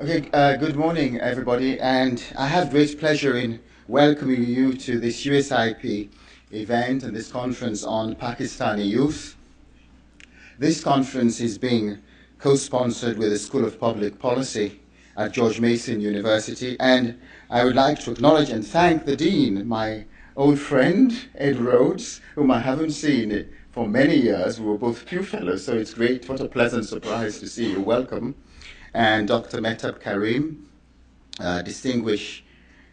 Okay, good morning, everybody, and I have great pleasure in welcoming you to this USIP event and this conference on Pakistani youth. This conference is being co-sponsored with the School of Public Policy at George Mason University, and I would like to acknowledge and thank the Dean, my old friend, Ed Rhodes, whom I haven't seen for many years. We were both Pew Fellows, so it's great. What a pleasant surprise to see you. Welcome. And Dr. Mehtab Karim, distinguished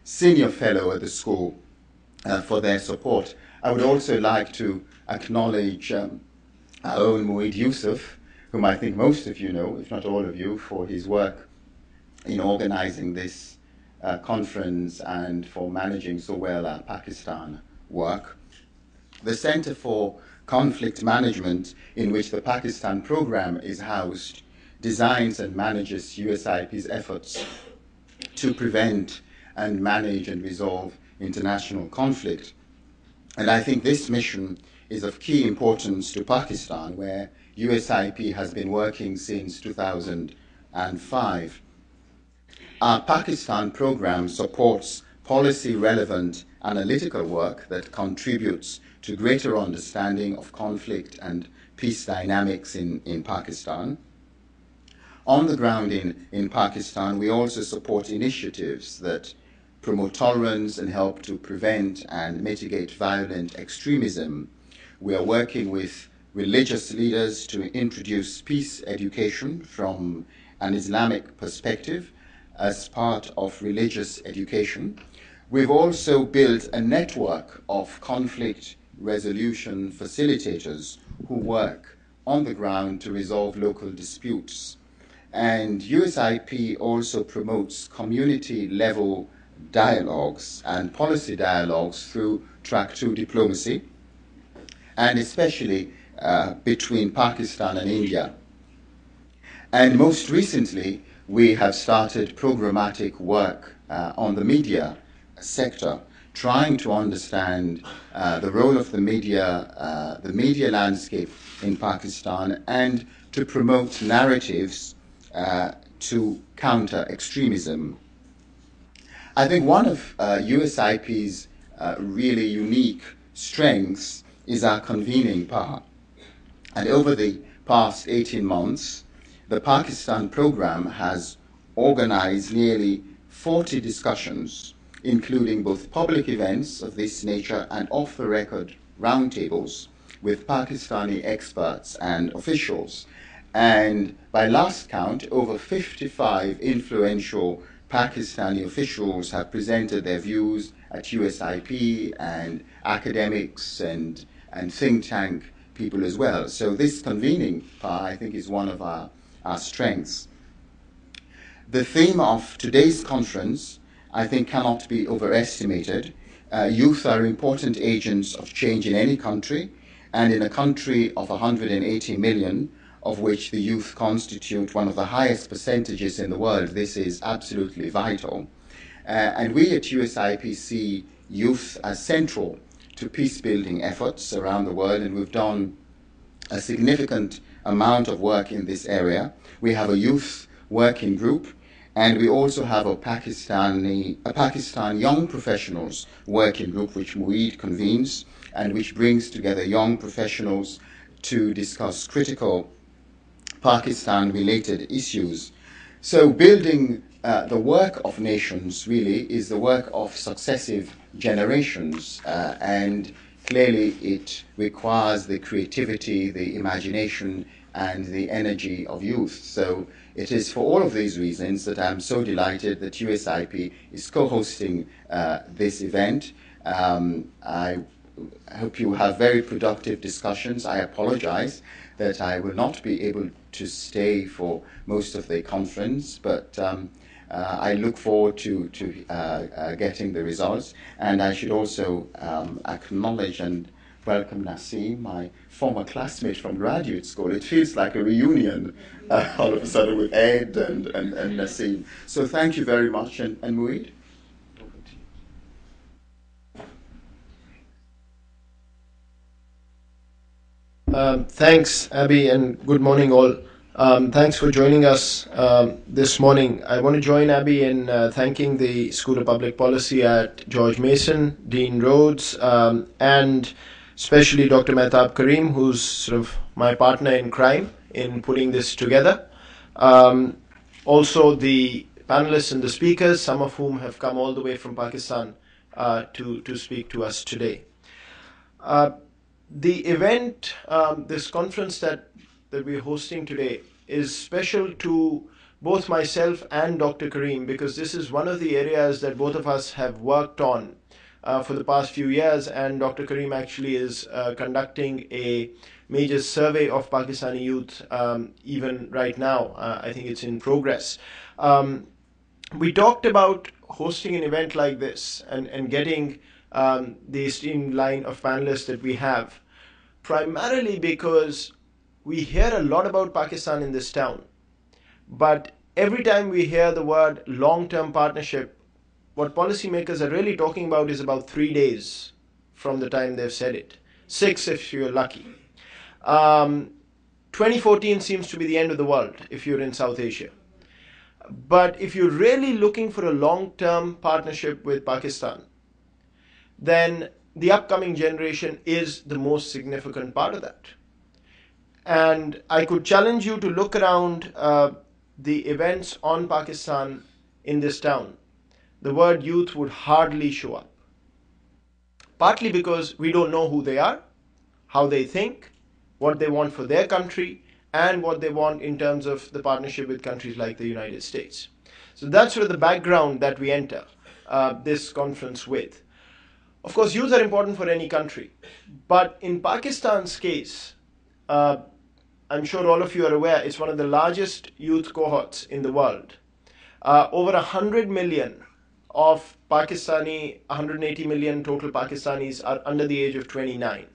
senior fellow at the school, for their support. I would also like to acknowledge our own Mueed Yusuf, whom I think most of you know, if not all of you, for his work in organizing this conference and for managing so well our Pakistan work. The Center for Conflict Management, in which the Pakistan program is housed, designs and manages USIP's efforts to prevent and manage and resolve international conflict. And I think this mission is of key importance to Pakistan, where USIP has been working since 2005. Our Pakistan program supports policy-relevant analytical work that contributes to greater understanding of conflict and peace dynamics in Pakistan. On the ground in Pakistan, we also support initiatives that promote tolerance and help to prevent and mitigate violent extremism. We are working with religious leaders to introduce peace education from an Islamic perspective as part of religious education. We've also built a network of conflict resolution facilitators who work on the ground to resolve local disputes. And USIP also promotes community-level dialogues and policy dialogues through Track 2 diplomacy, and especially between Pakistan and India. And most recently, we have started programmatic work on the media sector, trying to understand the role of the media landscape in Pakistan, and to promote narratives to counter extremism. I think one of USIP's really unique strengths is our convening power. And over the past 18 months, the Pakistan program has organized nearly 40 discussions, including both public events of this nature and off-the-record roundtables with Pakistani experts and officials. And by last count, over 55 influential Pakistani officials have presented their views at USIP, and academics and think tank people as well. So this convening power, I think, is one of our strengths. The theme of today's conference, I think, cannot be overestimated. Youth are important agents of change in any country, and in a country of 180 million, of which the youth constitute one of the highest percentages in the world, this is absolutely vital. And we at USIP see youth as central to peace-building efforts around the world, and we've done a significant amount of work in this area. We have a youth working group, and we also have a Pakistan Young Professionals working group, which Mueed convenes, and which brings together young professionals to discuss critical Pakistan-related issues. So building the work of nations really is the work of successive generations, and clearly it requires the creativity, the imagination, and the energy of youth. So it is for all of these reasons that I'm so delighted that USIP is co-hosting this event. I hope you have very productive discussions. I apologize that I will not be able to stay for most of the conference, but I look forward to getting the results. And I should also acknowledge and welcome Nassim, my former classmate from graduate school. It feels like a reunion all of a sudden with Ed and Nassim. So thank you very much, and Mueed? Thanks, Abby, and good morning all. Thanks for joining us this morning. I want to join Abby in thanking the School of Public Policy at George Mason, Dean Rhodes, and especially Dr. Mehtab Karim, who's sort of my partner in crime in putting this together. Also, the panelists and the speakers, some of whom have come all the way from Pakistan to speak to us today. The event, this conference that we're hosting today, is special to both myself and Dr. Karim because this is one of the areas that both of us have worked on for the past few years, and Dr. Karim actually is conducting a major survey of Pakistani youth even right now. I think it's in progress. We talked about hosting an event like this and getting the esteemed line of panelists that we have, primarily because we hear a lot about Pakistan in this town. But every time we hear the word long-term partnership, what policymakers are really talking about is about 3 days from the time they've said it. 6 if you're lucky. 2014 seems to be the end of the world if you're in South Asia. But if you're really looking for a long-term partnership with Pakistan, then the upcoming generation is the most significant part of that. And I could challenge you to look around the events on Pakistan in this town. The word youth would hardly show up. Partly because we don't know who they are, how they think, what they want for their country, and what they want in terms of the partnership with countries like the United States. So that's sort of the background that we enter this conference with. Of course, youth are important for any country. But in Pakistan's case, I'm sure all of you are aware, it's one of the largest youth cohorts in the world. Over 100 million of Pakistani, 180 million total Pakistanis are under the age of 29.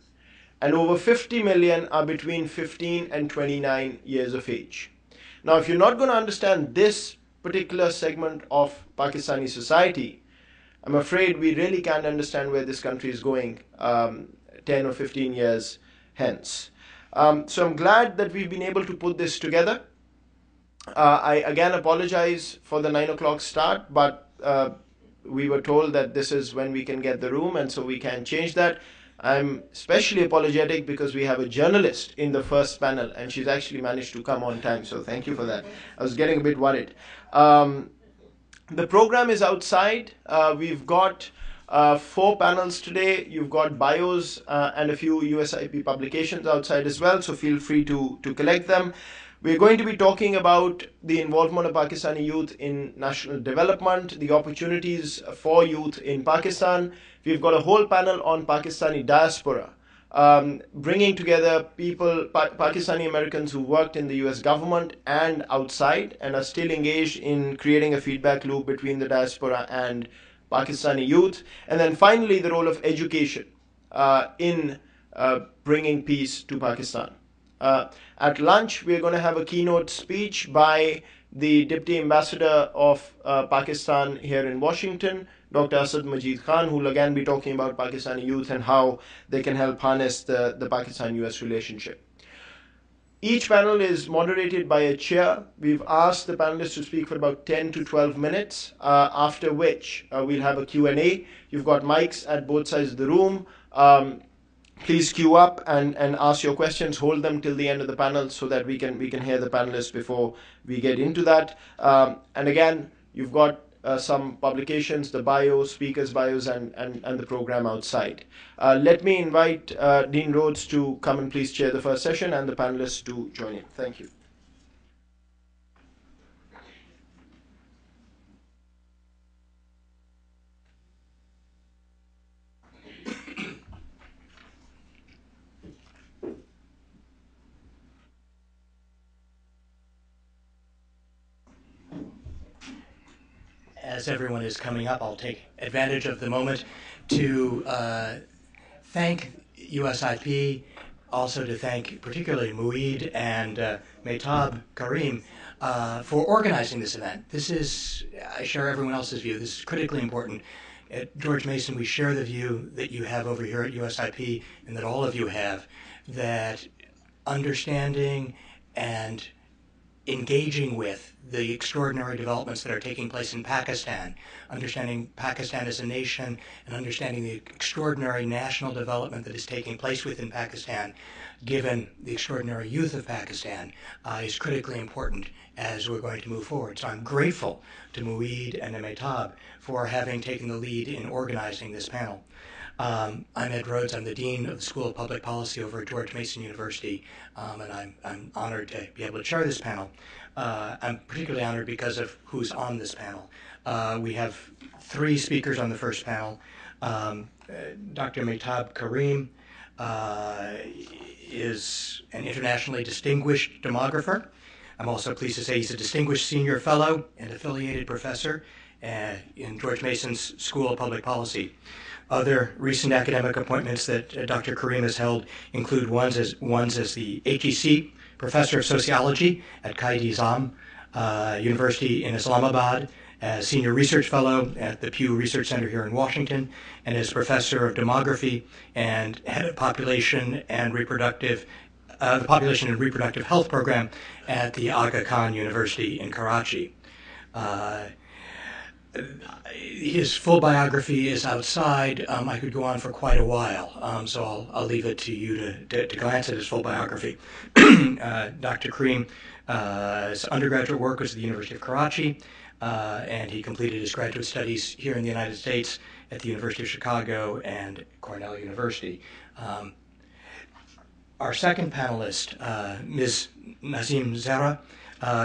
And over 50 million are between 15 and 29 years of age. Now, if you're not going to understand this particular segment of Pakistani society, I'm afraid we really can't understand where this country is going 10 or 15 years hence. So I'm glad that we've been able to put this together. I again apologize for the 9 o'clock start, but we were told that this is when we can get the room, and so we can change that. I'm especially apologetic because we have a journalist in the first panel, and she's actually managed to come on time, so thank you for that. I was getting a bit worried. The program is outside. We've got 4 panels today. You've got bios and a few USIP publications outside as well, so feel free to collect them. We're going to be talking about the involvement of Pakistani youth in national development, the opportunities for youth in Pakistan. We've got a whole panel on Pakistani diaspora, bringing together people, Pakistani Americans who worked in the US government and outside and are still engaged in creating a feedback loop between the diaspora and Pakistani youth. And then finally, the role of education in bringing peace to Pakistan. At lunch, we're going to have a keynote speech by the Deputy Ambassador of Pakistan here in Washington, Dr. Asad Majid Khan, who will again be talking about Pakistani youth and how they can help harness the Pakistan-US relationship. Each panel is moderated by a chair. We've asked the panelists to speak for about 10 to 12 minutes, after which we'll have a Q&A. You've got mics at both sides of the room. Please queue up and ask your questions. Hold them till the end of the panel so that we can hear the panelists before we get into that. And again, you've got some publications, the bios, speakers' bios, and the program outside. Let me invite Dean Rhodes to come and please chair the first session and the panelists to join in. Thank you. As everyone is coming up, I'll take advantage of the moment to thank USIP, also to thank particularly Mueed and Mehtab Karim for organizing this event. This is, I share everyone else's view, this is critically important. At George Mason, we share the view that you have over here at USIP and that all of you have, that understanding and engaging with the extraordinary developments that are taking place in Pakistan, understanding Pakistan as a nation, and understanding the extraordinary national development that is taking place within Pakistan, given the extraordinary youth of Pakistan, is critically important as we're going to move forward. So I'm grateful to Mueed and Mehtab for having taken the lead in organizing this panel. I'm Ed Rhodes. I'm the Dean of the School of Public Policy over at George Mason University, and I'm honored to be able to chair this panel. I'm particularly honored because of who's on this panel. We have 3 speakers on the first panel. Dr. Mehtab Karim is an internationally distinguished demographer. I'm also pleased to say he's a distinguished senior fellow and affiliated professor in George Mason's School of Public Policy. Other recent academic appointments that Dr. Karim has held include ones as the HEC Professor of Sociology at Quaid-e-Azam University in Islamabad, as Senior Research Fellow at the Pew Research Center here in Washington, and as Professor of Demography and Head of Population and Reproductive Health Program at the Aga Khan University in Karachi. His full biography is outside. I could go on for quite a while, so I'll leave it to you to glance at his full biography. Dr. Karim's undergraduate work was at the University of Karachi, and he completed his graduate studies here in the United States at the University of Chicago and Cornell University. Our second panelist, Ms. Nazim Zahra,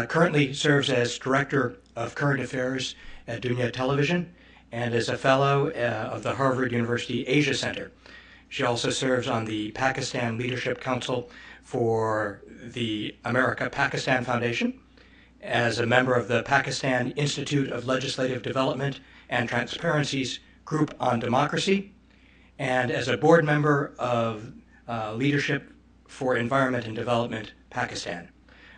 currently serves as Director of Current Affairs at Dunya Television and is a fellow of the Harvard University Asia Center. She also serves on the Pakistan Leadership Council for the America-Pakistan Foundation, as a member of the Pakistan Institute of Legislative Development and Transparency's Group on Democracy, and as a board member of Leadership for Environment and Development, Pakistan.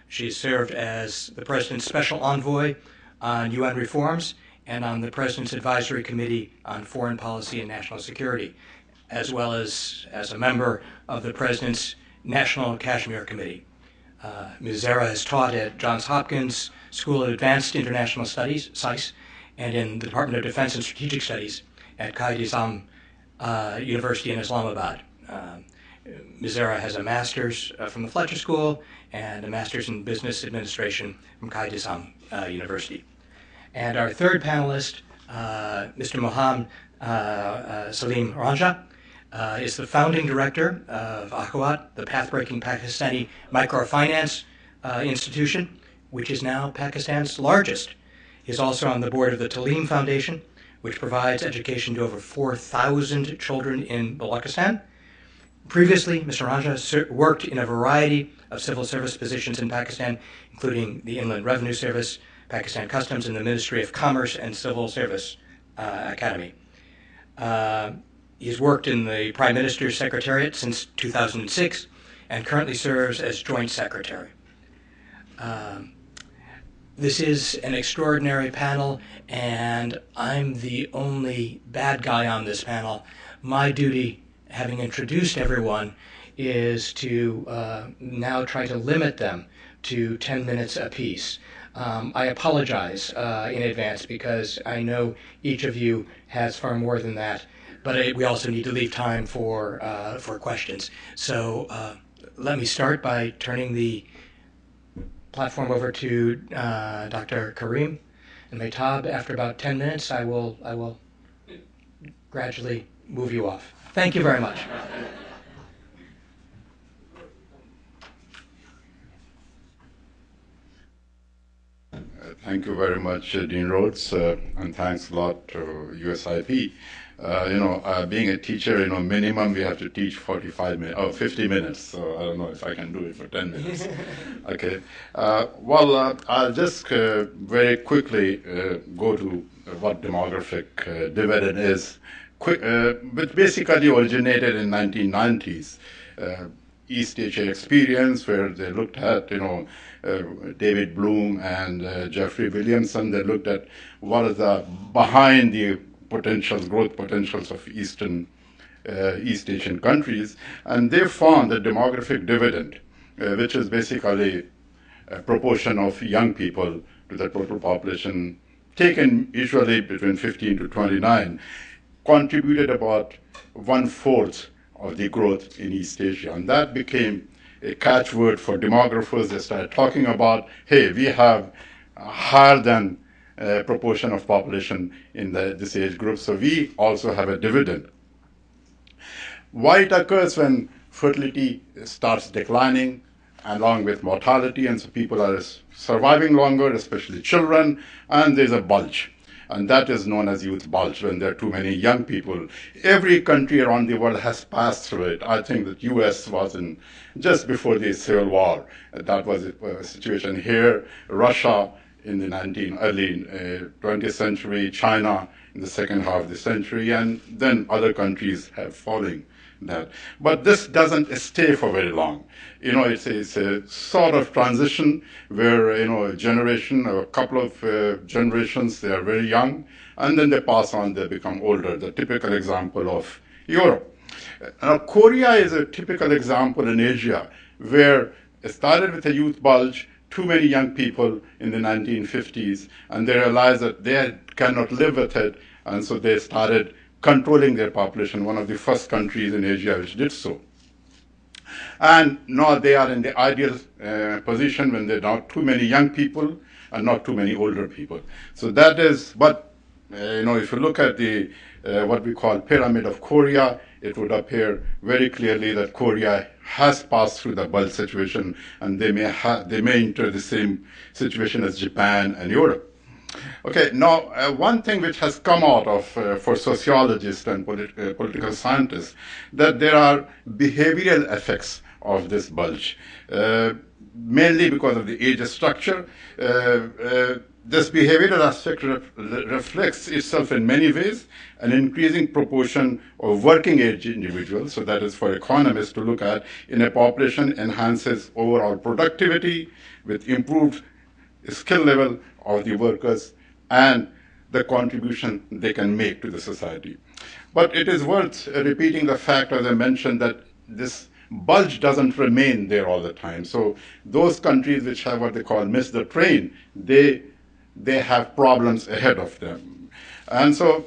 She served as the President's Special Envoy on UN reforms and on the President's Advisory Committee on Foreign Policy and National Security, as well as a member of the President's National Kashmir Committee. Ms. Zahra has taught at Johns Hopkins School of Advanced International Studies, SAIS, and in the Department of Defense and Strategic Studies at Quaid-e-Azam University in Islamabad. Ms. Zahra has a master's from the Fletcher School and a master's in business administration from Quaid-e-Azam University. And our third panelist, Mr. Mohammad Salim Ranja, is the founding director of Akhawat, the path-breaking Pakistani microfinance institution, which is now Pakistan's largest. He's also on the board of the Talim Foundation, which provides education to over 4,000 children in Balochistan. Previously, Mr. Ranja worked in a variety of civil service positions in Pakistan, including the Inland Revenue Service, Pakistan Customs, and the Ministry of Commerce and Civil Service Academy. He's worked in the Prime Minister's Secretariat since 2006 and currently serves as Joint Secretary. This is an extraordinary panel, and I'm the only bad guy on this panel. My duty, having introduced everyone, is to now try to limit them to 10 minutes apiece. I apologize in advance because I know each of you has far more than that, but we also need to leave time for questions. So let me start by turning the platform over to Dr. Karim and Mehtab. After about 10 minutes, I will gradually move you off. Thank you very much. Thank you very much, Dean Rhodes, and thanks a lot to USIP. Being a teacher, minimum we have to teach 45 minutes, or 50 minutes, so I don't know if I can do it for 10 minutes. Okay. I'll just very quickly go to what demographic dividend is, which basically originated in 1990s. East Asia experience, where they looked at, David Bloom and Jeffrey Williamson. They looked at what is behind the growth potentials of East Asian countries, and they found the demographic dividend, which is basically proportion of young people to the total population, taken usually between 15 to 29, contributed about 1/4 of the growth in East Asia. And that became a catchword for demographers. They started talking about, hey, we have higher than proportion of population in this age group, so we also have a dividend. Why it occurs when fertility starts declining along with mortality, and so people are surviving longer, especially children, and there's a bulge. And that is known as youth bulge, when there are too many young people. Every country around the world has passed through it. I think that US was in just before the Civil War. That was a situation here. Russia in the early 20th century, China in the second half of the century, and then other countries have following that. But this doesn't stay for very long. You know, it's a sort of transition where, you know, a generation or a couple of generations, they are very young, and then they pass on, they become older. The typical example of Europe. Now, Korea is a typical example in Asia where it started with a youth bulge, too many young people in the 1950s, and they realized that they cannot live with it, and so they started controlling their population, one of the first countries in Asia which did so. And now they are in the ideal position when there are not too many young people and not too many older people. So that is, but you know, if you look at the what we call pyramid of Korea, it would appear very clearly that Korea has passed through the bulge situation, and they may enter the same situation as Japan and Europe. Okay, now one thing which has come out of for sociologists and political scientists, that there are behavioral effects of this bulge, mainly because of the age structure. This behavioral aspect reflects itself in many ways. An increasing proportion of working age individuals, so that is for economists to look at, in a population enhances overall productivity with improved skill level of the workers and the contribution they can make to the society. But it is worth repeating the fact, as I mentioned, that this bulge doesn't remain there all the time. So those countries which have what they call missed the train, they have problems ahead of them. And so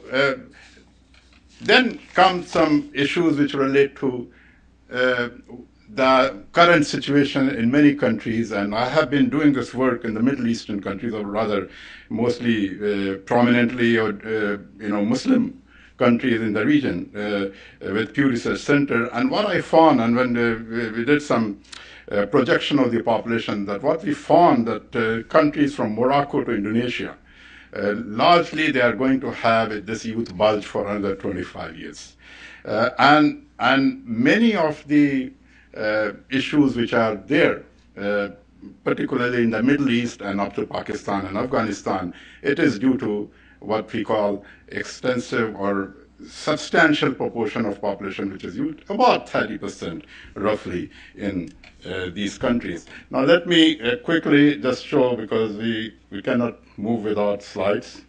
then come some issues which relate to the current situation in many countries, and I have been doing this work in the Middle Eastern countries, or rather mostly prominently Muslim countries in the region with Pew Research Center. And what I found, and when we did some projection of the population, that what we found that countries from Morocco to Indonesia, largely they are going to have this youth bulge for another 25 years. And many of the issues which are there, particularly in the Middle East and up to Pakistan and Afghanistan, it is due to what we call extensive or substantial proportion of population which is youth, about 30% roughly in these countries. Now let me quickly just show, because we cannot move without slides,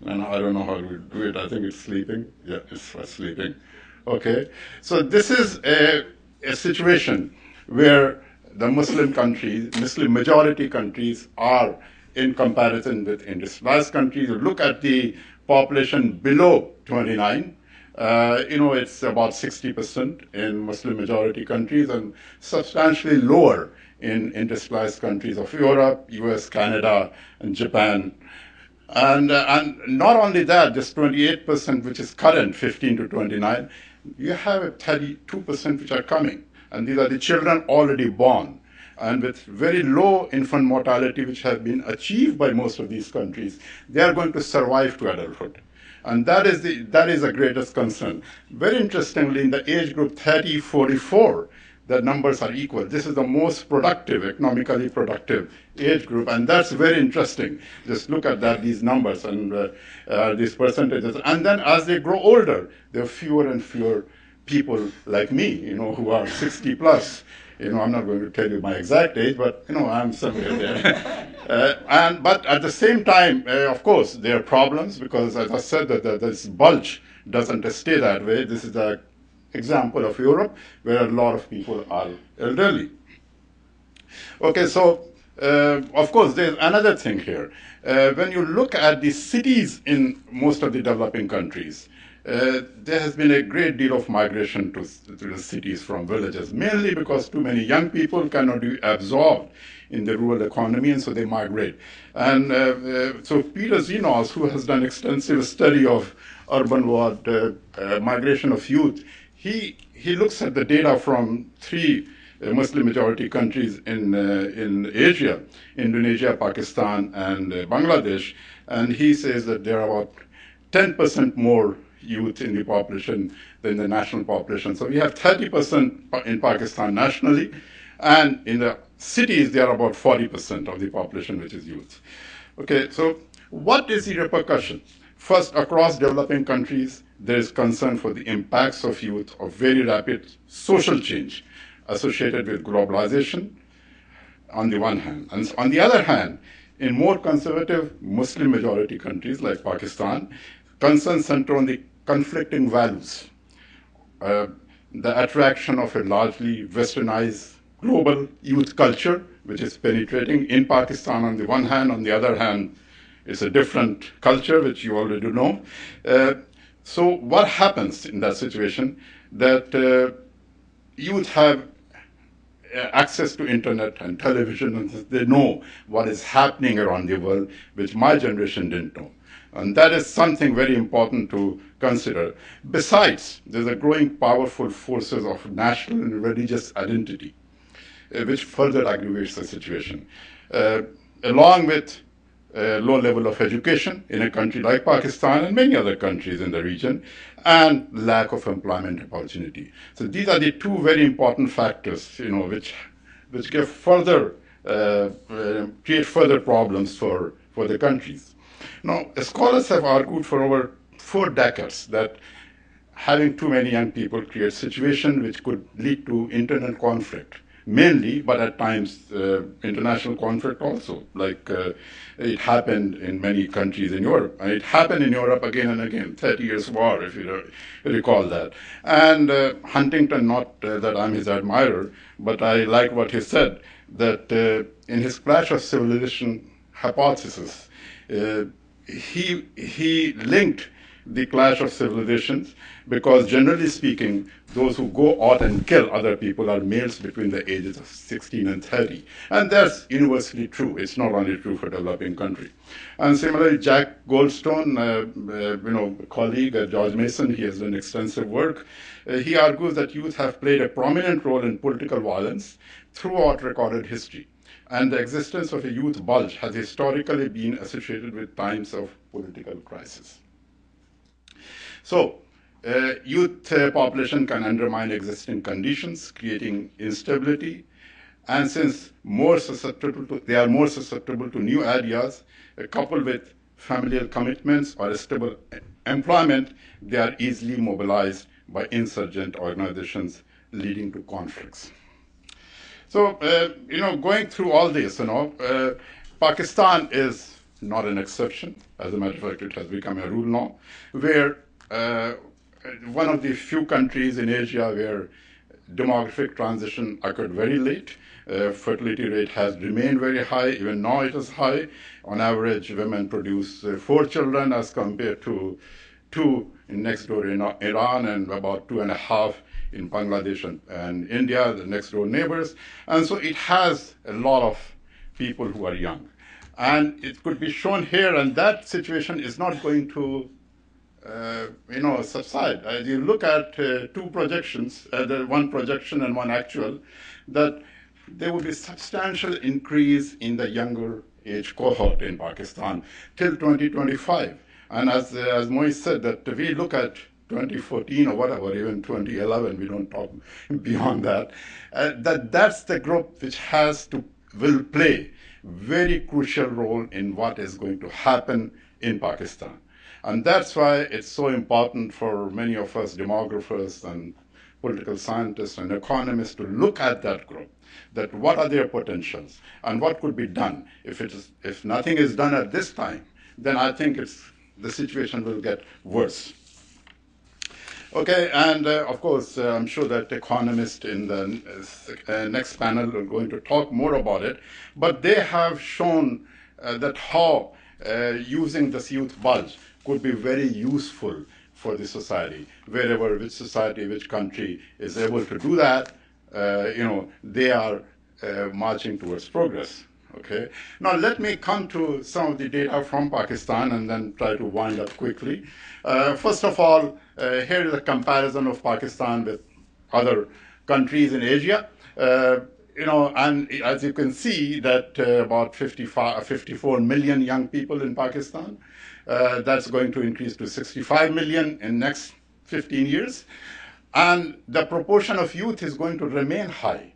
and I don't know how to do it. I think it's sleeping. Yeah, it's sleeping. Okay, so this is a situation where the Muslim countries, Muslim majority countries, are in comparison with industrialized countries. You look at the population below 29, it's about 60% in Muslim majority countries and substantially lower in industrialized countries of Europe, US, Canada, and Japan. And not only that, this 28%, which is current, 15 to 29, you have a 32% which are coming. And these are the children already born. And with very low infant mortality, which has been achieved by most of these countries, they are going to survive to adulthood. And that is the greatest concern. Very interestingly, in the age group 30-44, the numbers are equal. This is the most productive, economically productive age group, and that's very interesting. Just look at that, these numbers and these percentages. And then as they grow older, there are fewer and fewer people like me, who are 60 plus. I'm not going to tell you my exact age, but I'm somewhere there. But at the same time, of course, there are problems because, as I said, that this bulge doesn't stay that way. This is the example of Europe, where a lot of people are elderly. Okay, so Of course, there's another thing here. When you look at the cities in most of the developing countries, there has been a great deal of migration to the cities from villages, mainly because too many young people cannot be absorbed in the rural economy, and so they migrate. And so Peter Zenos, who has done extensive study of urban-ward migration of youth, he looks at the data from three Muslim-majority countries in Asia, Indonesia, Pakistan, and Bangladesh, and he says that there are about 10% more youth in the population than the national population. So we have 30% in Pakistan nationally, and in the cities there are about 40% of the population which is youth. Okay, so what is the repercussion? First, across developing countries, there is concern for the impacts of youth of very rapid social change associated with globalization on the one hand. And on the other hand, in more conservative Muslim-majority countries like Pakistan, concerns center on the conflicting values. The attraction of a largely westernized global youth culture, which is penetrating in Pakistan on the one hand, on the other hand, it's a different culture, which you already know. So what happens in that situation? That youth have access to internet and television, and they know what is happening around the world, which my generation didn't know. And that is something very important to consider. Besides, there's a growing powerful forces of national and religious identity, which further aggravates the situation. Along with low level of education in a country like Pakistan and many other countries in the region, and lack of employment opportunity. So these are the two very important factors, which give further create further problems for the countries. Now, scholars have argued for over 4 decades that having too many young people creates a situation which could lead to internal conflict, mainly, but at times international conflict also, like it happened in many countries in Europe. And it happened in Europe again and again, 30 Years' War, if you recall that. And Huntington, not that I'm his admirer, but I like what he said, that in his clash of civilization hypothesis, he linked the clash of civilizations because, generally speaking, those who go out and kill other people are males between the ages of 16 and 30. And that's universally true. It's not only true for developing countries. And similarly, Jack Goldstone, colleague at George Mason, he has done extensive work. He argues that youth have played a prominent role in political violence throughout recorded history. And the existence of a youth bulge has historically been associated with times of political crisis. So, youth population can undermine existing conditions, creating instability, and since they are more susceptible to new ideas, coupled with familial commitments or stable employment, they are easily mobilized by insurgent organizations, leading to conflicts. So, going through all this, Pakistan is not an exception. As a matter of fact, it has become a rule now, where one of the few countries in Asia where demographic transition occurred very late. Fertility rate has remained very high. Even now it is high. On average, women produce 4 children as compared to 2 in next door in Iran and about 2.5 in Bangladesh and India, the next door neighbors. And so it has a lot of people who are young. And it could be shown here, and that situation is not going to subside. As you look at 2 projections, one projection and one actual, that there will be substantial increase in the younger age cohort in Pakistan till 2025. And as Moise said, that we look at 2014 or whatever, even 2011, we don't talk beyond that, that's the group which will play very crucial role in what is going to happen in Pakistan. And that's why it's so important for many of us demographers and political scientists and economists to look at that group, that what are their potentials and what could be done. If nothing is done at this time, then I think the situation will get worse. Okay, and of course, I'm sure that economists in the next panel are going to talk more about it, but they have shown that how using this youth bulge could be very useful for the society. Wherever, which society, which country is able to do that, they are marching towards progress. Okay. Now let me come to some of the data from Pakistan and then try to wind up quickly. First of all, here is a comparison of Pakistan with other countries in Asia. And as you can see that about 54 million young people in Pakistan. That's going to increase to 65 million in next 15 years. And the proportion of youth is going to remain high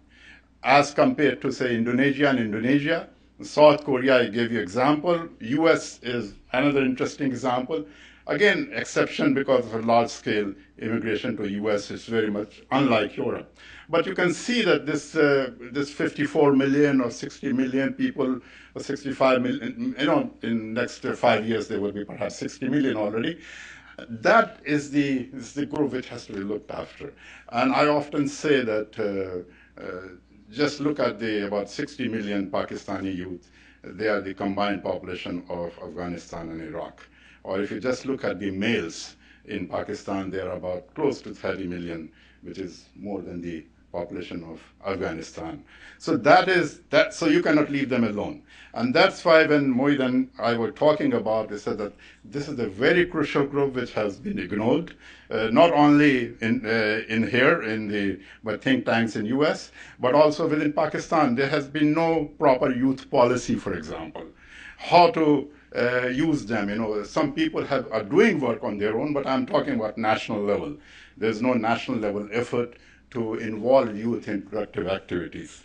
as compared to, say, Indonesia. South Korea, I gave you example. US is another interesting example. Again, exception because of a large-scale immigration to US is very much unlike Europe. But you can see that this 54 million or 60 million people, or 65 million, in next 5 years there will be perhaps 60 million already. That is the group which has to be looked after. And I often say that just look at the about 60 million Pakistani youth. They are the combined population of Afghanistan and Iraq. Or if you just look at the males in Pakistan, they are about close to 30 million, which is more than the population of Afghanistan. So so you cannot leave them alone. And that's why when Moeed and I were talking about, they said that this is a very crucial group which has been ignored, not only in here, by think tanks in US, but also within Pakistan. There has been no proper youth policy, for example. How to use them. Some people are doing work on their own, but I'm talking about national level. There's no national level effort to involve youth in productive activities.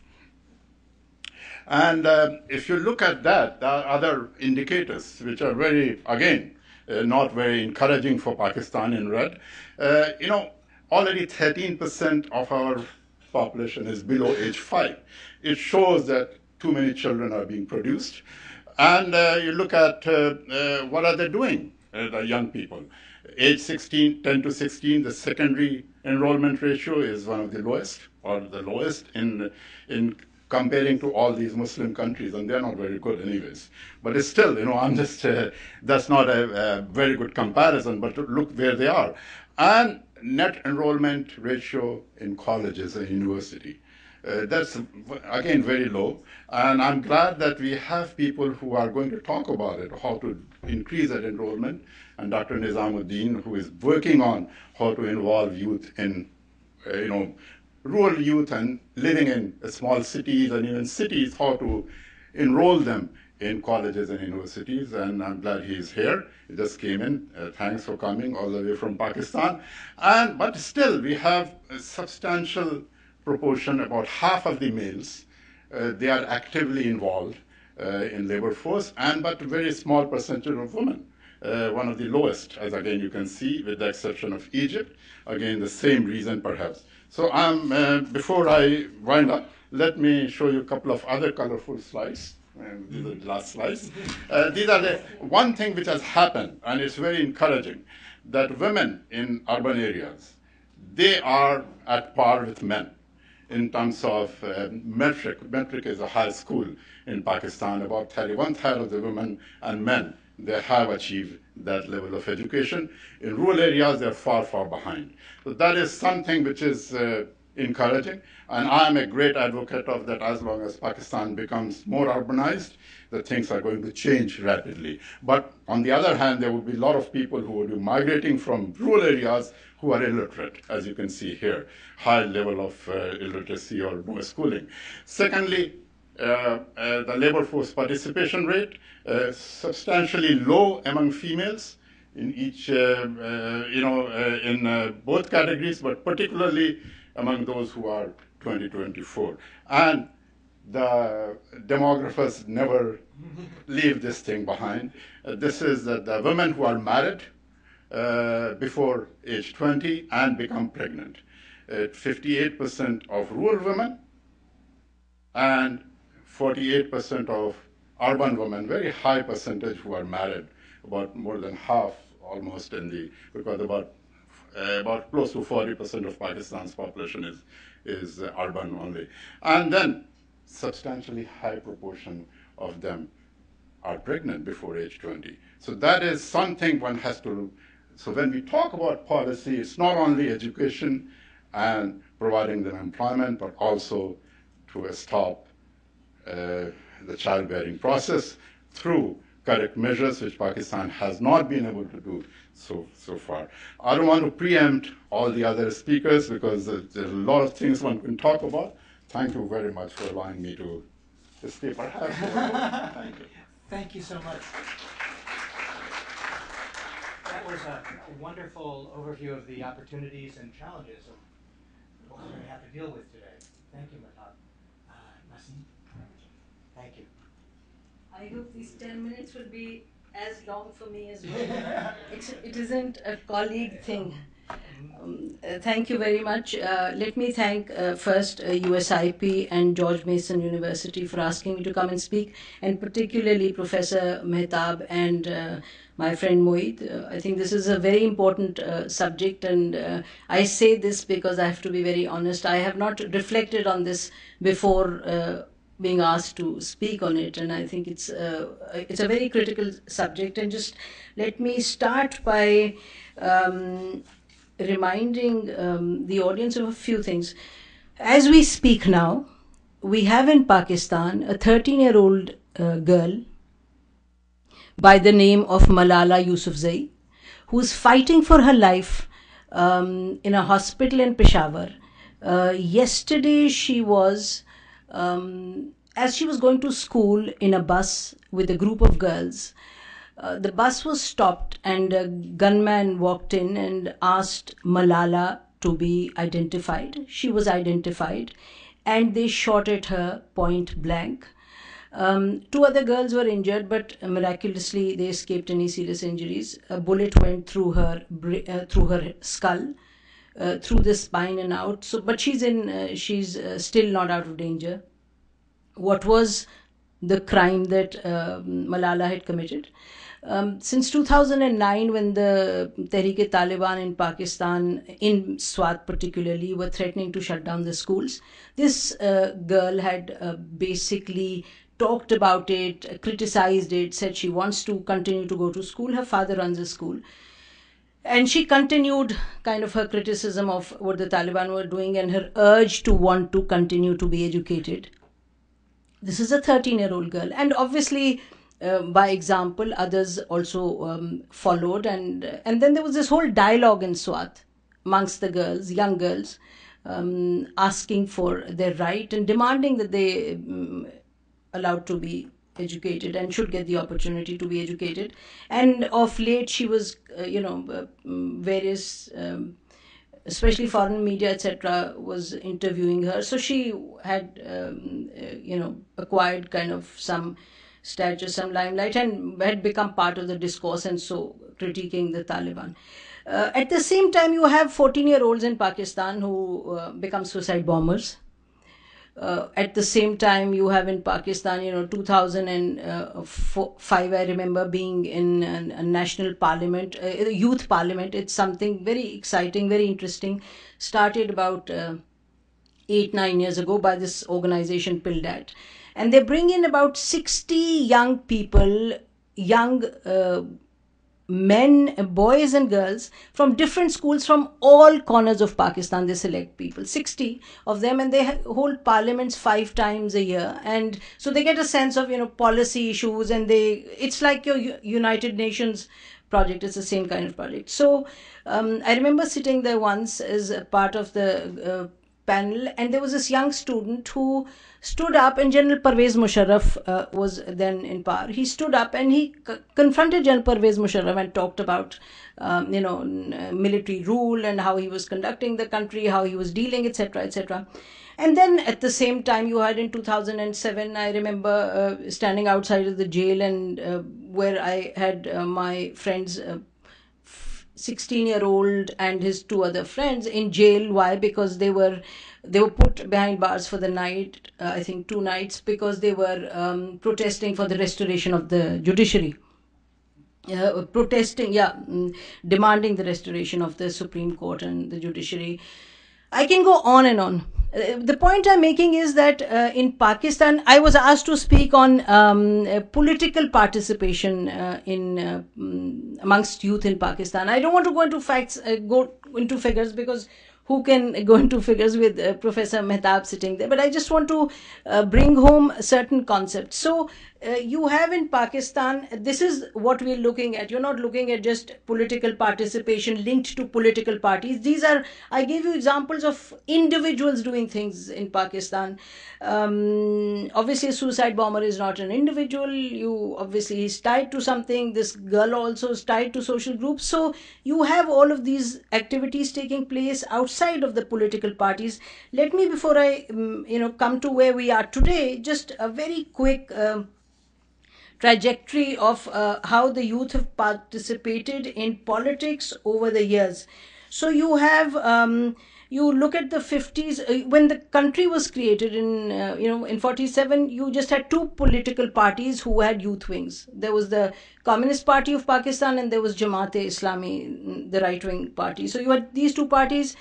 And if you look at that, there are other indicators which are again, not very encouraging for Pakistan in red. Already 13% of our population is below age 5. It shows that too many children are being produced. And you look at what are they doing, the young people. Age 10 to 16, the secondary enrollment ratio is one of the lowest, or the lowest in comparing to all these Muslim countries, and they're not very good anyways. But it's still, I'm just, that's not a very good comparison, but look where they are. And net enrollment ratio in colleges and university. That's, again, very low. And I'm glad that we have people who are going to talk about it, how to increase that enrollment. And Dr. Nizamuddin, who is working on how to involve youth in, rural youth and living in small cities and even cities, how to enroll them in colleges and universities. And I'm glad he's here. He just came in. Thanks for coming all the way from Pakistan. But still, we have a substantial proportion, about half of the males, they are actively involved in labor force, but a very small percentage of women, one of the lowest, as again you can see, with the exception of Egypt. Again, the same reason perhaps. So before I wind up, let me show you a couple of other colorful slides. These are the last slides. These are the one thing which has happened, and it's very encouraging, that women in urban areas, they are at par with men in terms of metric. Metric is a high school in Pakistan. About 31% of the women and men, they have achieved that level of education. In rural areas, they're far, far behind. So that is something which is encouraging. And I'm a great advocate of that. As long as Pakistan becomes more urbanized, the things are going to change rapidly. But on the other hand, there will be a lot of people who will be migrating from rural areas who are illiterate, as you can see here, high level of illiteracy or no schooling. Secondly, the labor force participation rate, substantially low among females in each, in both categories, but particularly among those who are 20-24. And the demographers never leave this thing behind. This is the women who are married before age 20 and become pregnant. 58% of rural women and 48% of urban women, very high percentage who are married, about more than half almost because about about close to 40% of Pakistan's population is urban only. And then substantially high proportion of them are pregnant before age 20. So that is something one has to, so when we talk about policy, it's not only education and providing them employment, but also to stop the childbearing process through correct measures, which Pakistan has not been able to do so far. I don't want to preempt all the other speakers because there's a lot of things one can talk about. Thank you very much for allowing me to speak. Perhaps. Thank you. Thank you so much. That was a wonderful overview of the opportunities and challenges of what we have to deal with today. Thank you, Mahtab. Naseem? Thank you. I hope these 10 minutes will be as long for me as well. It isn't a colleague thing. Thank you very much. Let me thank first USIP and George Mason University for asking me to come and speak, and particularly Professor Mehtab and my friend Moeed. I think this is a very important subject, and I say this because I have to be very honest. I have not reflected on this before being asked to speak on it, and I think it's a very critical subject. And just let me start by reminding the audience of a few things. As we speak now, we have in Pakistan a 13-year-old girl by the name of Malala Yousafzai, who's fighting for her life in a hospital in Peshawar. Yesterday she was, as she was going to school in a bus with a group of girls, the bus was stopped and a gunman walked in and asked Malala to be identified. She was identified and they shot at her point blank. Two other girls were injured, but miraculously they escaped any serious injuries. A bullet went through her skull, through the spine and out. So, but she's still not out of danger. What was the crime that Malala had committed? Since 2009, when the Tehreek-e-Taliban in Pakistan, in Swat particularly, were threatening to shut down the schools, this girl had basically talked about it, criticized it, said she wants to continue to go to school. Her father runs a school. And she continued kind of her criticism of what the Taliban were doing and her urge to want to continue to be educated. This is a 13-year-old girl. And obviously, by example, others also followed. And then there was this whole dialogue in Swat amongst the girls, young girls, asking for their right and demanding that they allowed to be educated and should get the opportunity to be educated. And of late, she was, various, especially foreign media, etc., was interviewing her. So she had, acquired kind of some stature, some limelight, and had become part of the discourse, and so critiquing the Taliban. At the same time, you have 14-year-olds in Pakistan who become suicide bombers. At the same time, you have in Pakistan, 2005, I remember being in a national parliament, a youth parliament. It's something very exciting, very interesting. Started about 8-9 years ago by this organization PILDAT. And they bring in about 60 young people, young men, boys and girls from different schools from all corners of Pakistan. They select people, 60 of them, and they hold parliaments 5 times a year. And so they get a sense of, policy issues, and it's like your United Nations project. It's the same kind of project. So I remember sitting there once as a part of the panel, and there was this young student who stood up, and General Pervez Musharraf was then in power. He stood up and he confronted General Pervez Musharraf and talked about, military rule and how he was conducting the country, how he was dealing, etc., etc. And then at the same time, you had in 2007, I remember standing outside of the jail, and where I had my friends, 16-year-old and his 2 other friends in jail. Why? Because they were put behind bars for the night, I think 2 nights, because they were protesting for the restoration of the judiciary. protesting, demanding the restoration of the Supreme Court and the judiciary. I can go on and on. The point I'm making is that in Pakistan, I was asked to speak on political participation amongst youth in Pakistan. I don't want to go into facts, go into figures, because who can go into figures with Professor Mehtab sitting there? But I just want to bring home certain concepts. So you have in Pakistan, this is what we're looking at. You're not looking at just political participation linked to political parties. These are, I gave you examples of individuals doing things in Pakistan. Obviously, a suicide bomber is not an individual. Obviously, he's tied to something. This girl also is tied to social groups. So you have all of these activities taking place outside of the political parties. Let me, before I come to where we are today, just a very quick trajectory of how the youth have participated in politics over the years. So you have, you look at the 50s, when the country was created in 47, you just had two political parties who had youth wings. There was the Communist Party of Pakistan and there was Jamaat-e-Islami, the right-wing party. So you had these two parties.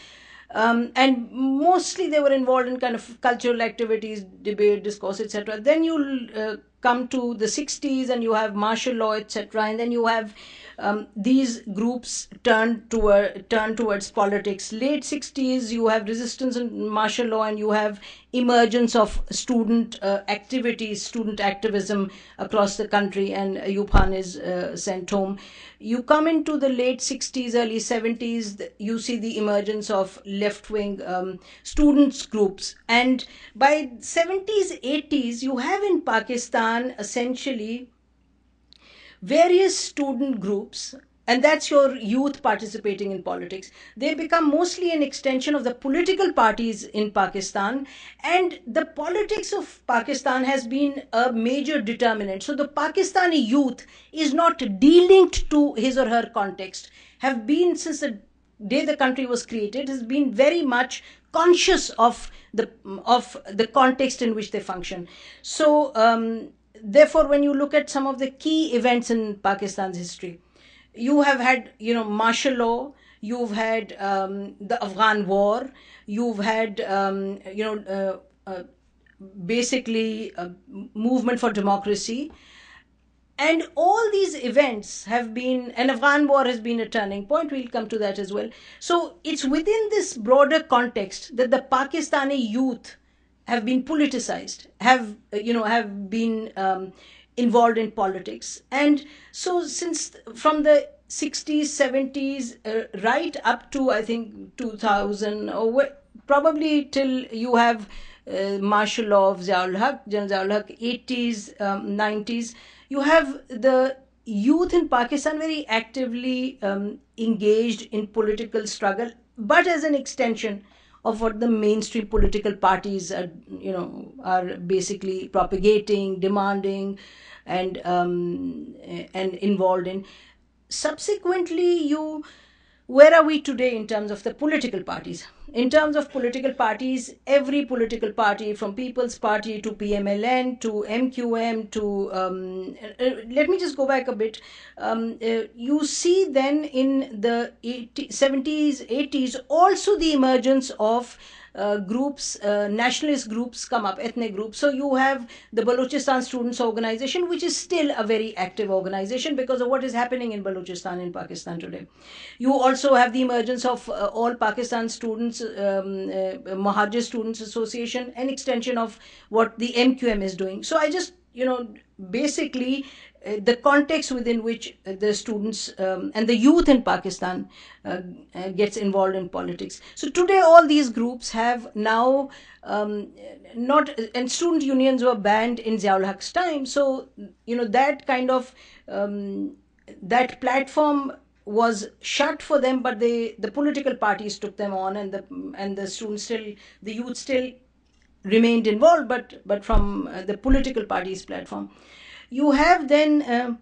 And mostly they were involved in kind of cultural activities, debate, discourse, etc. Then you'll come to the 60s and you have martial law, etc. And then you have these groups turn towards politics. Late 60s, you have resistance and martial law, and you have emergence of student activities, student activism across the country, and Ayub Khan is sent home. You come into the late 60s, early 70s, you see the emergence of left-wing students groups. And by 70s, 80s, you have in Pakistan essentially various student groups, and that's your youth participating in politics. They become mostly an extension of the political parties in Pakistan, and the politics of Pakistan has been a major determinant. So the Pakistani youth is not delinked to his or her context, have been since the day the country was created, has been very much conscious of the context in which they function. So therefore, when you look at some of the key events in Pakistan's history, you have had, martial law, you've had the Afghan war, you've had, basically a movement for democracy. And all these events have been, and Afghan war has been a turning point. We'll come to that as well. So it's within this broader context that the Pakistani youth have been politicized, have been involved in politics. And so since from the 60s, 70s, right up to, I think, 2000, or probably till you have martial law of Ziaul Haq, General Ziaul Haq, 80s, 90s, you have the youth in Pakistan very actively engaged in political struggle, but as an extension of what the mainstream political parties are basically propagating, demanding, and involved in. Subsequently, where are we today in terms of the political parties? In terms of political parties, every political party, from People's Party to PMLN to MQM to, let me just go back a bit. You see then in the 70s, 80s, also the emergence of groups, nationalist groups come up, ethnic groups. So you have the Balochistan Students Organization, which is still a very active organization because of what is happening in Balochistan in Pakistan today. You also have the emergence of All Pakistan Students, Mahajir Students Association, an extension of what the MQM is doing. So I just, basically the context within which the students and the youth in Pakistan gets involved in politics. So today all these groups have now and student unions were banned in Ziaul Haq's time. So, that kind of, that platform was shut for them, but the political parties took them on, and the students the youth still remained involved, but from the political parties platform. You have then,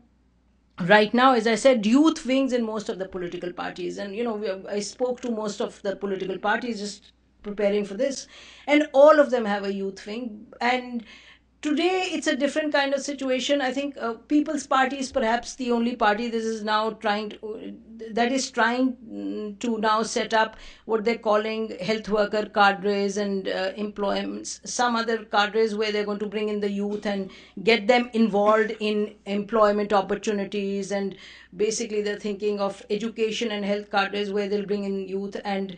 right now, as I said, youth wings in most of the political parties. And, I spoke to most of the political parties just preparing for this. And all of them have a youth wing. And Today, it's a different kind of situation. I think People's Party is perhaps the only party that is now trying to now set up what they're calling health worker cadres and employments, some other cadres where they're going to bring in the youth and get them involved in employment opportunities. And basically, they're thinking of education and health cadres where they'll bring in youth and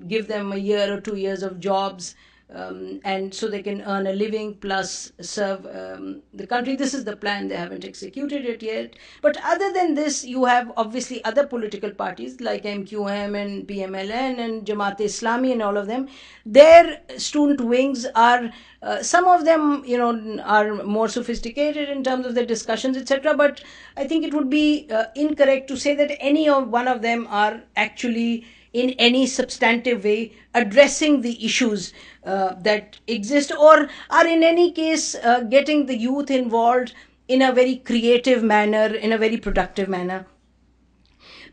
give them a year or 2 years of jobs. And so they can earn a living plus serve the country. This is the plan. They haven't executed it yet. But other than this, you have obviously other political parties like MQM and PMLN and Jamaat-e-Islami and all of them. Their student wings are, some of them, are more sophisticated in terms of their discussions, etc. But I think it would be incorrect to say that any of one of them are actually in any substantive way addressing the issues that exist, or are in any case getting the youth involved in a very creative manner, in a very productive manner.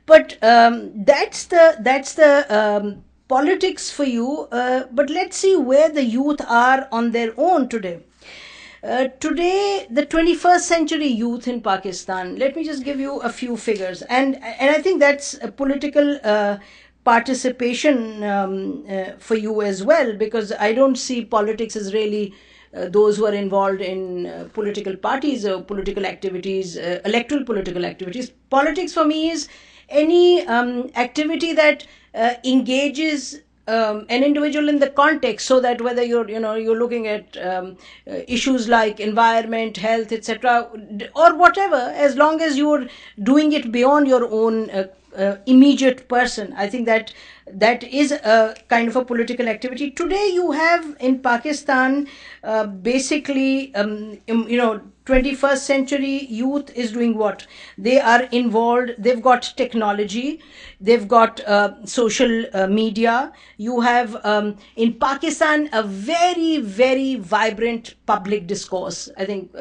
But that's the politics for you. But let's see where the youth are on their own today. Today, the 21st century youth in Pakistan, let me just give you a few figures. And I think that's a political participation for you as well, because I don't see politics as really those who are involved in political parties or political activities, electoral political activities. Politics for me is any activity that engages an individual in the context, so that whether you're looking at issues like environment, health, etc., or whatever, as long as you're doing it beyond your own immediate person, I think that is a kind of a political activity. Today you have in Pakistan basically 21st century youth is doing what? They are involved, they've got technology, they've got social media. You have in Pakistan a very, very vibrant public discourse. I think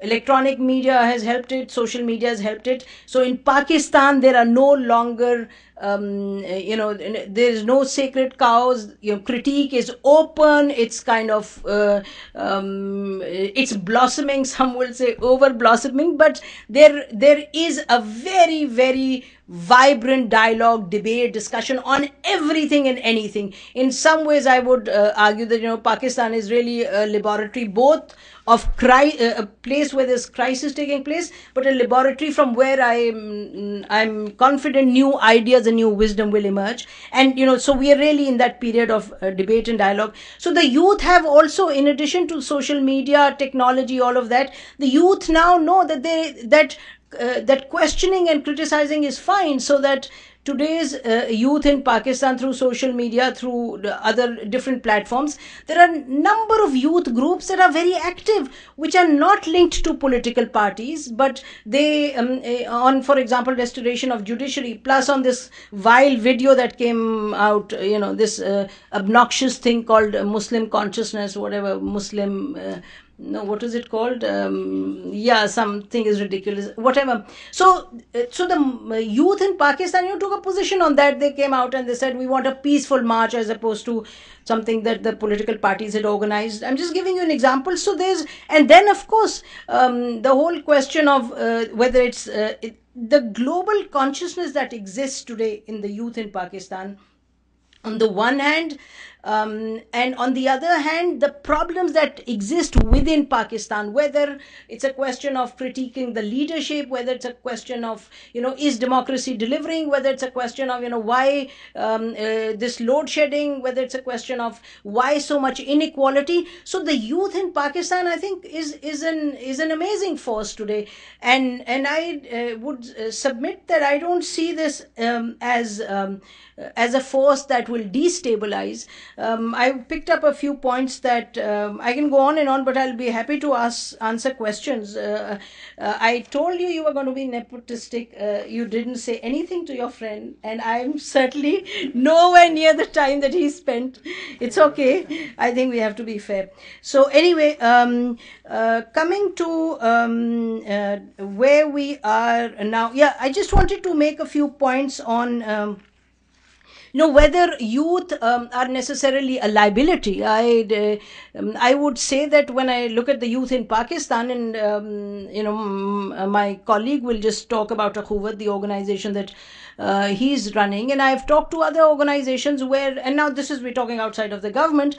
electronic media has helped it, social media has helped it. So in Pakistan there are no longer there is no sacred cows. Critique is open. It's kind of it's blossoming. Some will say over blossoming, but there is a very, very vibrant dialogue, debate, discussion on everything and anything. In some ways, I would argue that Pakistan is really a laboratory both of a place where there's crisis taking place, but a laboratory from where I'm confident new ideas and new wisdom will emerge. And so we are really in that period of debate and dialogue. So the youth have also, in addition to social media, technology, all of that, the youth now know that that questioning and criticizing is fine, so that today's youth in Pakistan, through social media, through the other different platforms, there are a number of youth groups that are very active, which are not linked to political parties, but they on, for example, restoration of judiciary, plus on this vile video that came out, this obnoxious thing called Muslim consciousness, whatever, Muslim no, what is it called? Something is ridiculous, whatever. So the youth in Pakistan, took a position on that. They came out and they said, we want a peaceful march as opposed to something that the political parties had organized. I'm just giving you an example. So and then of course, the whole question of whether it's the global consciousness that exists today in the youth in Pakistan, on the one hand, and on the other hand, the problems that exist within Pakistan, whether it's a question of critiquing the leadership, whether it's a question of, is democracy delivering, whether it's a question of, why this load shedding, whether it's a question of why so much inequality. So the youth in Pakistan, I think, is an amazing force today. And I would submit that I don't see this as a force that will destabilize. I picked up a few points that I can go on and on, but I'll be happy to answer questions. I told you were going to be nepotistic. You didn't say anything to your friend, and I'm certainly nowhere near the time that he spent. It's okay. I think we have to be fair. So anyway, coming to where we are now. Yeah, I just wanted to make a few points on whether youth are necessarily a liability. I would say that when I look at the youth in Pakistan, and my colleague will just talk about Akhuvat, the organization that he's running, and I've talked to other organizations where, and now we're talking outside of the government.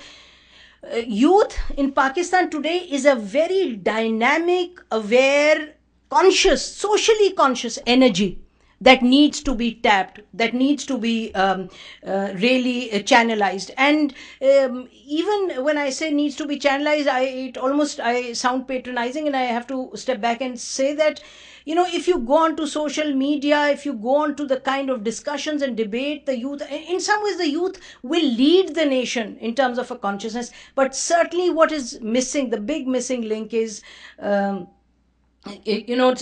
Youth in Pakistan today is a very dynamic, aware, conscious, socially conscious energy that needs to be tapped, that needs to be really channelized. And even when I say needs to be channelized, I sound patronizing, and I have to step back and say that, if you go on to social media, if you go on to the kind of discussions and debate, the youth, in some ways, the youth will lead the nation in terms of a consciousness. But certainly what is missing, the big missing link is,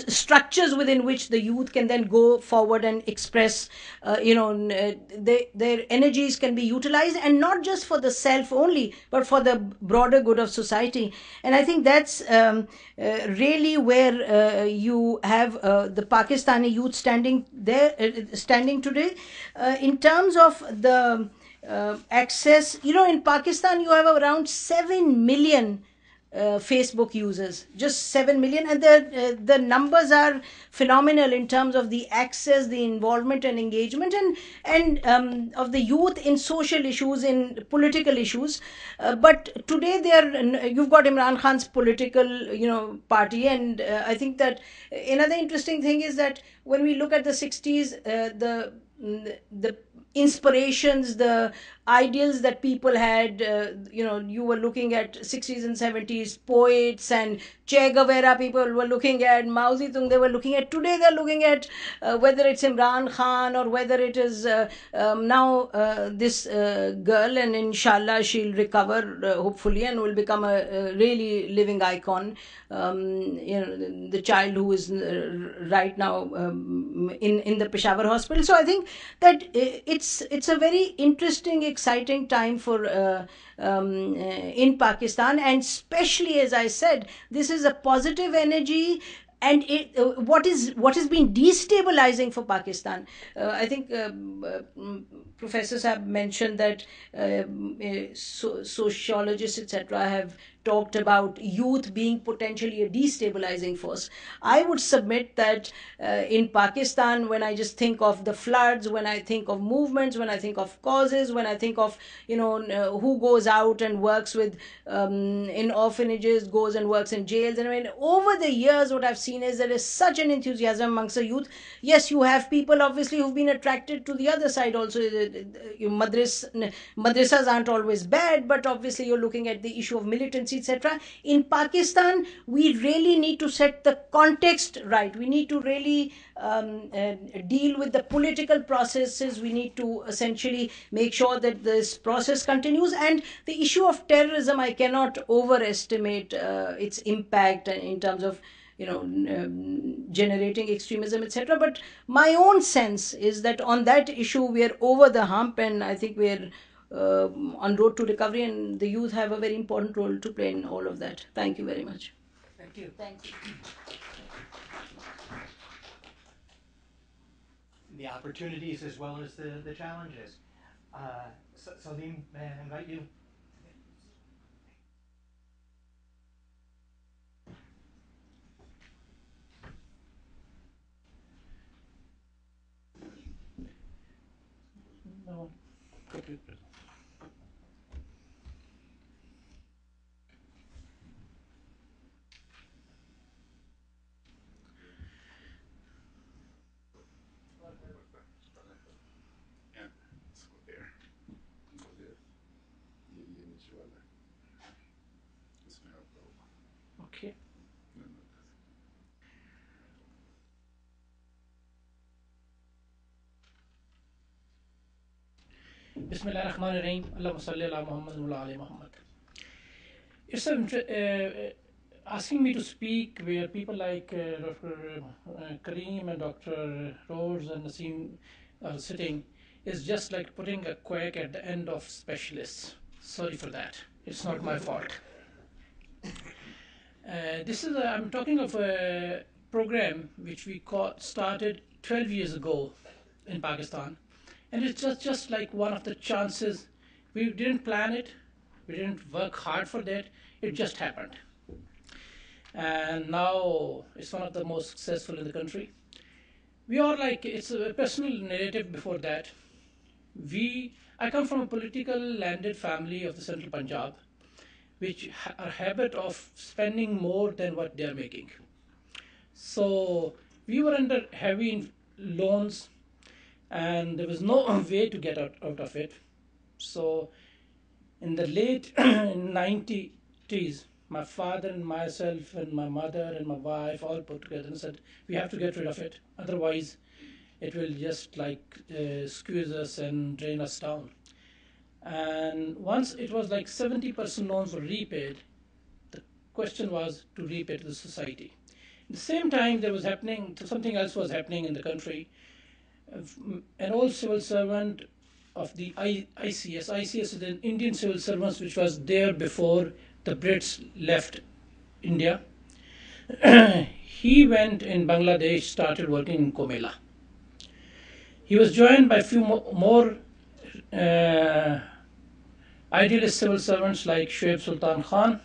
structures within which the youth can then go forward and express, their energies can be utilized, and not just for the self only, but for the broader good of society. And I think that's really where you have the Pakistani youth standing today. In terms of the access, in Pakistan you have around 7 million Facebook users, just 7 million, and the numbers are phenomenal in terms of the access, the involvement and engagement, and of the youth in social issues, in political issues. But today you've got Imran Khan's political party, and I think that another interesting thing is that when we look at the 60s, the inspirations, the ideals that people had, you were looking at 60s and 70s poets and Che Guevara, people were looking at Mao Zedong, they were looking at. Today they're looking at whether it's Imran Khan or whether it is now this girl, and inshallah she'll recover hopefully and will become a really living icon, the child who is right now in the Peshawar hospital. So I think that it's a very interesting, exciting time for in Pakistan, and especially, as I said, this is a positive energy. And what has been destabilizing for Pakistan, I think professors have mentioned that sociologists, etc., have talked about youth being potentially a destabilizing force. I would submit that in Pakistan, when I just think of the floods, when I think of movements, when I think of causes, when I think of who goes out and works with in orphanages, goes and works in jails, and I mean, over the years what I've seen is there is such an enthusiasm amongst the youth. Yes, you have people obviously who've been attracted to the other side also. Madrasas aren't always bad, but obviously you're looking at the issue of militancy, etc. In Pakistan, we really need to set the context right. We need to really deal with the political processes. We need to essentially make sure that this process continues. And the issue of terrorism, I cannot overestimate its impact in terms of generating extremism, etc. But my own sense is that on that issue we are over the hump, and I think we're on road to recovery, and the youth have a very important role to play in all of that. Thank you very much. Thank you. Thank you. The opportunities as well as the challenges. Salim, may I invite you? No. Good. Okay. Bismillahirrahmanirrahim. Allahumma salli ala Muhammad wa ala Muhammad. It's asking me to speak where people like Dr. Kareem and Dr. Rhodes and Naseem are sitting is just like putting a quack at the end of specialists. Sorry for that. It's not my fault. I'm talking of a program which we started 12 years ago in Pakistan. And it's just like one of the chances. We didn't plan it, we didn't work hard for that, it just happened. And now it's one of the most successful in the country. We are like, it's a personal narrative before that. I come from a political landed family of the central Punjab, which are a habit of spending more than what they're making. So we were under heavy loans, and there was no way to get out of it. So in the late 90s, my father and myself and my mother and my wife all put together and said, we have to get rid of it. Otherwise, it will just like squeeze us and drain us down. And once it was like 70% loans were repaid, the question was to repay to the society. At the same time, there was happening, something else was happening in the country. An old civil servant of the ICS. ICS is the Indian Civil Servants, which was there before the Brits left India. He went in Bangladesh, started working in Comela. He was joined by a few more idealist civil servants like Shoaib Sultan Khan,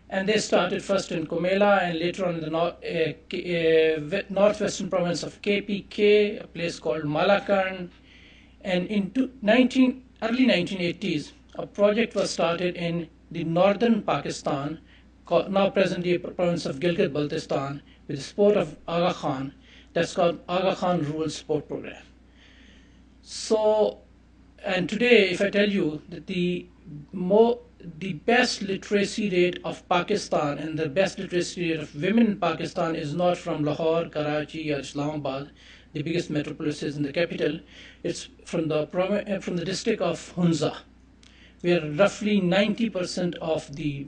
and they started first in Comela and later on in the northwestern province of KPK, a place called Malakan. And in early 1980s, a project was started in the northern Pakistan, now presently a province of Gilgit-Baltistan, with the support of Aga Khan. That's called Aga Khan Rural Support Program. So, and today, if I tell you that the best literacy rate of Pakistan and the best literacy rate of women in Pakistan is not from Lahore, Karachi, or Islamabad, the biggest metropolises in the capital. It's from the district of Hunza, where roughly 90% of the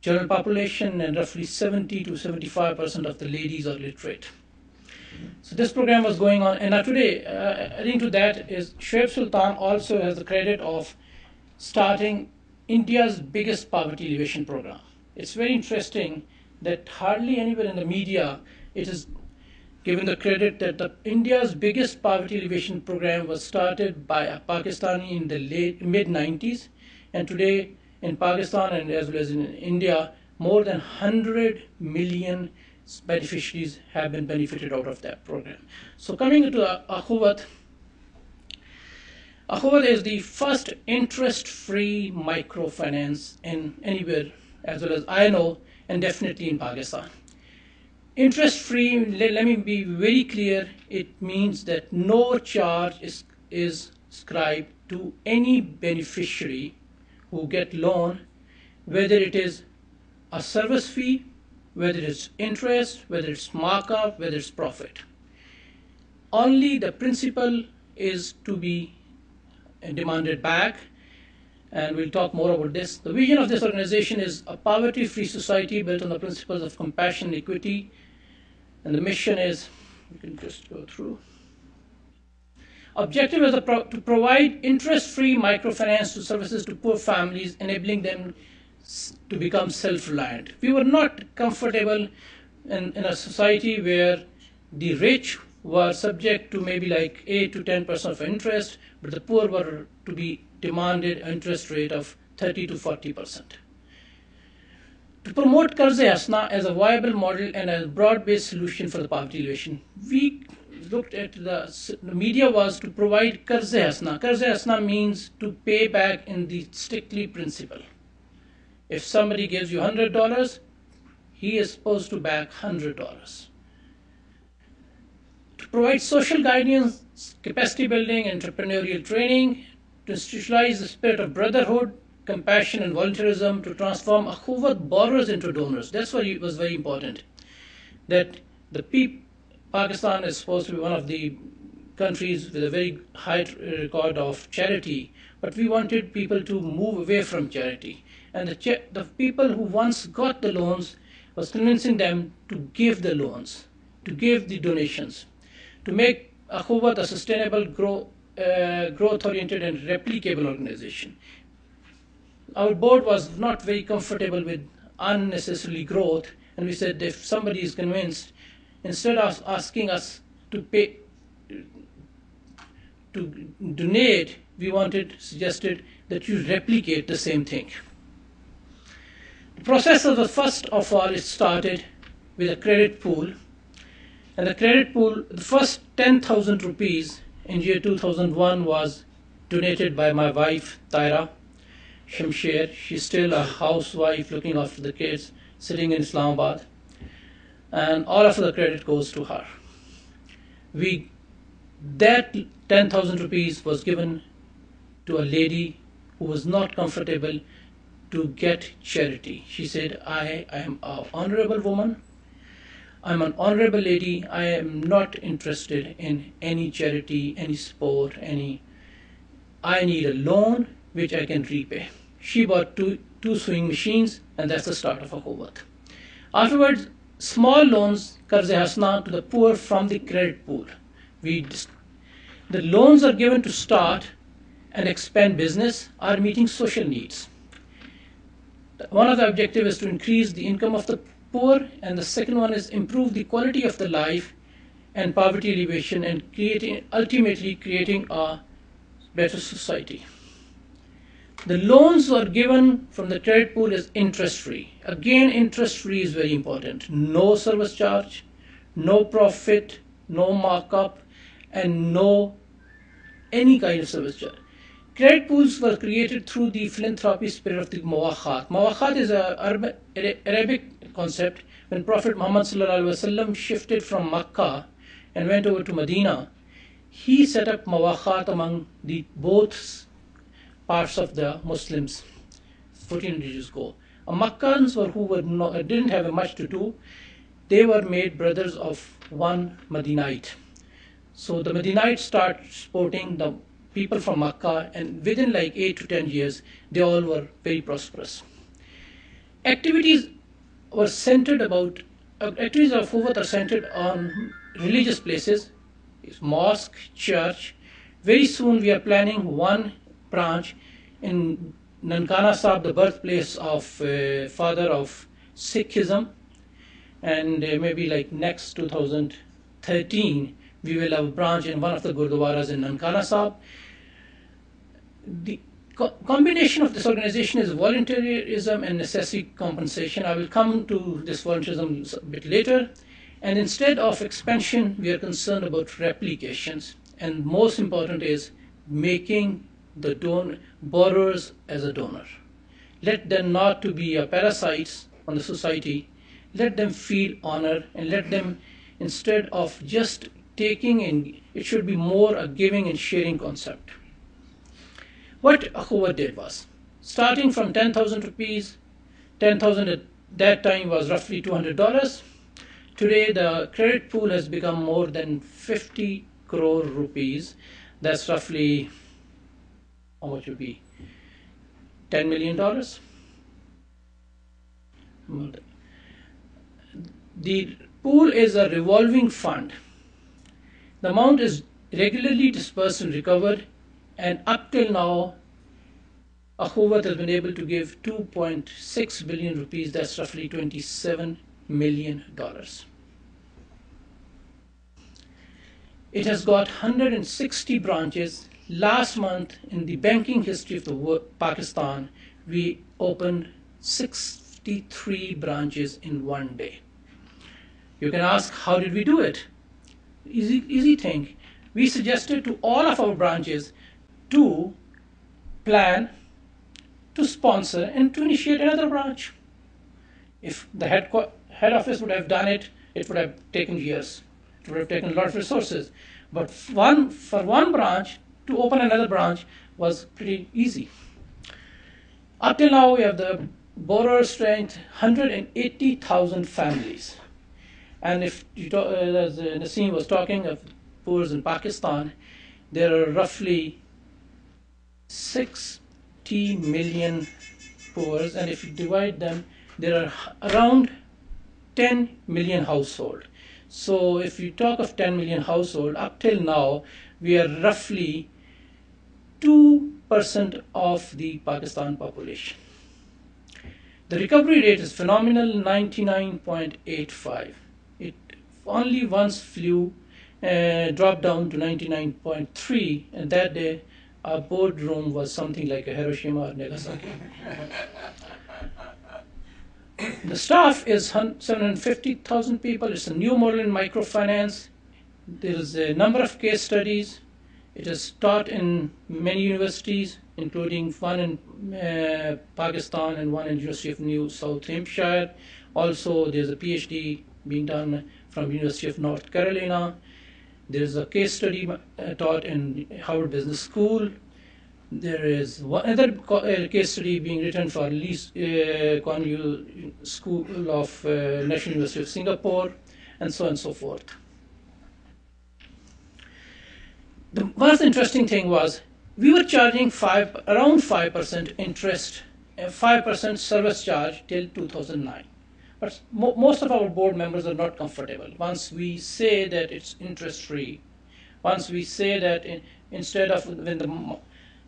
general population and roughly 70 to 75% of the ladies are literate. So this program was going on, and now today, adding to that is Shoaib Sultan also has the credit of starting India's biggest poverty alleviation program. It's very interesting that hardly anywhere in the media it is given the credit that India's biggest poverty alleviation program was started by a Pakistani in the mid-90s, and today in Pakistan and as well as in India, more than 100 million beneficiaries have been benefited out of that program. So coming to Akhuvat, Akhuvat is the first interest-free microfinance in anywhere, as well as I know, and definitely in Pakistan. Interest-free, let me be very clear, it means that no charge is ascribed to any beneficiary who get loan, whether it is a service fee, whether it's interest, whether it's markup, whether it's profit. Only the principal is to be demanded back, and we'll talk more about this. The vision of this organization is a poverty-free society built on the principles of compassion and equity, and the mission is, you can just go through. Objective is to provide interest-free microfinance to services to poor families, enabling them to become self-reliant. We were not comfortable in a society where the rich were subject to maybe like 8 to 10% of interest, but the poor were to be demanded an interest rate of 30 to 40%. To promote Qarz-e-Hasna as a viable model and a broad-based solution for the poverty alleviation, we looked at the media was to provide Qarz-e-Hasna. Qarz-e-Hasna means to pay back in the strictly principle. If somebody gives you $100, he is supposed to back $100. To provide social guidance, capacity building, entrepreneurial training, to institutionalize the spirit of brotherhood, compassion, and volunteerism, to transform Akhuvat borrowers into donors. That's why it was very important. That Pakistan is supposed to be one of the countries with a very high record of charity, but we wanted people to move away from charity. And the people who once got the loans was convincing them to give the loans, to give the donations, to make Akhuvat a sustainable, growth-oriented and replicable organization. Our board was not very comfortable with unnecessarily growth, and we said if somebody is convinced, instead of asking us to pay, to donate, we suggested that you replicate the same thing. The process of the first of all, it started with a credit pool. And the credit pool, the first 10,000 rupees in year 2001 was donated by my wife, Taira Shamsher. She's still a housewife looking after the kids, sitting in Islamabad. And all of the credit goes to her. That 10,000 rupees was given to a lady who was not comfortable to get charity. She said, I am an honorable woman. I'm an honorable lady. I am not interested in any charity, any support, I need a loan which I can repay. She bought two sewing machines, and that's the start of Akhuwat. Afterwards, small loans, Qarz-e Hasna, to the poor from the credit pool. The loans are given to start and expand business, are meeting social needs. One of the objectives is to increase the income of the poor, and the second one is improve the quality of the life and poverty alleviation, and ultimately creating a better society. The loans were given from the credit pool is interest-free. Again, interest-free is very important. No service charge, no profit, no markup, and no any kind of service charge. Credit pools were created through the philanthropy spirit of the Mawakhat. Mawakhat is an Arabic concept. When Prophet Muhammad ﷺ shifted from Makkah and went over to Medina, he set up Mawakhat among the both parts of the Muslims 1400 years ago. Makkans who didn't have much to do, they were made brothers of one Medinite. So the Medinites start supporting the people from Makkah, and within like 8 to 10 years, they all were very prosperous. Activities of Akhuwat are centered on religious places, mosque, church. Very soon we are planning one branch in Nankana Sahib, the birthplace of father of Sikhism, and maybe like next 2013 we will have a branch in one of the Gurdwaras in Nankana Sahib. The combination of this organization is volunteerism and necessary compensation. I will come to this volunteerism a bit later. And instead of expansion, we are concerned about replications. And most important is making the borrowers as a donor. Let them not to be parasites on the society. Let them feel honor, and let them, instead of just taking in, it should be more a giving and sharing concept. What Akhuwat did was, starting from 10,000 rupees, 10,000 at that time was roughly $200. Today the credit pool has become more than 50 crore rupees. That's roughly, how much would be? $10 million. The pool is a revolving fund. The amount is regularly dispersed and recovered, and up till now, Akhuwat has been able to give 2.6 billion rupees, that's roughly $27 million. It has got 160 branches. Last month, in the banking history of Pakistan, we opened 63 branches in one day. You can ask, how did we do it? Easy thing. We suggested to all of our branches to plan, to sponsor, and to initiate another branch. If the head office would have done it, it would have taken years. It would have taken a lot of resources. But for one branch, to open another branch was pretty easy. Up till now, we have the borrower strength, 180,000 families. And if you talk, as Naseem was talking of poor in Pakistan, there are roughly 60 million poor, and if you divide them, there are around 10 million households. So if you talk of 10 million households, up till now, we are roughly 2% of the Pakistan population. The recovery rate is phenomenal, 99.85. It only once flew dropped down to 99.3, and that day our boardroom was something like a Hiroshima or Nagasaki. The staff is 750,000 people. It's a new model in microfinance. There is a number of case studies. It is taught in many universities, including one in Pakistan and one in University of New South Hampshire. Also, there's a PhD being done from University of North Carolina. There's a case study taught in Harvard Business School. There is one other case study being written for Lee Kuan Yew School of National University of Singapore, and so on and so forth. The most interesting thing was we were charging around 5% interest, 5% service charge till 2009. But most of our board members are not comfortable. Once we say that it's interest-free, once we say that instead of when the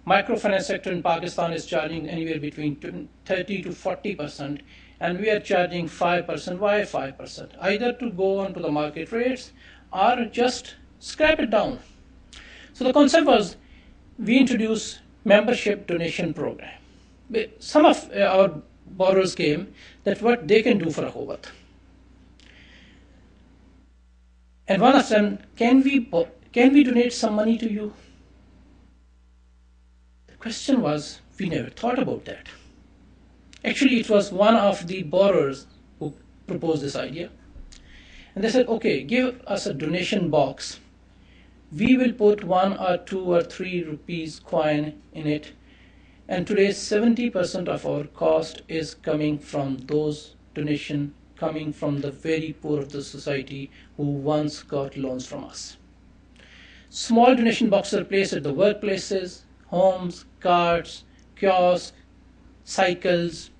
microfinance sector in Pakistan is charging anywhere between 30 to 40%, and we are charging 5%. Why 5%? Either to go on to the market rates or just scrap it down. So the concept was we introduced membership donation program. Some of our borrowers came that what they can do for a Howat. And one of them, can we donate some money to you? Question was, we never thought about that. Actually, it was one of the borrowers who proposed this idea. And they said, okay, give us a donation box. We will put 1 or 2 or 3 rupees coin in it. And today, 70% of our cost is coming from those donations coming from the very poor of the society who once got loans from us. Small donation boxes are placed at the workplaces, homes, cars, kiosks, cycles,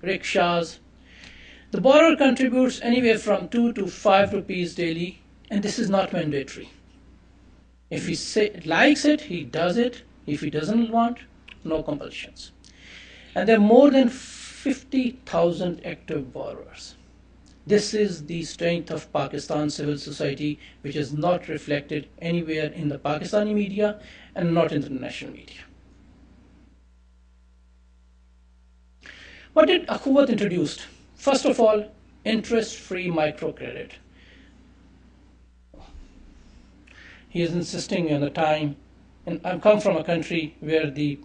rickshaws. The borrower contributes anywhere from 2 to 5 rupees daily, and this is not mandatory. If he likes it, he does it. If he doesn't want, no compulsions. And there are more than 50,000 active borrowers. This is the strength of Pakistan civil society, which is not reflected anywhere in the Pakistani media and not in the international media. What did Akhuwat introduce? First of all, interest-free microcredit. He is insisting on the time, and I come from a country where the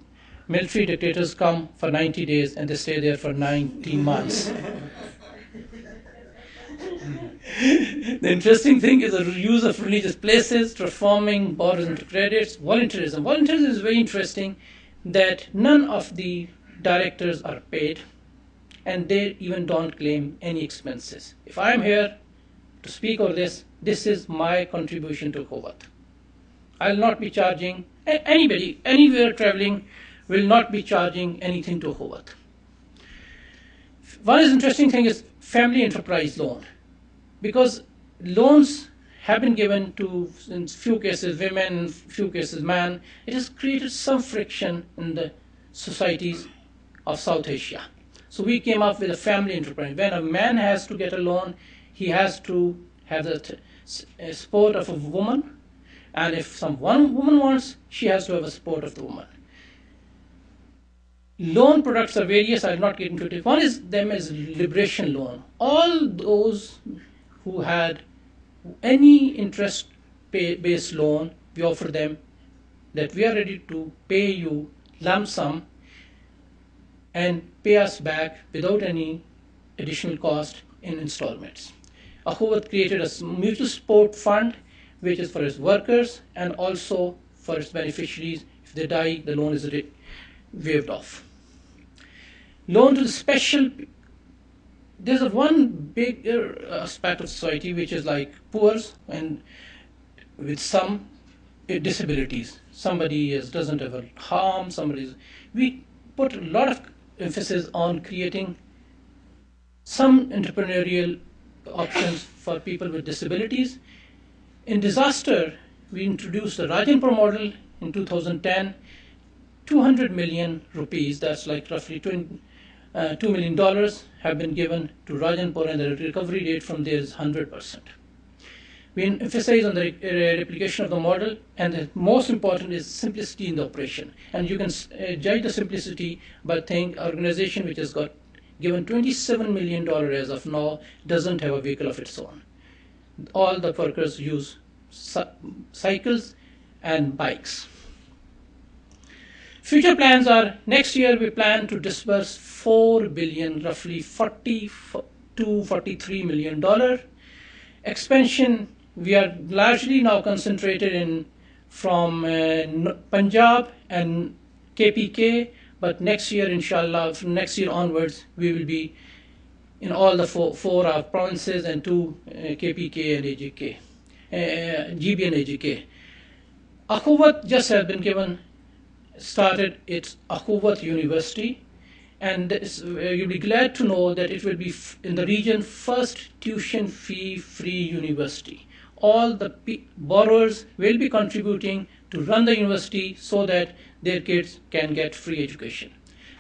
military dictators come for 90 days and they stay there for 90 months. The interesting thing is the use of religious places, transforming borrowers into credits, volunteerism. Volunteerism is very interesting that none of the directors are paid and they even don't claim any expenses. If I'm here to speak on this, this is my contribution to Howat. I'll not be charging, anybody, anywhere traveling will not be charging anything to Howat. One interesting thing is family enterprise loan. Because loans have been given to, in few cases, women, in few cases, men, it has created some friction in the societies of South Asia. So we came up with a family enterprise. When a man has to get a loan, he has to have the support of a woman. And if one woman wants, she has to have a support of the woman. Loan products are various. I'll not get into it. One is liberation loan. All those who had any interest-based loan, we offer them that we are ready to pay you lump sum and pay us back without any additional cost in installments. Akhuwat created a mutual support fund which is for its workers and also for its beneficiaries. If they die, the loan is waived off. Loan to the special. There's one big aspect of society which is like poor and with some disabilities. Somebody doesn't have a harm. We put a lot of emphasis on creating some entrepreneurial options for people with disabilities. In disaster, we introduced the Rajanpur model in 2010, 200 million rupees, that's like roughly $2 million have been given to Rajanpur, and the recovery rate from there is 100%. We emphasize on the replication of the model, and the most important is simplicity in the operation. And you can judge the simplicity by think organization which has got given $27 million as of now doesn't have a vehicle of its own. All the workers use cycles and bikes. Future plans are, next year we plan to disburse $4 billion, roughly $40 to $43 million. Expansion, we are largely now concentrated from Punjab and KPK, but next year, inshallah, from next year onwards, we will be in all the four provinces and 2 KPK and AJK, GB and AJK. Akhuwat just has been started its Akhuwat University, and you'll be glad to know that it will be in the region first tuition fee free university. All the borrowers will be contributing to run the university so that their kids can get free education.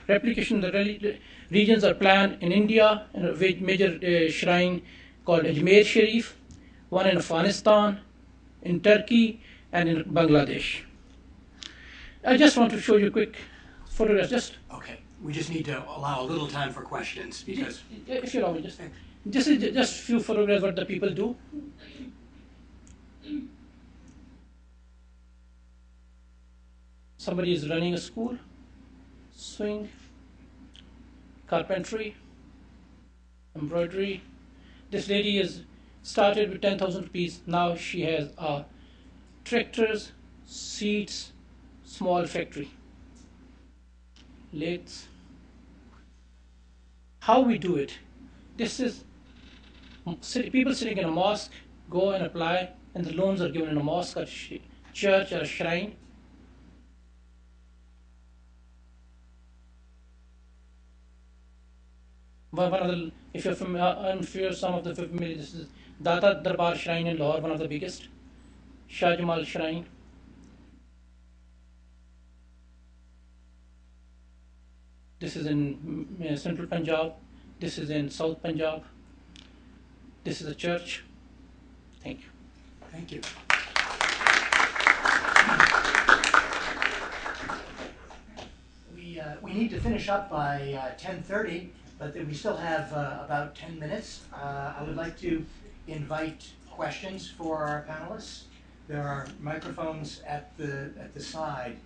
Replication in the regions are planned in India, in a major shrine called Ajmer Sharif, one in Afghanistan, in Turkey, and in Bangladesh. I just want to show you a quick photograph. Okay, we just need to allow a little time for questions because. If you allow me, just a few photographs what the people do. Somebody is running a school, swing, carpentry, embroidery. This lady has started with 10,000 rupees. Now she has tractors, seeds, small factory, lathes. How we do it? This is people sitting in a mosque go and apply, and the loans are given in a mosque or church or a shrine. One of the, if you're familiar, I'm sure some of the familiar, this is Data Darbar Shrine in Lahore, one of the biggest. Shah Jamal Shrine. This is in central Punjab. This is in South Punjab. This is a church. Thank you. Thank you. We need to finish up by 10:30, but we still have about 10 minutes. I would like to invite questions for our panelists. There are microphones at the side.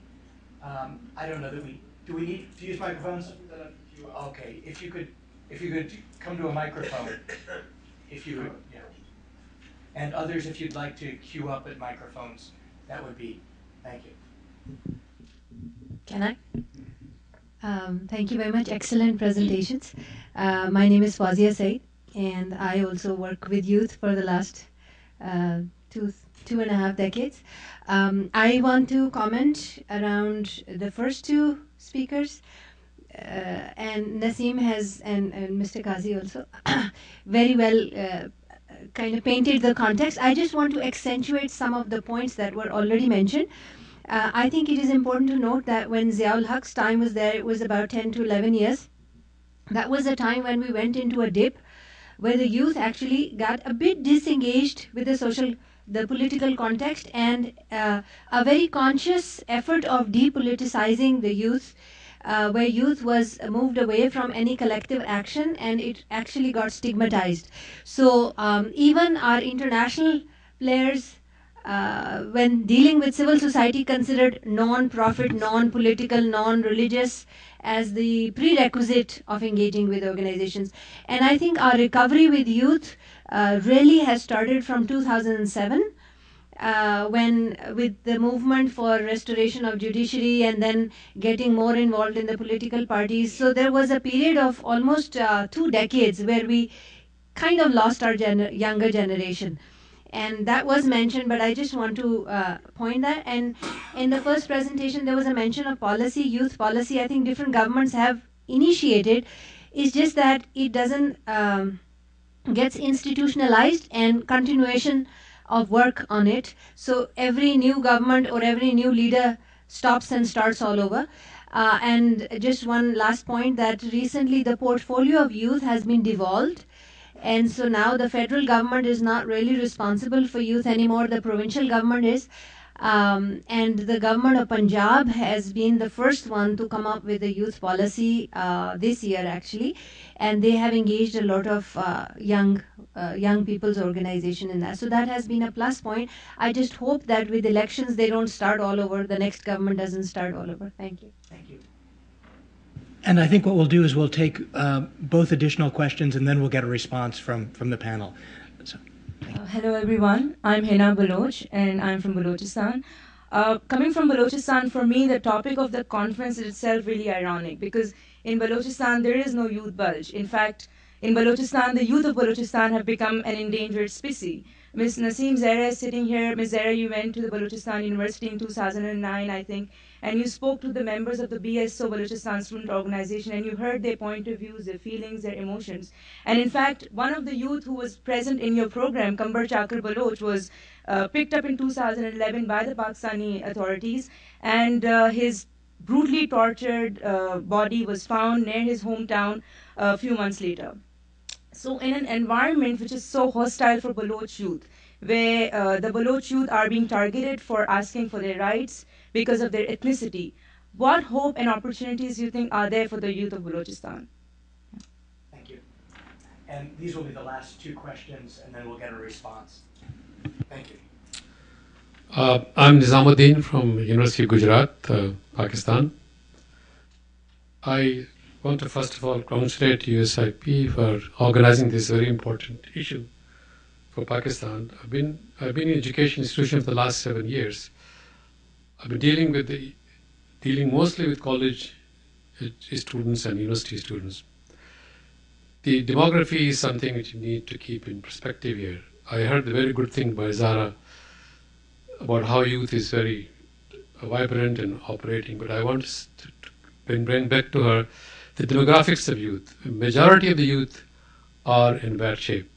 I don't know that do we need to use microphones? Okay, if you could come to a microphone, if you could, yeah. And others, if you'd like to queue up at microphones, that would be, thank you. Can I? Thank you very much. Excellent presentations. My name is Fawzia Said, and I also work with youth for the last two and a half decades. I want to comment around the first two speakers, and Naseem has, and Mr. Qazi also, very well kind of painted the context. I just want to accentuate some of the points that were already mentioned. I think it is important to note that when Ziaul Haq's time was there, it was about 10 to 11 years. That was a time when we went into a dip where the youth actually got a bit disengaged with the political context, and a very conscious effort of depoliticizing the youth, where youth was moved away from any collective action and it actually got stigmatized. So even our international players, when dealing with civil society, considered non-profit, non-political, non-religious as the prerequisite of engaging with organizations. And I think our recovery with youth really has started from 2007, when with the movement for restoration of judiciary and then getting more involved in the political parties. So there was a period of almost 2 decades where we kind of lost our younger generation. And that was mentioned, but I just want to point that. And in the first presentation, there was a mention of policy, youth policy. I think different governments have initiated. It's just that it doesn't gets institutionalized and continuation of work on it. So every new government or every new leader stops and starts all over. And just one last point, that recently the portfolio of youth has been devolved. And so now the federal government is not really responsible for youth anymore, the provincial government is. And the government of Punjab has been the first one to come up with a youth policy this year actually, and they have engaged a lot of young people's organization in that. So that has been a plus point. I just hope that with elections they don't start all over, the next government doesn't start all over. Thank you. Thank you. And I think what we'll do is we'll take both additional questions and then we'll get a response from the panel. So. Hello everyone, I'm Hina Baloch and I'm from Balochistan. Coming from Balochistan, for me the topic of the conference is itself really ironic because in Balochistan there is no youth bulge. In fact, in Balochistan, the youth of Balochistan have become an endangered species. Ms. Naseem Zahra is sitting here. Ms. Zahra, you went to the Balochistan University in 2009, I think, and you spoke to the members of the BSO Balochistan Student Organization, and you heard their point of views, their feelings, their emotions. And in fact, one of the youth who was present in your program, Kambar Chakar Baloch, was picked up in 2011 by the Pakistani authorities, and his brutally tortured body was found near his hometown a few months later. So in an environment which is so hostile for Baloch youth, where the Baloch youth are being targeted for asking for their rights because of their ethnicity, what hope and opportunities do you think are there for the youth of Balochistan? Thank you. And these will be the last two questions, and then we'll get a response. Thank you. I'm Nizamuddin from University of Gujarat, Pakistan. I want to first of all congratulate USIP for organizing this very important issue for Pakistan. I've been in education institution for the last 7 years. I've been dealing mostly with college students and university students. The demography is something which you need to keep in perspective here. I heard the very good thing by Zahra about how youth is very vibrant and operating, but I want to bring back to her the demographics of youth. The majority of the youth are in bad shape.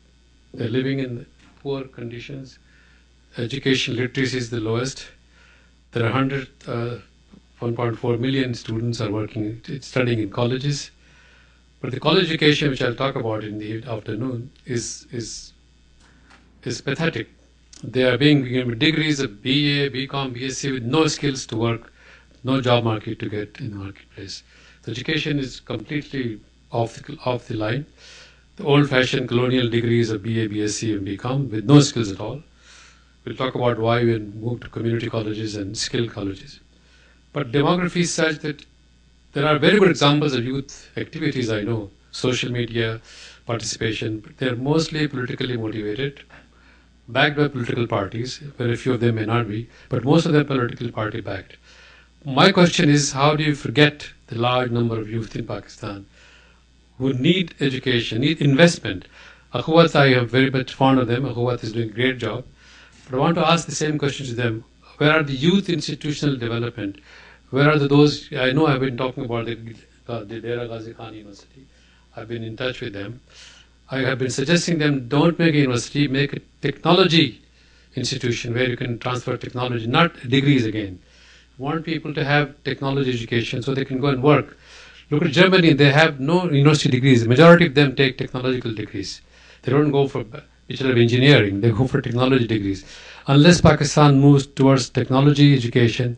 They're living in poor conditions. Education literacy is the lowest. There are 1.4 million students are studying in colleges. But the college education, which I'll talk about in the afternoon, is pathetic. They are being given degrees of BA, BCom, BSc with no skills to work, no job market to get in the marketplace. The education is completely off the line. The old-fashioned colonial degrees of BA, BSc, and BCom with no skills at all. We'll talk about why we moved to community colleges and skill colleges. But demography is such that there are very good examples of youth activities I know, social media, participation, but they're mostly politically motivated, backed by political parties. Very few of them may not be, but most of them political party backed. My question is, how do you forget the large number of youth in Pakistan who need education, need investment? Akhuwat, I am very much fond of them. Akhuwat is doing a great job. But I want to ask the same question to them. Where are the youth institutional development? Where are those? I know I've been talking about the Dera Ghazi Khan University. I've been in touch with them. I have been suggesting them, don't make a university, make a technology institution where you can transfer technology, not degrees again. Want people to have technology education so they can go and work. Look at Germany, they have no university degrees. The majority of them take technological degrees. They don't go for Bachelor of Engineering, they go for technology degrees. Unless Pakistan moves towards technology education,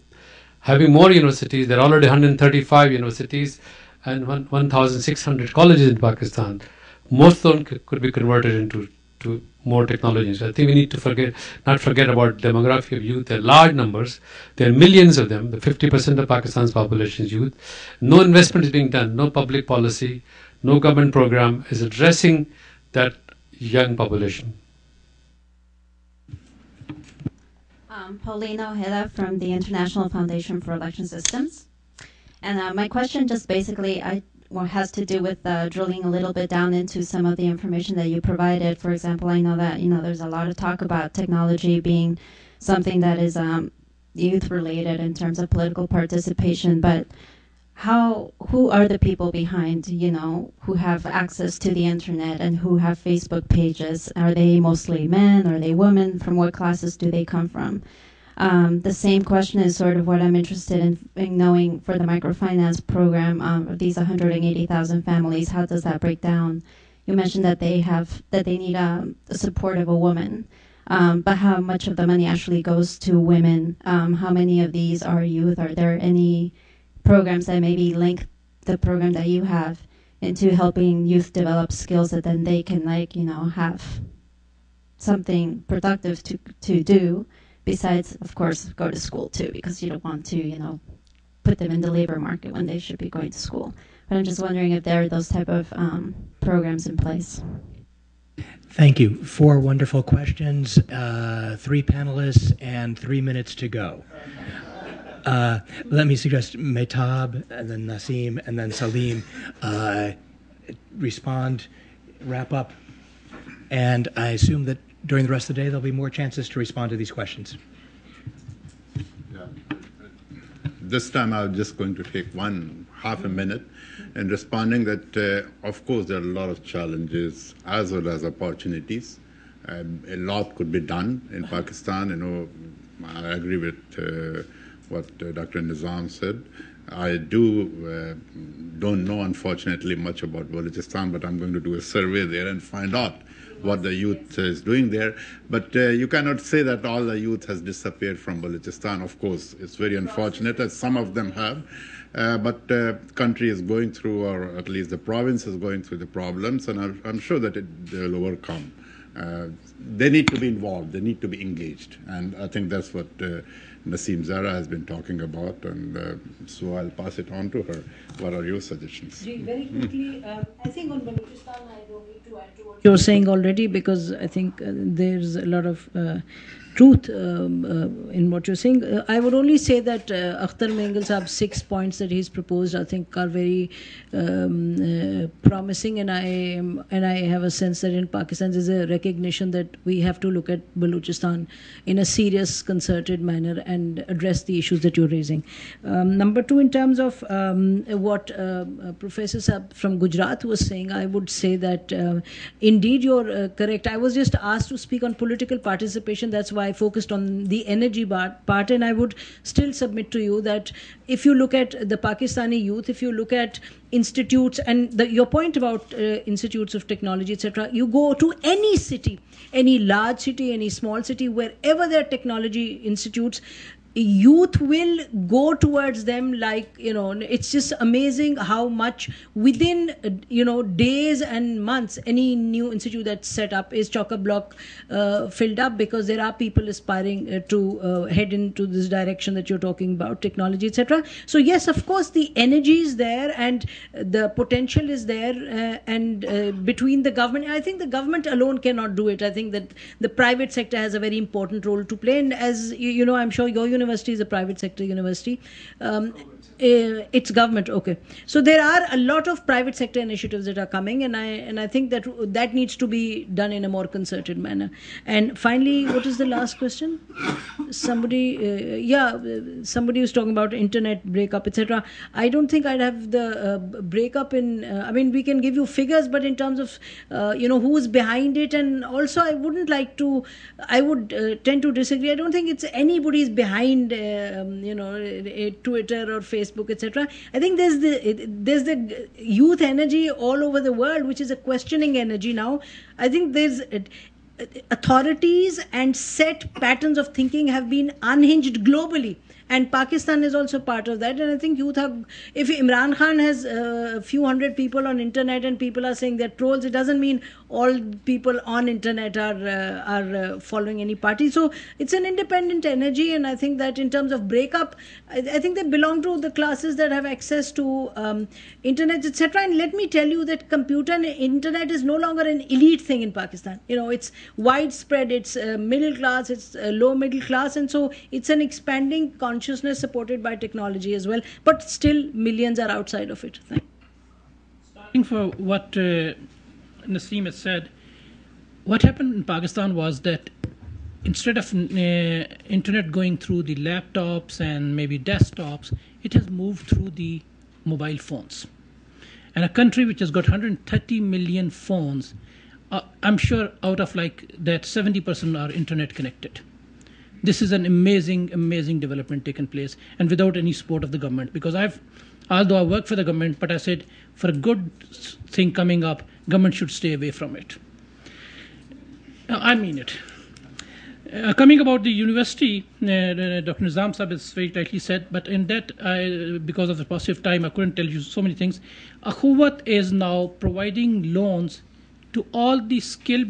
having more universities, there are already 135 universities and 1,600 colleges in Pakistan. Most of them could be converted into more technologies. I think we need to not forget about demography of youth. There are large numbers. There are millions of them. The 50% of Pakistan's population is youth. No investment is being done. No public policy, no government program is addressing that young population. Paulina Ojeda from the International Foundation for Election Systems. And my question just basically has to do with drilling a little bit down into some of the information that you provided. For example, I know that there's a lot of talk about technology being something that is youth related in terms of political participation, but who are the people behind, who have access to the internet and who have Facebook pages? Are they mostly men? Are they women? From what classes do they come from? The same question is sort of what I'm interested in knowing for the microfinance program of these 180,000 families. How does that break down you mentioned that they need the support of a woman. But how much of the money actually goes to women? How many of these are youth? Are there any programs that maybe link the program that you have into helping youth develop skills that then they can, like, you know, have something productive to do besides, of course, go to school too, because you don't want to, you know, put them in the labor market when they should be going to school. But I'm just wondering if there are those type of programs in place. Thank you. 4 wonderful questions, 3 panelists, and 3 minutes to go. Let me suggest Mehtab, and then Naseem, and then Salim respond, wrap up, and I assume that during the rest of the day there'll be more chances to respond to these questions. Yeah. This time I'm just going to take half a minute in responding that, of course, there are a lot of challenges as well as opportunities. A lot could be done in Pakistan. You know, I agree with what Dr. Nizam said. I don't know, unfortunately, much about Balochistan, but I'm going to do a survey there and find out what the youth is doing there. But you cannot say that all the youth has disappeared from Balochistan. Of course, it's very unfortunate that some of them have. But the country is going through, or at least the province is going through the problems, and I'm sure that they will overcome. They need to be involved, they need to be engaged, and I think that's what Naseem Zara has been talking about, and so I'll pass it on to her. What are your suggestions? Very quickly, I think on Balochistan, I don't need to add to what you're saying already, because I think there's a lot of truth in what you're saying. I would only say that Akhtar Mengal Saab's 6 points that he's proposed, I think, are very promising, and I have a sense that in Pakistan there's a recognition that we have to look at Balochistan in a serious, concerted manner and address the issues that you're raising. Number 2, in terms of what Professor Saab from Gujarat was saying, I would say that indeed you're correct. I was just asked to speak on political participation. That's why I focused on the energy part, and I would still submit to you that if you look at the Pakistani youth, if you look at institutes, and your point about institutes of technology, etc., you go to any city, any large city, any small city, wherever there are technology institutes, youth will go towards them like, you know, it's just amazing how much within, you know, days and months, any new institute that's set up is chock-a-block filled up, because there are people aspiring to head into this direction that you're talking about, technology, etc. So yes, of course, the energy is there and the potential is there, and between the government, I think the government alone cannot do it. I think that the private sector has a very important role to play, and as you know, I'm sure your university is a private sector university. It's government, okay. So there are a lot of private sector initiatives that are coming, and I think that needs to be done in a more concerted manner. And finally, what is the last question? Somebody was talking about internet breakup, etc. I don't think I'd have the breakup in. I mean, we can give you figures, but in terms of who's behind it, and also I would tend to disagree. I don't think it's anybody's behind Twitter or Facebook, etc. I think there's the youth energy all over the world, which is a questioning energy now. I think there's authorities and set patterns of thinking have been unhinged globally. And Pakistan is also part of that. And I think youth have, if Imran Khan has a few hundred people on internet and people are saying they're trolls, it doesn't mean all people on internet are following any party. So it's an independent energy. And I think that in terms of breakup, I think they belong to the classes that have access to internet, etc. And let me tell you that computer and internet is no longer an elite thing in Pakistan. You know, it's widespread, it's middle class, it's low middle class. And so it's an expanding consciousness supported by technology as well, but still millions are outside of it. Starting for what Naseem has said, what happened in Pakistan was that instead of internet going through the laptops and maybe desktops, it has moved through the mobile phones. And a country which has got 130 million phones, I'm sure out of like that 70% are internet connected. This is an amazing development taken place, and without any support of the government. Because I've Although I work for the government, but I said for a good thing coming up, government should stay away from it. I mean it. Coming about the university, Dr. Nizam Sahib has very rightly said, but in that, because of the paucity of time, I couldn't tell you so many things. Akhuwat is now providing loans to all the skill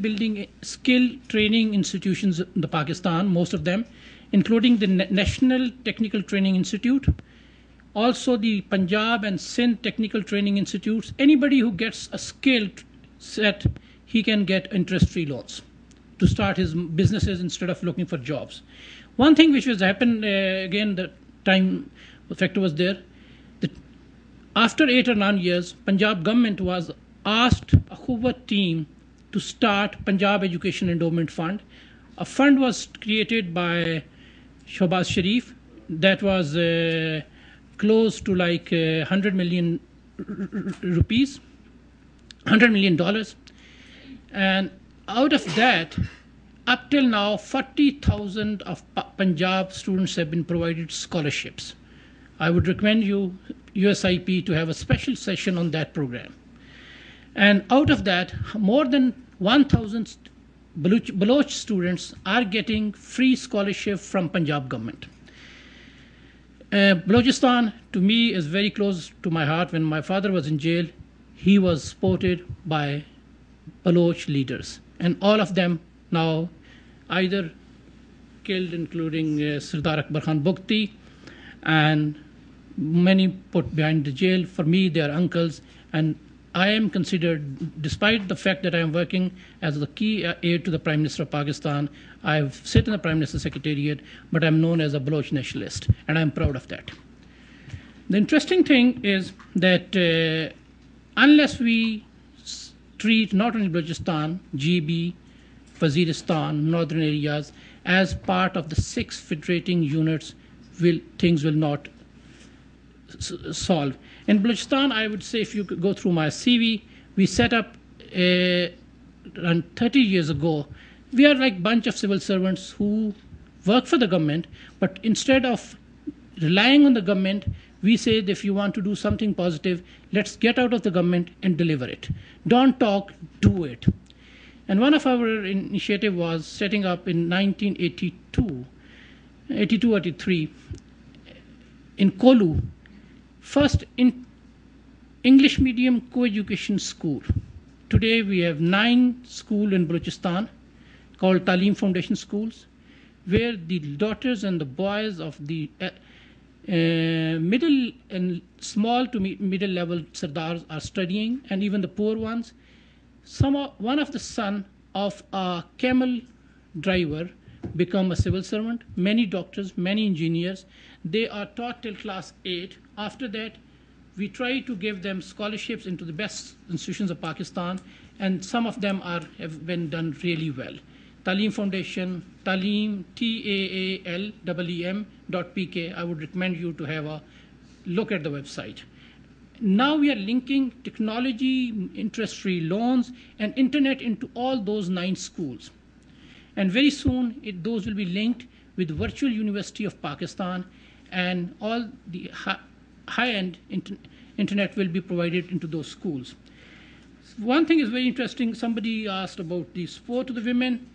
training institutions in the Pakistan, most of them, including the National Technical Training Institute, also the Punjab and Sindh Technical Training Institutes. Anybody who gets a skill set, he can get interest-free loans to start his businesses instead of looking for jobs. One thing which has happened, again, the time factor was there, that after 8 or 9 years, Punjab government was asked a Akhuwat team to start Punjab Education Endowment Fund. A fund was created by Shahbaz Sharif that was close to like 100 million rupees, $100 million. And out of that, up till now, 40,000 of Punjab students have been provided scholarships. I would recommend you, USIP, to have a special session on that program. And out of that, more than 1,000 Baloch students are getting free scholarship from Punjab government. Balochistan, to me, is very close to my heart. When my father was in jail, he was supported by Baloch leaders. And all of them now either killed, including Sardar Akbar Khan Bugti, and many put behind the jail. For me, they are uncles, and I am considered, despite the fact that I am working as the key aide to the Prime Minister of Pakistan, I sit in the Prime Minister's Secretariat, but I'm known as a Baloch nationalist, and I'm proud of that. The interesting thing is that unless we treat not only Balochistan, GB, Waziristan, northern areas, as part of the 6 federating units, things will not solve. In Balochistan, I would say, if you could go through my CV, we set up around 30 years ago. We are like a bunch of civil servants who work for the government, but instead of relying on the government, we say that if you want to do something positive, let's get out of the government and deliver it. Don't talk, do it. And one of our initiative was setting up in 1982, 83, in Kolu, first in English medium co-education school. Today we have 9 schools in Balochistan called Talim Foundation schools, where the daughters and the boys of the middle and small to middle level Sardars are studying, and even the poor ones. One of the son of a camel driver become a civil servant, many doctors, many engineers. They are taught till class 8. After that, we try to give them scholarships into the best institutions of Pakistan, and some of them have been done really well. Talim Foundation, Talim, TAALEM.PK. I would recommend you to have a look at the website. Now we are linking technology, interest-free loans, and internet into all those 9 schools. And very soon, those will be linked with Virtual University of Pakistan, and all the high-end internet will be provided into those schools. One thing is very interesting. Somebody asked about the support to the women.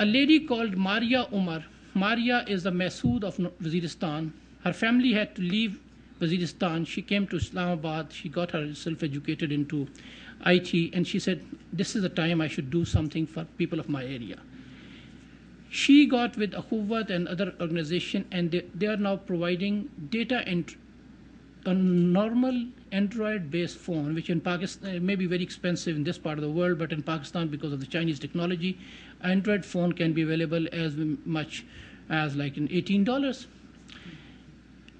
A lady called Maria Umar. Maria is the Masood of Waziristan. Her family had to leave Waziristan. She came to Islamabad. She got herself educated into IT, and she said, this is the time I should do something for people of my area. She got with Akhuwat and other organization, and they are now providing data entry a normal Android-based phone, which in Pakistan may be very expensive in this part of the world, but in Pakistan, because of the Chinese technology, Android phone can be available as much as like in $18.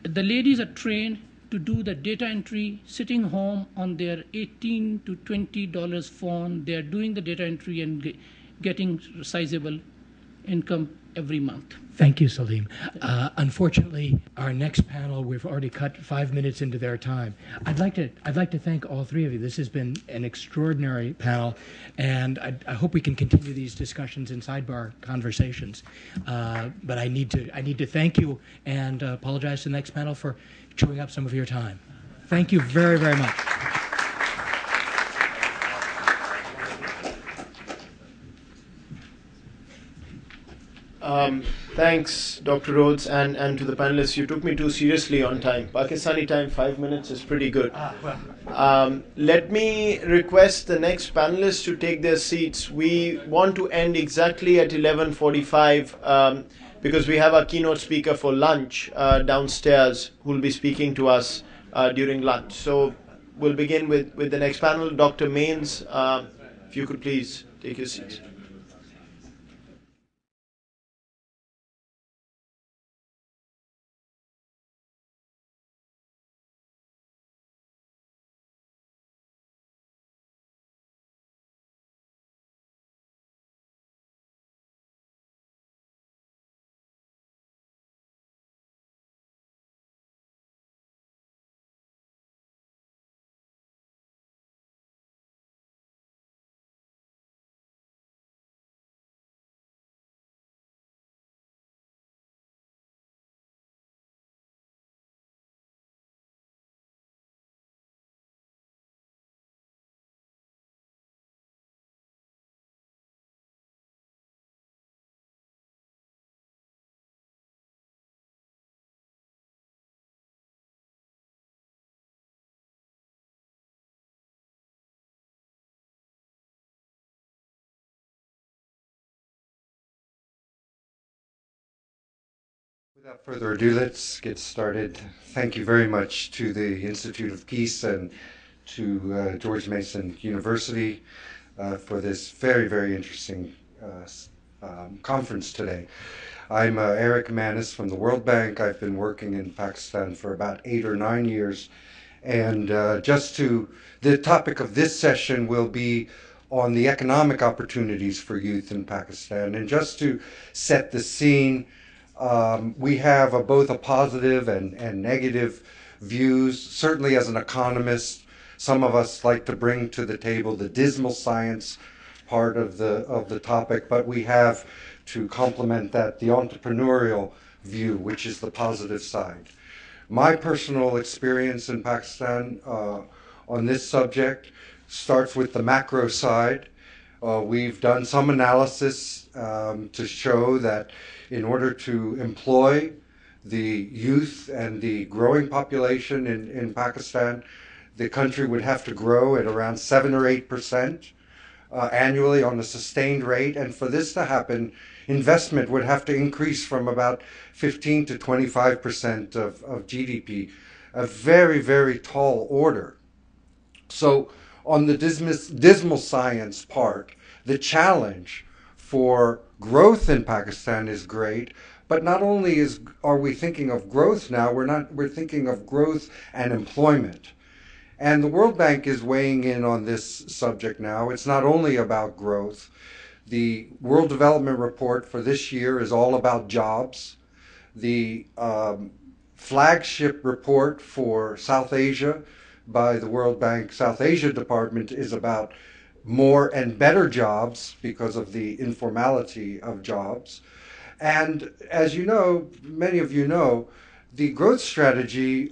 The ladies are trained to do the data entry sitting home on their $18 to $20 phone. They are doing the data entry and getting sizable income every month. Thank you, Salim. Unfortunately, our next panel, we've already cut 5 minutes into their time. I'd like to thank all 3 of you. This has been an extraordinary panel, and I hope we can continue these discussions in sidebar conversations. But I need to thank you and apologize to the next panel for chewing up some of your time. Thank you very, very much. Thanks, Dr. Rhodes, and to the panelists. You took me too seriously on time. Pakistani time, 5 minutes is pretty good. Let me request the next panelists to take their seats. We want to end exactly at 11:45 because we have our keynote speaker for lunch downstairs who will be speaking to us during lunch. So we'll begin with the next panel. Dr. Mains, if you could please take your seats. Without further ado, let's get started. Thank you very much to the Institute of Peace and to George Mason University for this very, very interesting conference today. I'm Eric Manis from the World Bank. I've been working in Pakistan for about 8 or 9 years. And the topic of this session will be on the economic opportunities for youth in Pakistan. And just to set the scene, we have both a positive and negative views. Certainly as an economist, some of us like to bring to the table the dismal science part of the topic, but we have to complement that the entrepreneurial view, which is the positive side. My personal experience in Pakistan on this subject starts with the macro side. We've done some analysis to show that in order to employ the youth and the growing population in Pakistan, the country would have to grow at around 7 or 8% annually on a sustained rate. And for this to happen, investment would have to increase from about 15 to 25% of GDP, a very, very tall order. So on the dismal science part, the challenge for growth in Pakistan is great, but not only are we thinking of growth now, we're thinking of growth and employment. And the World Bank is weighing in on this subject now. It's not only about growth. The World Development Report for this year is all about jobs. The flagship report for South Asia by the World Bank South Asia Department is about more and better jobs because of the informality of jobs. And as you know, many of you know, the growth strategy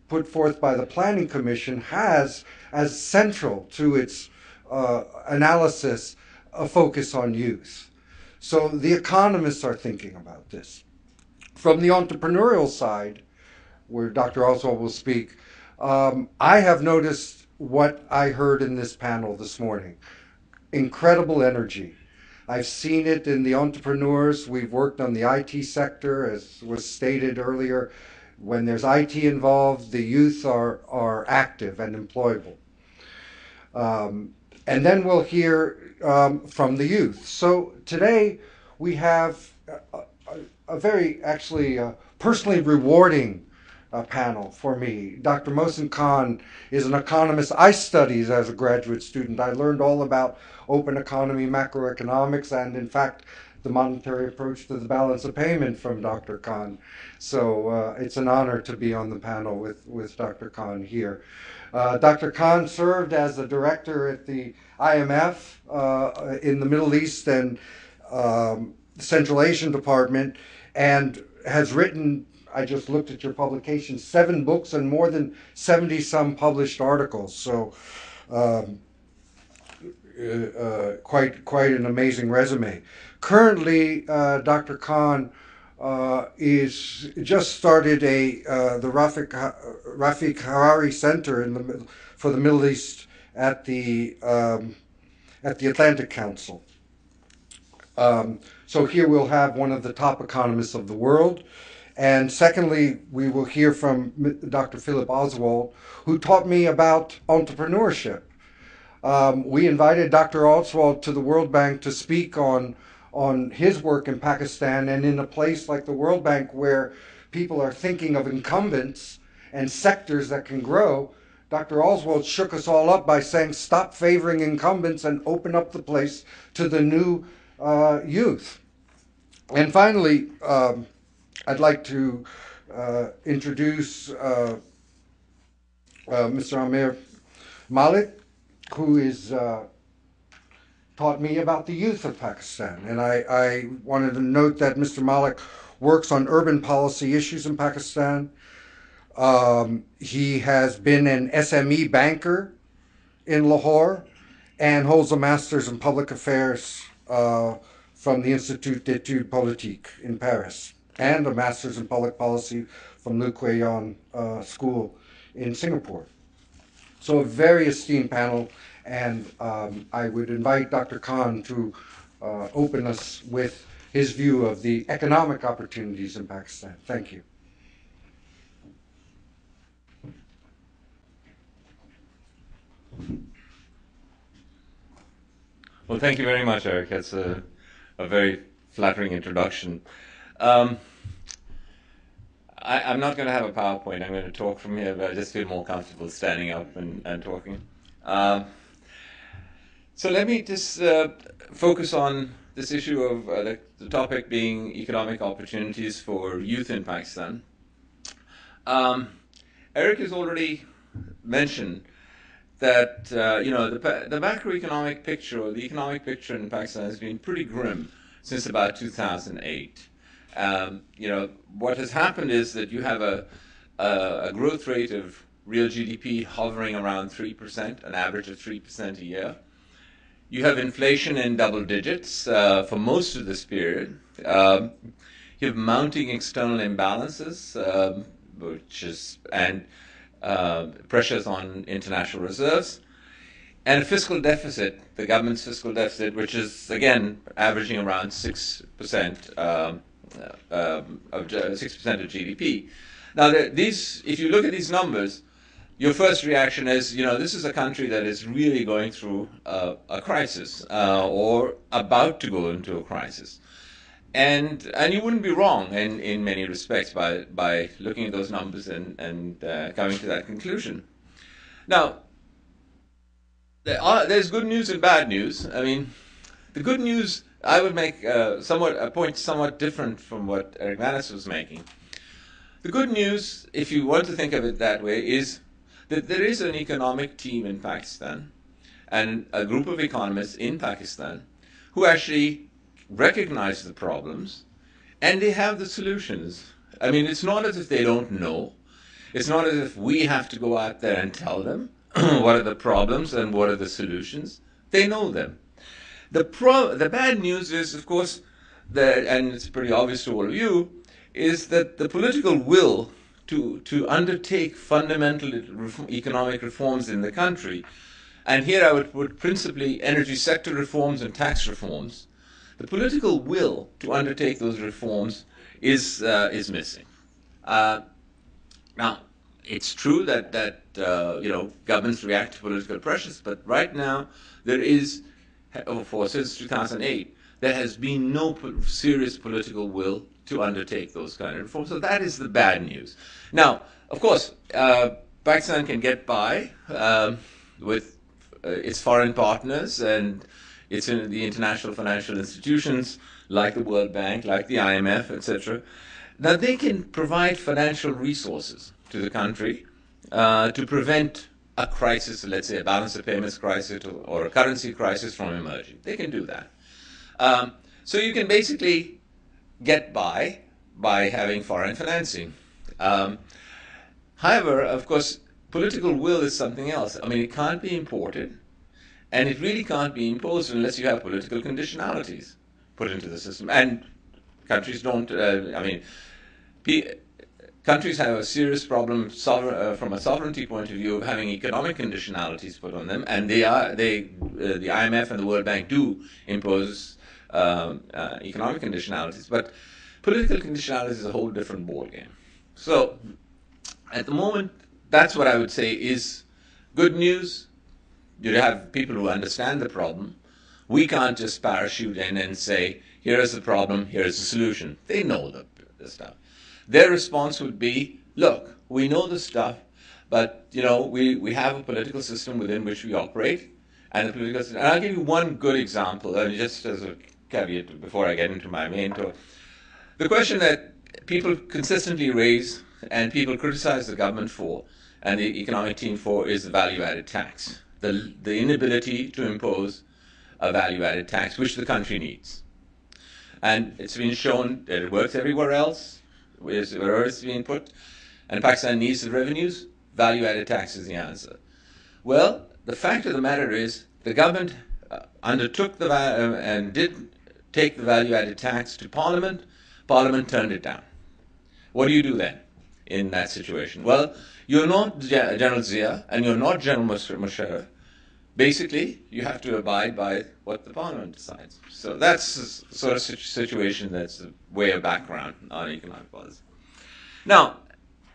put forth by the Planning Commission has as central to its analysis a focus on youth. So the economists are thinking about this. From the entrepreneurial side, where Dr. Oswald will speak, I have noticed what I heard in this panel this morning. Incredible energy. I've seen it in the entrepreneurs. We've worked on the IT sector, as was stated earlier. When there's IT involved, the youth are active and employable. And then we'll hear from the youth. So today we have a very actually personally rewarding panel for me. Dr. Mohsin Khan is an economist I studied as a graduate student. I learned all about open economy, macroeconomics, and in fact, the monetary approach to the balance of payment from Dr. Khan. So it's an honor to be on the panel with Dr. Khan here. Dr. Khan served as the director at the IMF in the Middle East and Central Asian Department, and has written I just looked at your publication, 7 books and more than 70 some published articles. So quite an amazing resume. Currently, Dr. Khan is just started the Rafiq Hariri Center for the Middle East at the Atlantic Council. So here we'll have one of the top economists of the world. And secondly, we will hear from Dr. Philip Oswald, who taught me about entrepreneurship. We invited Dr. Oswald to the World Bank to speak on his work in Pakistan, and in a place like the World Bank where people are thinking of incumbents and sectors that can grow, Dr. Oswald shook us all up by saying, stop favoring incumbents and open up the place to the new youth. And finally, I'd like to introduce Mr. Amir Malik, who is taught me about the youth of Pakistan. And I wanted to note that Mr. Malik works on urban policy issues in Pakistan. He has been an SME banker in Lahore and holds a master's in public affairs from the Institut d'études politiques in Paris, and a master's in public policy from Lu Kuan School in Singapore. So a very esteemed panel, and I would invite Dr. Khan to open us with his view of the economic opportunities in Pakistan. Thank you. Well, thank you very much, Eric. That's a very flattering introduction. I'm not going to have a PowerPoint. I'm going to talk from here, but I just feel more comfortable standing up and talking. So let me just focus on this issue of the topic being economic opportunities for youth in Pakistan. Eric has already mentioned that the macroeconomic picture, or the economic picture in Pakistan, has been pretty grim since about 2008. What has happened is that you have a growth rate of real GDP hovering around 3%, an average of 3% a year. You have inflation in double digits for most of this period. You have mounting external imbalances, pressures on international reserves, and a fiscal deficit, the government's fiscal deficit, which is again averaging around 6% of 6% of GDP. Now, if you look at these numbers, your first reaction is, this is a country that is really going through a crisis or about to go into a crisis. And you wouldn't be wrong in many respects by looking at those numbers and coming to that conclusion. Now, there's good news and bad news. I mean, the good news, I would make a point somewhat different from what Eric Manis was making. The good news, if you want to think of it that way, is that there is an economic team in Pakistan and a group of economists in Pakistan who actually recognize the problems, and they have the solutions. I mean, it's not as if they don't know. It's not as if we have to go out there and tell them what are the problems and what are the solutions. They know them. The bad news is, of course, and it's pretty obvious to all of you, is that the political will to undertake fundamental economic reforms in the country, and here I would put principally energy sector reforms and tax reforms, the political will to undertake those reforms is missing. Now, it's true that governments react to political pressures, but right now there is, since 2008, there has been no serious political will to undertake those kind of reforms. So that is the bad news. Now, of course, Pakistan can get by with its foreign partners and it's in the international financial institutions like the World Bank, like the IMF, etc. Now they can provide financial resources to the country to prevent a crisis, let's say a balance of payments crisis or a currency crisis from emerging. They can do that. So you can basically get by having foreign financing. However, of course, political will is something else. I mean, it can't be imported, and it really can't be imposed unless you have political conditionalities put into the system. And countries don't, countries have a serious problem from a sovereignty point of view of having economic conditionalities put on them, and the IMF and the World Bank do impose economic conditionalities, but political conditionalities is a whole different ballgame. So, at the moment, that's what I would say is good news. You have people who understand the problem. We can't just parachute in and say, here is the problem, here is the solution. They know the stuff. Their response would be, look, we know the stuff, but we have a political system within which we operate, and the political system. And I'll give you one good example, just as a caveat before I get into my main talk. The question that people consistently raise and people criticize the government for, and the economic team for, is the value-added tax. The inability to impose a value-added tax, which the country needs. And it's been shown that it works everywhere else, wherever it's being put, and Pakistan needs the revenues, value-added tax is the answer. Well, the fact of the matter is, the government undertook and did take the value-added tax to Parliament. Parliament turned it down. What do you do then in that situation? Well, you're not General Zia and you're not General Musharraf. Basically, you have to abide by what the Parliament decides. So that's the sort of situation that's the way of background on economic policy. Now,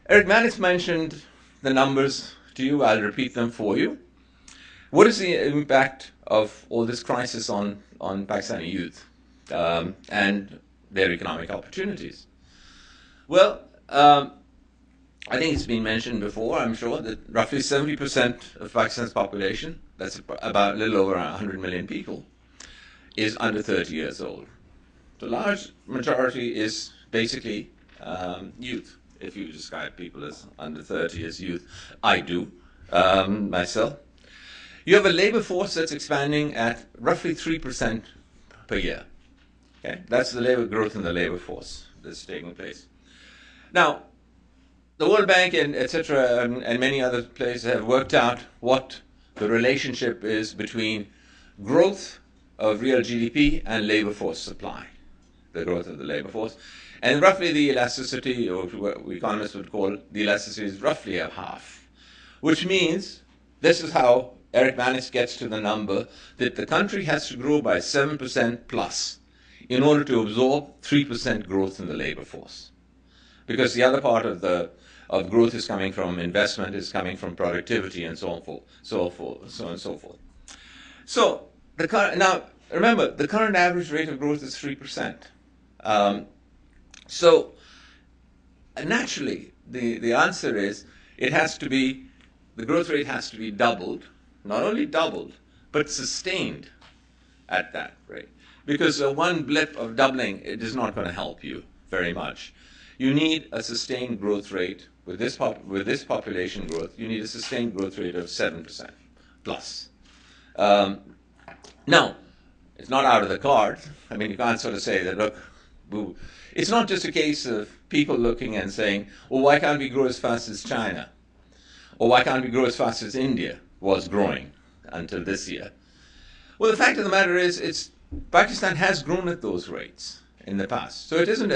Eric Mannix mentioned the numbers to you. I'll repeat them for you. What is the impact of all this crisis on Pakistani youth and their economic opportunities? Well, I think it's been mentioned before, I'm sure, that roughly 70% of Pakistan's population, that's about a little over 100 million people, is under 30 years old. The large majority is basically youth. If you describe people as under 30 as youth, I do, myself. You have a labor force that's expanding at roughly 3% per year. Okay? That's the labor growth in the labor force that's taking place. Now, the World Bank and etc. and many other places have worked out what the relationship is between growth of real GDP and labor force supply, the growth of the labor force. And roughly the elasticity, or what economists would call the elasticity, is roughly a half, which means this is how Eric Mannix gets to the number that the country has to grow by 7% plus in order to absorb 3% growth in the labor force. Because the other part of growth is coming from investment, is coming from productivity, and so on, so on and so forth. So now remember, the current average rate of growth is 3%. So naturally, the answer is the growth rate has to be doubled, not only doubled, but sustained at that rate. Because one blip of doubling, it is not going to help you very much. You need a sustained growth rate. With this population growth, you need a sustained growth rate of 7% plus. Now, it's not out of the cards. I mean, you can't sort of say that, look, boo. It's not just a case of people looking and saying, well, why can't we grow as fast as China? Or why can't we grow as fast as India was growing until this year? Well, the fact of the matter is, Pakistan has grown at those rates in the past. So it isn't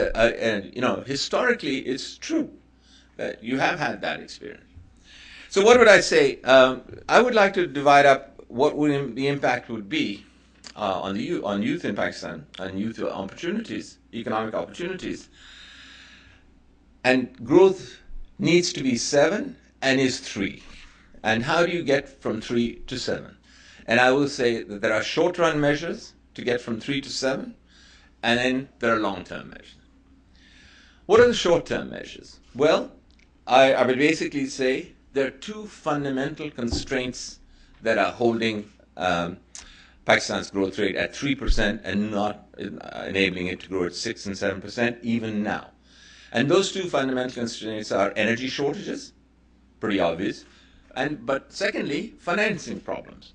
historically, it's true that you have had that experience. So what would I say? I would like to divide up what the impact would be on youth in Pakistan, and youth opportunities, economic opportunities. And growth needs to be 7 and is 3. And how do you get from 3 to 7? And I will say that there are short-run measures to get from 3 to 7, and then there are long-term measures. What are the short-term measures? Well, I would basically say there are 2 fundamental constraints that are holding Pakistan's growth rate at 3% and not enabling it to grow at 6 and 7% even now. And those 2 fundamental constraints are energy shortages, pretty obvious, but secondly, financing problems.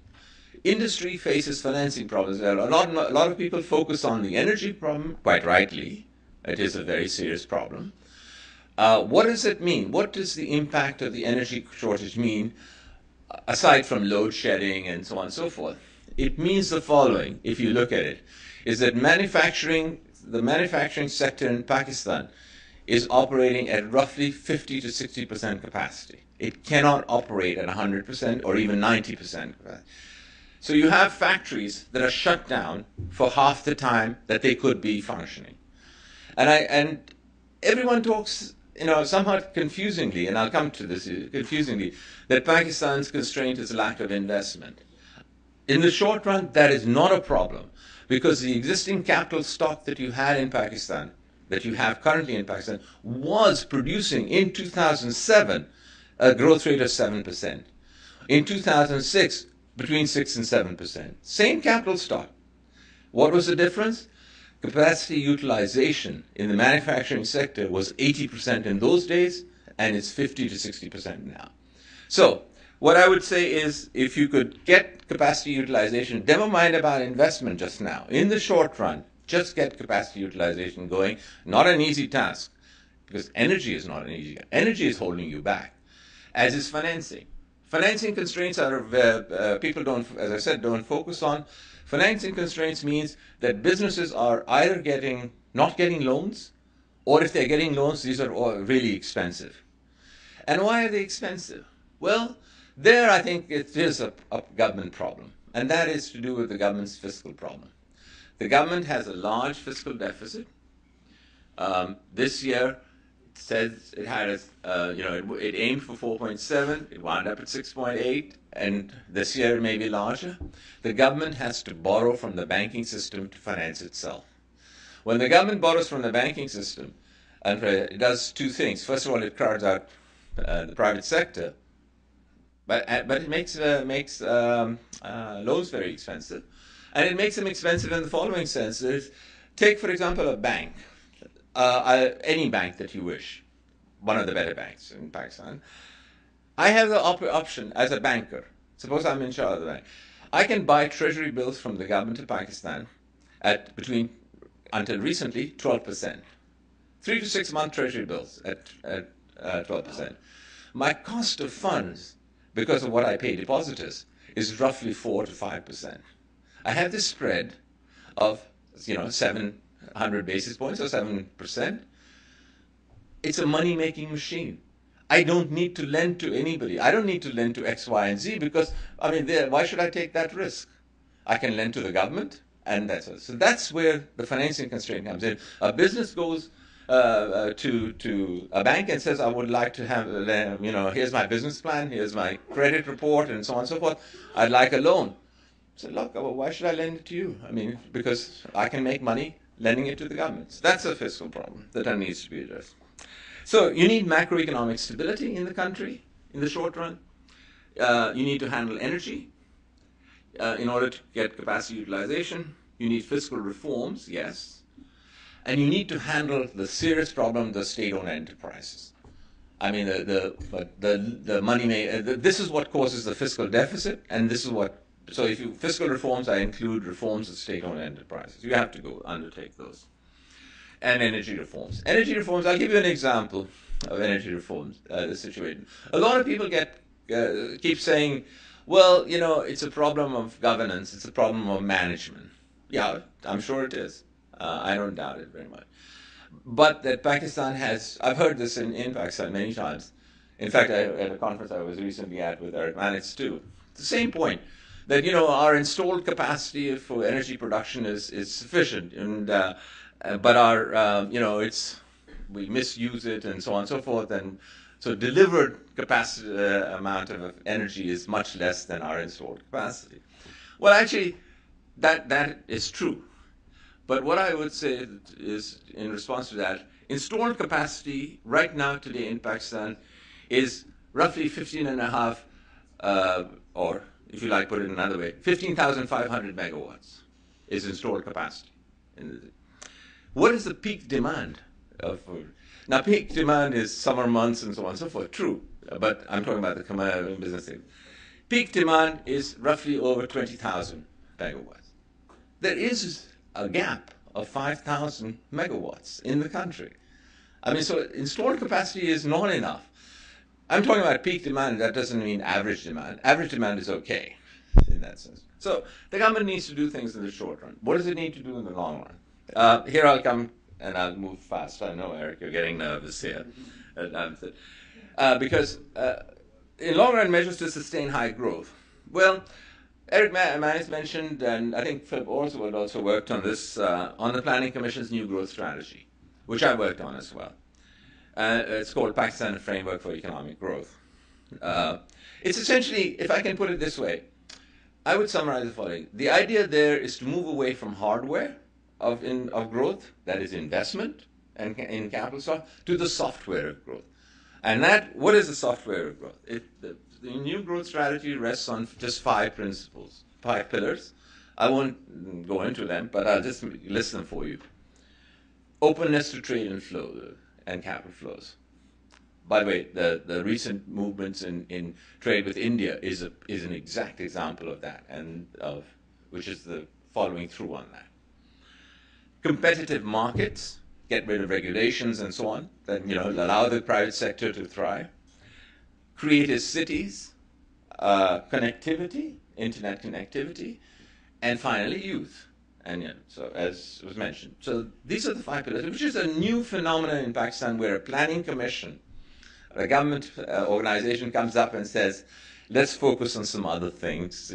Industry faces financing problems. A lot of people focus on the energy problem, quite rightly. It is a very serious problem. What does it mean? What does the impact of the energy shortage mean, aside from load shedding and so on and so forth? It means the following, if you look at it, is that the manufacturing sector in Pakistan is operating at roughly 50 to 60% capacity. It cannot operate at 100% or even 90% capacity. So you have factories that are shut down for half the time that they could be functioning. And everyone talks, somewhat confusingly, and I'll come to this confusingly, that Pakistan's constraint is lack of investment. In the short run, that is not a problem, because the existing capital stock that you had in Pakistan, that you have currently in Pakistan, was producing in 2007 a growth rate of 7%. In 2006, between 6 and 7%. Same capital stock. What was the difference? Capacity utilization in the manufacturing sector was 80% in those days, and it's 50 to 60% now. So, what I would say is, if you could get capacity utilization, never mind about investment just now, in the short run, just get capacity utilization going. Not an easy task, because energy is not an easy task. Energy is holding you back, as is financing. Financing constraints are, people don't, as I said, don't focus on. Financing constraints means that businesses are either not getting loans, or if they're getting loans, these are all really expensive. And why are they expensive? Well, there I think it is a government problem, and that is to do with the government's fiscal problem. The government has a large fiscal deficit. This year, it says it had it aimed for 4.7, it wound up at 6.8, and this year it may be larger. The government has to borrow from the banking system to finance itself. When the government borrows from the banking system, and it does two things. First of all, it crowds out the private sector, but it makes loans very expensive. And it makes them expensive in the following sense. Take, for example, a bank, any bank that you wish, one of the better banks in Pakistan. I have the option as a banker. Suppose I'm in charge of the bank. I can buy treasury bills from the government of Pakistan at until recently, 12%. 3 to 6 month treasury bills at 12%. My cost of funds, because of what I pay depositors, is roughly 4 to 5%. I have this spread of 700 basis points or 7%. It's a money-making machine. I don't need to lend to anybody. I don't need to lend to X, Y, and Z because, why should I take that risk? I can lend to the government, and that's it. So that's where the financing constraint comes in. A business goes to a bank and says, I would like to have, here's my business plan, here's my credit report, and so on and so forth. I'd like a loan. So look, why should I lend it to you? Because I can make money lending it to the government. So that's a fiscal problem that needs to be addressed. So you need macroeconomic stability in the country in the short run. You need to handle energy in order to get capacity utilization. You need fiscal reforms, yes. And you need to handle the serious problem of the state-owned enterprises. The money this is what causes the fiscal deficit, and this is what. So fiscal reforms, I include reforms of state-owned enterprises. You have to go undertake those. And energy reforms. Energy reforms, I'll give you an example of energy reforms, the situation. A lot of people keep saying, well, it's a problem of governance, it's a problem of management. Yeah, I'm sure it is. I don't doubt it very much. But that Pakistan has, I've heard this in Pakistan many times. In fact, at a conference I was recently at with Arifmanits too. It's the same point. That our installed capacity for energy production is sufficient, and but our we misuse it and so on and so forth, and so delivered capacity amount of energy is much less than our installed capacity. Well, actually, that is true, but what I would say is in response to that, installed capacity right now today in Pakistan is roughly 15.5 or if you like, put it another way, 15,500 megawatts is installed capacity. What is the peak demand? Now, peak demand is summer months and so on and so forth, true, but I'm talking about the commercial business thing. Peak demand is roughly over 20,000 megawatts. There is a gap of 5,000 megawatts in the country. I mean, so installed capacity is not enough. I'm talking about peak demand. That doesn't mean average demand. Average demand is okay in that sense. So the government needs to do things in the short run. What does it need to do in the long run? Here I'll come and I'll move fast. I know, Eric, you're getting nervous here. Because in long run measures to sustain high growth. Well, Eric Manis mentioned, and I think Philip Oswald also worked on this, on the Planning Commission's new growth strategy, which I worked on as well. It's called Pakistan Framework for Economic Growth. It's essentially, if I can put it this way, I would summarize the following. The idea there is to move away from hardware of growth, that is investment and in capital stock, to the software of growth. And what is the software of growth? The new growth strategy rests on just 5 principles, 5 pillars. I won't go into them, but I'll just list them for you. Openness to trade and flow and capital flows. By the way, the recent movements in trade with India is an exact example of that, and which is the following through on that. Competitive markets, get rid of regulations and so on, that allow the private sector to thrive. Creative cities, connectivity, internet connectivity, and finally youth. And so as was mentioned. So these are the 5 pillars, which is a new phenomenon in Pakistan where a planning commission, a government organization comes up and says, let's focus on some other things.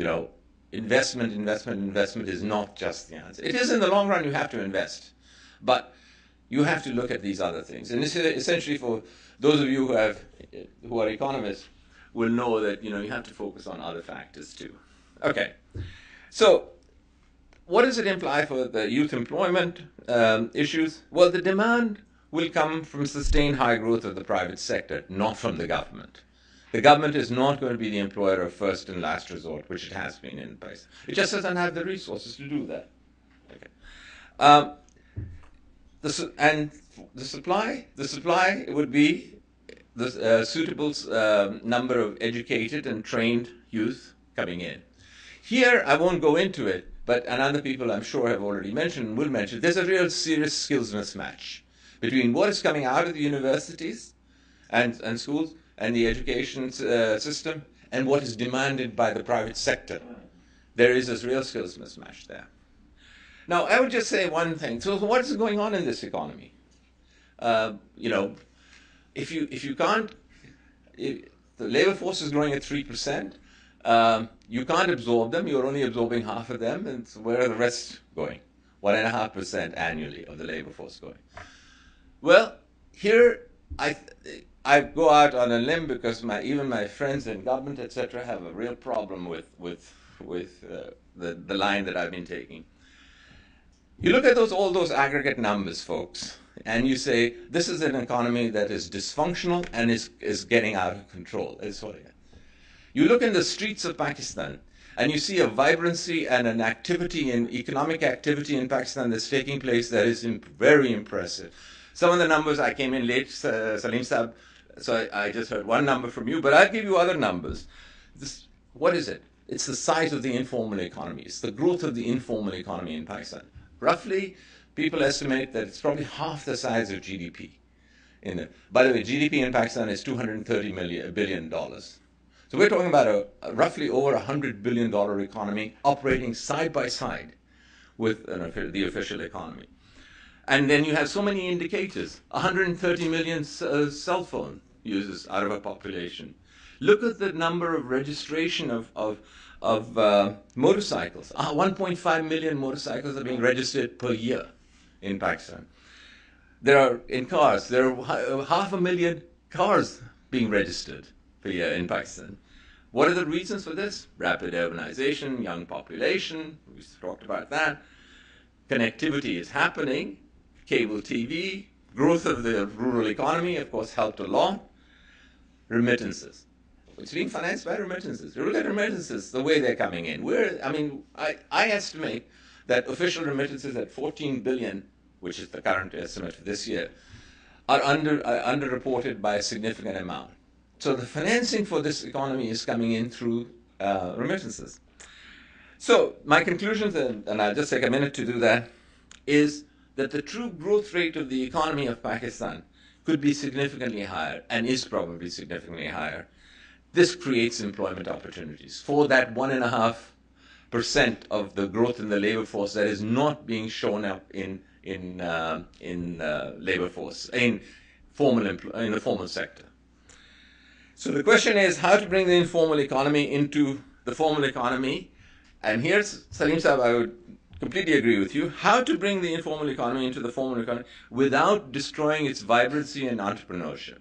Investment is not just the answer. It is in the long run, you have to invest. But you have to look at these other things. And this is essentially for those of you who are economists will know that you have to focus on other factors too. Okay. So what does it imply for the youth employment issues? Well, the demand will come from sustained high growth of the private sector, not from the government. The government is not going to be the employer of first and last resort, which it has been in place. It just doesn't have the resources to do that. Okay. And the supply would be the suitable number of educated and trained youth coming in. Here, I won't go into it, and other people I'm sure have already mentioned, will mention, there's a real serious skills mismatch between what is coming out of the universities and schools and the education system and what is demanded by the private sector. There is this real skills mismatch there. Now, I would just say one thing. So what is going on in this economy? If the labor force is growing at 3%, you can't absorb them. You're only absorbing half of them. And so where are the rest going? 1.5% annually of the labor force going. Well, here I go out on a limb because even my friends in government, etc., have a real problem with the line that I've been taking. You look at all those aggregate numbers, folks, and you say, this is an economy that is dysfunctional and is getting out of control. You look in the streets of Pakistan, and you see a vibrancy and an activity economic activity in Pakistan that's taking place that is very impressive. Some of the numbers, I came in late, Salim Saab, so I just heard one number from you, but I'll give you other numbers. What is it? It's the size of the informal economy. It's the growth of the informal economy in Pakistan. Roughly, people estimate that it's probably half the size of GDP. By the way, GDP in Pakistan is $230 billion. So we're talking about a roughly over $100 billion economy operating side by side with the official economy. And then you have so many indicators, 130 million cell phone users out of a population. Look at the number of registration of motorcycles. 1.5 million motorcycles are being registered per year in Pakistan. There are 500,000 cars being registered per year in Pakistan. What are the reasons for this? Rapid urbanization, young population, we talked about that. Connectivity is happening. Cable TV, growth of the rural economy, of course, helped a lot. Remittances. It's being financed by remittances. You look at remittances, the way they're coming in. I estimate that official remittances at 14 billion, which is the current estimate for this year, are underreported by a significant amount. So the financing for this economy is coming in through remittances. So my conclusions, and I'll just take a minute to do that, is that the true growth rate of the economy of Pakistan could be significantly higher and is probably significantly higher, this creates employment opportunities for that 1.5% of the growth in the labor force that is not being shown up in labor force, in the formal sector. So the question is how to bring the informal economy into the formal economy. And here's, Salim Saab, I would completely agree with you, how to bring the informal economy into the formal economy without destroying its vibrancy and entrepreneurship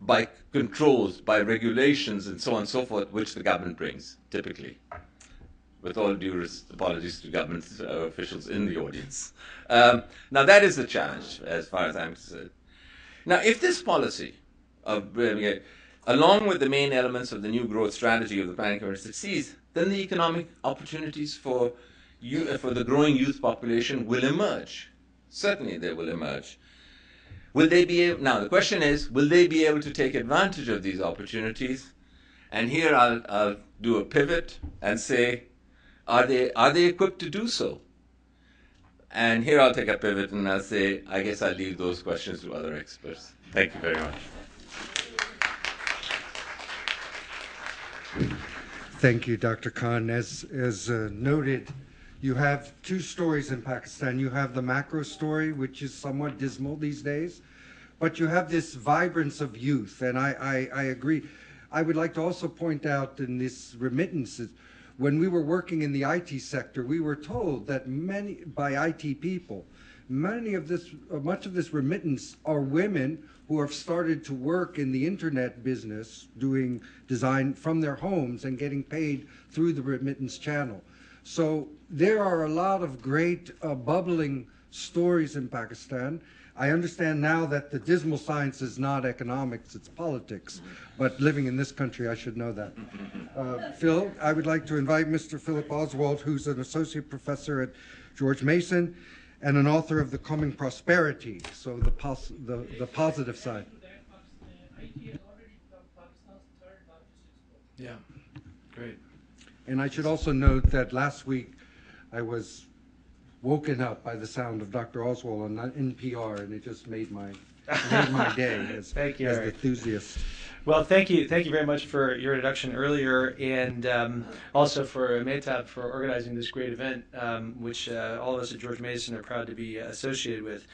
by controls, by regulations, and so on and so forth, which the government brings, typically. With all due apologies to government officials in the audience. Now that is the challenge, as far as I'm concerned. Now, if this policy of along with the main elements of the new growth strategy of the Planning Commission succeeds, then the economic opportunities for the growing youth population will emerge. Certainly they will emerge. Will they be able, now the question is, will they be able to take advantage of these opportunities? And here I'll do a pivot and say, are they equipped to do so? And here I'll take a pivot and I'll say, I guess I'll leave those questions to other experts. Thank you very much. Thank you, Dr. Khan. As noted, you have two stories in Pakistan. You have the macro story, which is somewhat dismal these days, but you have this vibrance of youth, and I agree. I would like to also point out in this remittances, when we were working in the IT sector, we were told that by IT people, much of this remittance are women who have started to work in the internet business, doing design from their homes and getting paid through the remittance channel. So there are a lot of great bubbling stories in Pakistan. I understand now that the dismal science is not economics, it's politics. But living in this country, I should know that. Phil, I would like to invite Mr. Philip Oswald, who's an associate professor at George Mason and an author of The Coming Prosperity, so the positive side. Yeah, great. And I should also note that last week I was woken up by the sound of Dr. Oswald on NPR, and it just made my day as Thank you, as Eric. the enthusiast. Well, thank you very much for your introduction earlier, and also for Mehtab for organizing this great event, which all of us at George Mason are proud to be associated with.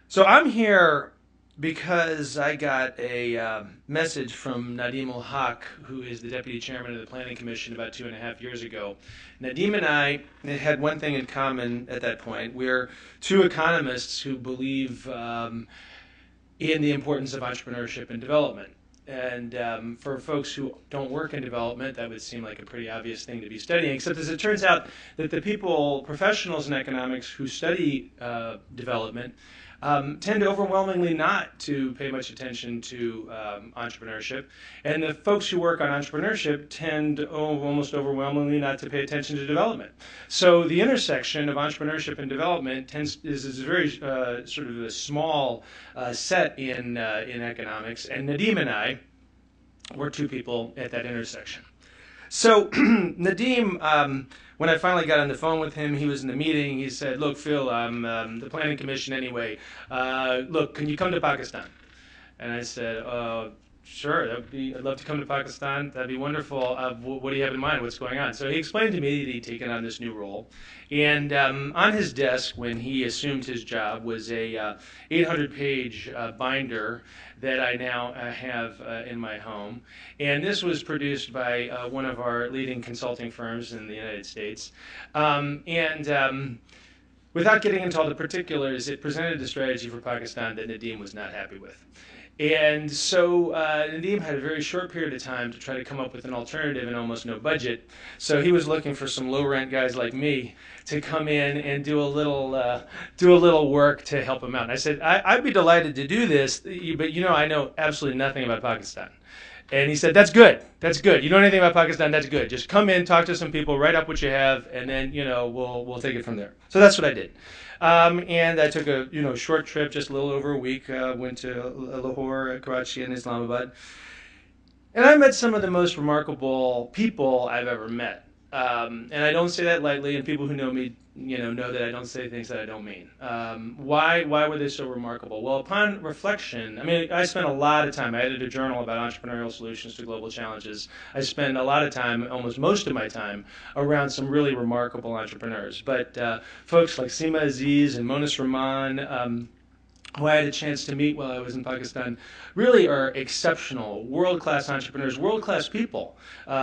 So I'm here because I got a message from Nadim ul-Haq, who is the deputy chairman of the Planning Commission, about 2.5 years ago. Nadim and I had one thing in common at that point. We're two economists who believe in the importance of entrepreneurship and development. And for folks who don't work in development, that would seem like a pretty obvious thing to be studying, except as it turns out that the professionals in economics who study development tend to overwhelmingly not to pay much attention to entrepreneurship. And the folks who work on entrepreneurship tend almost overwhelmingly not to pay attention to development. So the intersection of entrepreneurship and development is a very sort of a small set in economics. And Nadim and I were two people at that intersection. So Nadim, when I finally got on the phone with him, he was in the meeting. He said, "Look, Phil, I'm the Planning Commission anyway. Look, can you come to Pakistan?" And I said, "Sure, I'd love to come to Pakistan. That'd be wonderful. What do you have in mind? What's going on?" So he explained to me that he'd taken on this new role. And on his desk, when he assumed his job, was a 800-page binder that I now have in my home. And this was produced by one of our leading consulting firms in the United States. Without getting into all the particulars, it presented a strategy for Pakistan that Nadim was not happy with. And so Nadim had a very short period of time to try to come up with an alternative and almost no budget. So he was looking for some low-rent guys like me to come in and do a little work to help him out. And I said, I'd be delighted to do this, but I know absolutely nothing about Pakistan. And he said, "That's good. That's good. You know anything about Pakistan? That's good. Just come in, talk to some people, write up what you have, and then we'll take it from there." So that's what I did. And I took a short trip, just a little over a week. Went to Lahore, Karachi, and Islamabad, and I met some of the most remarkable people I've ever met. And I don't say that lightly, and people who know me know that I don't say things that I don't mean. Why were they so remarkable? Well, upon reflection, I mean, I spent a lot of time. I edited a journal about entrepreneurial solutions to global challenges. I spend a lot of time, almost most of my time, around some really remarkable entrepreneurs. But folks like Seema Aziz and Monis Rahman, who I had a chance to meet while I was in Pakistan, really are exceptional, world-class entrepreneurs, world-class people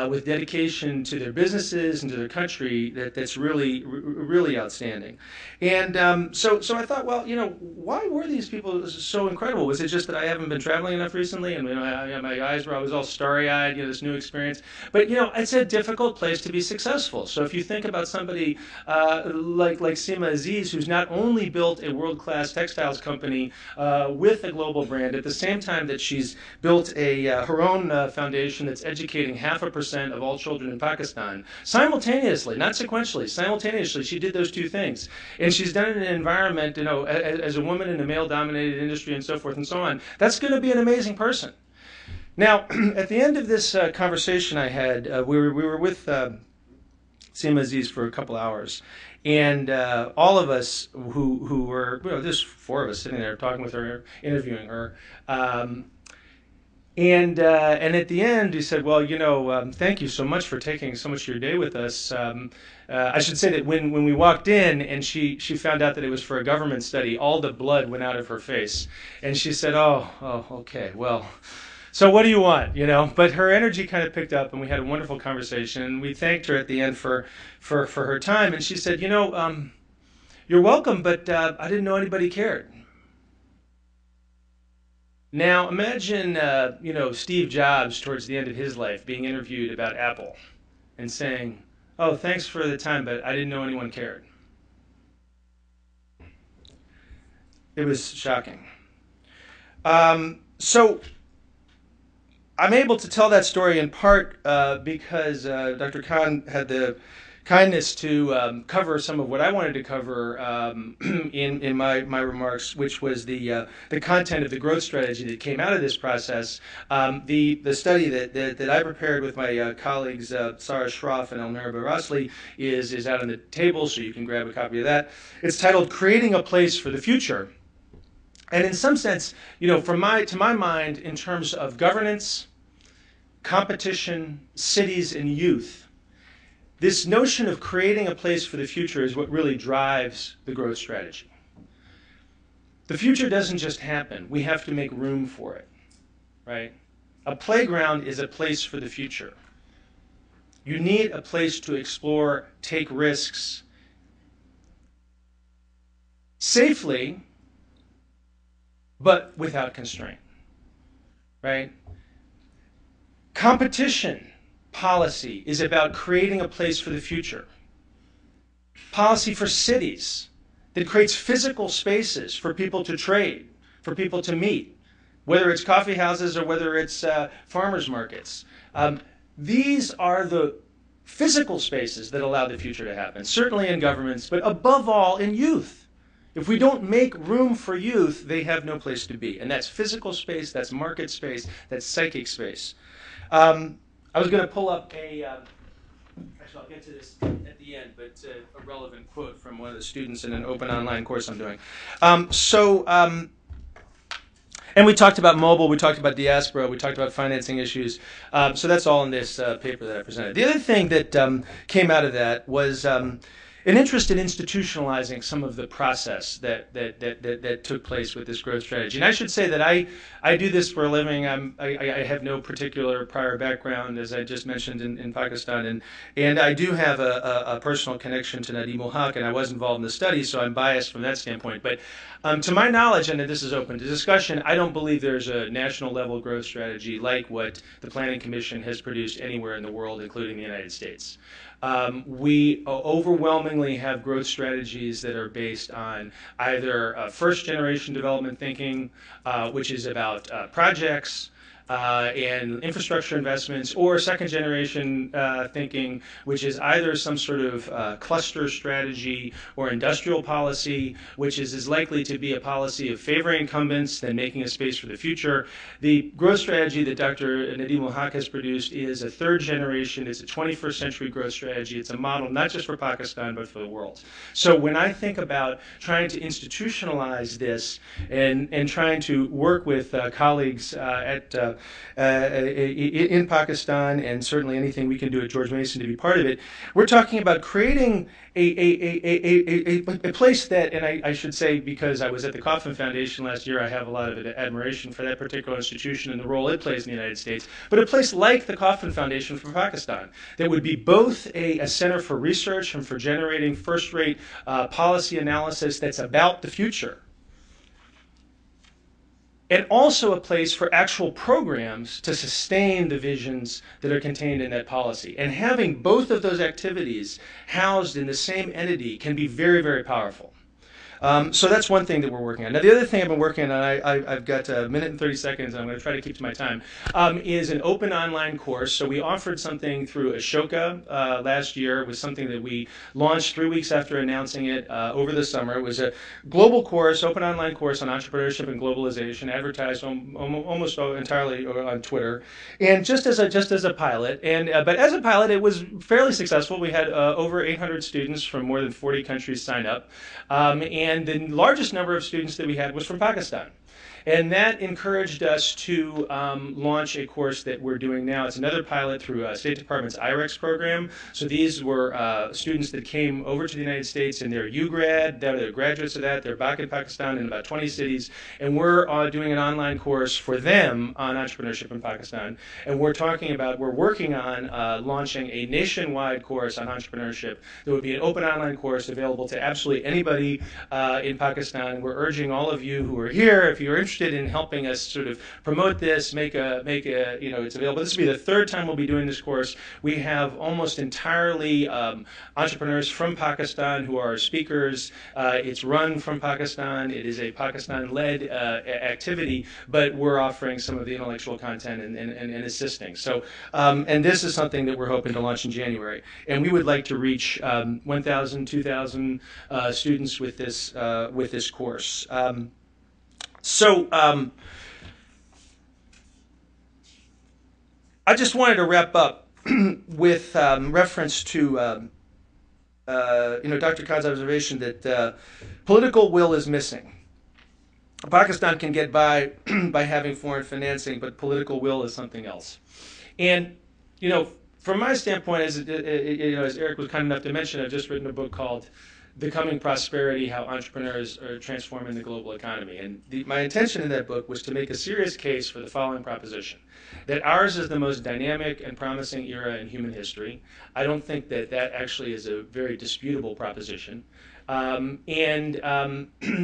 with dedication to their businesses and to their country that's really, really outstanding. And so I thought, well, why were these people so incredible? Was it just that I haven't been traveling enough recently, and my eyes were, I was all starry-eyed, this new experience? But it's a difficult place to be successful. So if you think about somebody like Seema Aziz, who's not only built a world-class textiles company with a global brand, at the same time that she's built her own foundation that's educating 0.5% of all children in Pakistan. Simultaneously, not sequentially, simultaneously, she did those two things. And she's done it in an environment, as a woman in a male-dominated industry and so forth and so on. That's going to be an amazing person. Now, at the end of this conversation I had, we were with Seema Aziz for a couple hours. And all of us who were, there's 4 of us sitting there talking with her, interviewing her. And at the end, he said, well, thank you so much for taking so much of your day with us. I should say that when we walked in and she found out that it was for a government study, all the blood went out of her face. And she said, oh, okay, well, so what do you want, But her energy kind of picked up, and we had a wonderful conversation. And we thanked her at the end for her time. And she said, you're welcome, but I didn't know anybody cared. Now, imagine, Steve Jobs towards the end of his life being interviewed about Apple and saying, oh, thanks for the time, but I didn't know anyone cared. It was shocking. So I'm able to tell that story in part because Dr. Khan had the kindness to cover some of what I wanted to cover in my remarks, which was the content of the growth strategy that came out of this process. The study that I prepared with my colleagues Sarah Shroff and Elmira Barasli is out on the table, so you can grab a copy of that. It's titled "Creating a Place for the Future." And in some sense, to my mind, in terms of governance, competition, cities, and youth, this notion of creating a place for the future is what really drives the growth strategy. The future doesn't just happen. We have to make room for it, right? A playground is a place for the future. You need a place to explore, take risks safely, but without constraint, right? Competition policy is about creating a place for the future. Policy for cities that creates physical spaces for people to trade, for people to meet, whether it's coffee houses or whether it's farmers markets. These are the physical spaces that allow the future to happen, certainly in governments, but above all in youth. If we don't make room for youth, they have no place to be. And that's physical space, that's market space, that's psychic space. I was going to pull up actually I'll get to this at the end, but a relevant quote from one of the students in an open online course I'm doing. And we talked about mobile, we talked about diaspora, we talked about financing issues. So that's all in this paper that I presented. The other thing that came out of that was an interest in institutionalizing some of the process that took place with this growth strategy. And I should say that I do this for a living. I have no particular prior background, as I just mentioned, in Pakistan. And I do have a personal connection to Nadim ul-Haq, and I was involved in the study, so I'm biased from that standpoint. But to my knowledge, and this is open to discussion, I don't believe there's a national level growth strategy like what the Planning Commission has produced anywhere in the world, including the United States. We overwhelmingly have growth strategies that are based on either first-generation development thinking, which is about projects, and infrastructure investments, or second generation thinking, which is either some sort of cluster strategy or industrial policy, which is as likely to be a policy of favoring incumbents than making a space for the future. The growth strategy that Dr. Nadim Ul-Haq has produced is a third generation, it's a 21st century growth strategy. It's a model not just for Pakistan, but for the world. So when I think about trying to institutionalize this and trying to work with colleagues in Pakistan, and certainly anything we can do at George Mason to be part of it, we're talking about creating a place that, and I should say, because I was at the Kauffman Foundation last year, I have a lot of admiration for that particular institution and the role it plays in the United States, but a place like the Kauffman Foundation for Pakistan that would be both a center for research and for generating first-rate policy analysis that's about the future, and also a place for actual programs to sustain the visions that are contained in that policy. And having both of those activities housed in the same entity can be very, very powerful. So that's one thing that we're working on. Now, the other thing I've been working on, I've got a minute and 30 seconds, and I'm going to try to keep to my time, is an open online course. So we offered something through Ashoka last year. It was something that we launched 3 weeks after announcing it over the summer. It was a global course, open online course on entrepreneurship and globalization, advertised almost entirely on Twitter, and just as a pilot. But as a pilot, it was fairly successful. We had over 800 students from more than 40 countries sign up. And the largest number of students that we had was from Pakistan. And that encouraged us to launch a course that we're doing now. It's another pilot through State Department's IREX program. So these were students that came over to the United States, and they're UGrad, they're graduates of that. They're back in Pakistan in about 20 cities. And we're doing an online course for them on entrepreneurship in Pakistan. And we're working on launching a nationwide course on entrepreneurship that would be an open online course available to absolutely anybody in Pakistan. We're urging all of you who are here, if you're interested in helping us sort of promote this, make it's available. This will be the third time we'll be doing this course. We have almost entirely entrepreneurs from Pakistan who are speakers. It's run from Pakistan. It is a Pakistan-led activity, but we're offering some of the intellectual content and assisting. So, and this is something that we're hoping to launch in January. And we would like to reach 1,000, 2,000 students with this course. I just wanted to wrap up with reference to Dr. Khan's observation that political will is missing. Pakistan can get by by having foreign financing, but political will is something else. And from my standpoint, as Eric was kind enough to mention, I've just written a book called Becoming Prosperity, How Entrepreneurs Are Transforming the Global Economy. And my intention in that book was to make a serious case for the following proposition, that ours is the most dynamic and promising era in human history. I don't think that actually is a very disputable proposition.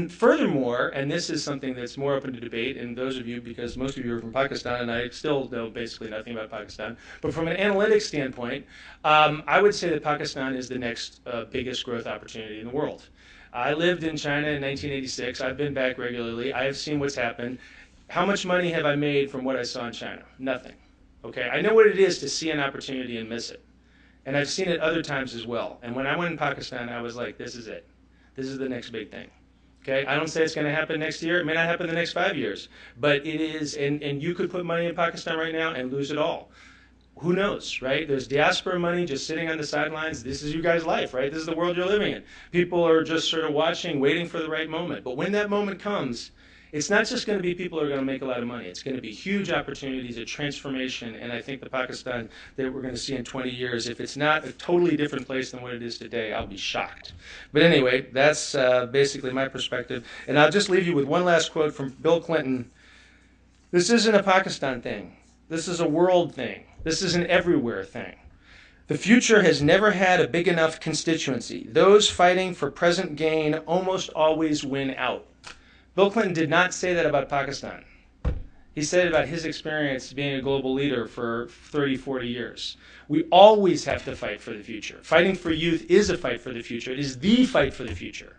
Furthermore, and this is something that's more open to debate, and those of you, because most of you are from Pakistan, and I still know basically nothing about Pakistan, but from an analytics standpoint, I would say that Pakistan is the next biggest growth opportunity in the world. I lived in China in 1986. I've been back regularly. I have seen what's happened. How much money have I made from what I saw in China? Nothing. Okay, I know what it is to see an opportunity and miss it. And I've seen it other times as well. And when I went in Pakistan, I was like, this is it. This is the next big thing. Okay, I don't say it's going to happen next year. It may not happen the next 5 years. But it is, and you could put money in Pakistan right now and lose it all. Who knows, right? There's diaspora money just sitting on the sidelines. This is you guys' life, right? This is the world you're living in. People are just sort of watching, waiting for the right moment. But when that moment comes, it's not just going to be people who are going to make a lot of money. It's going to be huge opportunities, a transformation, and I think the Pakistan that we're going to see in 20 years, if it's not a totally different place than what it is today, I'll be shocked. But anyway, that's basically my perspective. And I'll just leave you with one last quote from Bill Clinton. This isn't a Pakistan thing. This is a world thing. This is an everywhere thing. The future has never had a big enough constituency. Those fighting for present gain almost always win out. Bill Clinton did not say that about Pakistan. He said it about his experience being a global leader for 30, 40 years. We always have to fight for the future. Fighting for youth is a fight for the future. It is the fight for the future.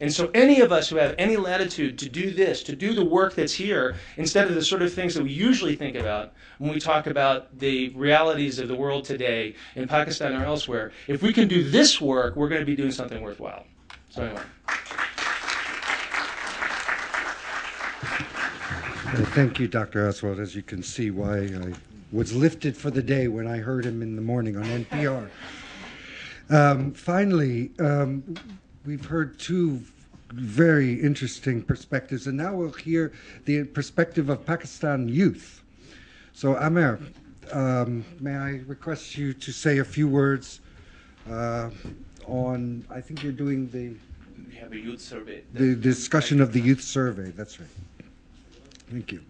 And so any of us who have any latitude to do this, to do the work that's here, instead of the sort of things that we usually think about when we talk about the realities of the world today in Pakistan or elsewhere, if we can do this work, we're going to be doing something worthwhile. So anyway. Thank you, Dr. Aswad. As you can see why I was lifted for the day when I heard him in the morning on NPR. Finally, we've heard two very interesting perspectives, and now we'll hear the perspective of Pakistan youth. So, Amer, may I request you to say a few words on, I think you're doing we have a youth survey. the discussion of the youth survey. That's right. Thank you.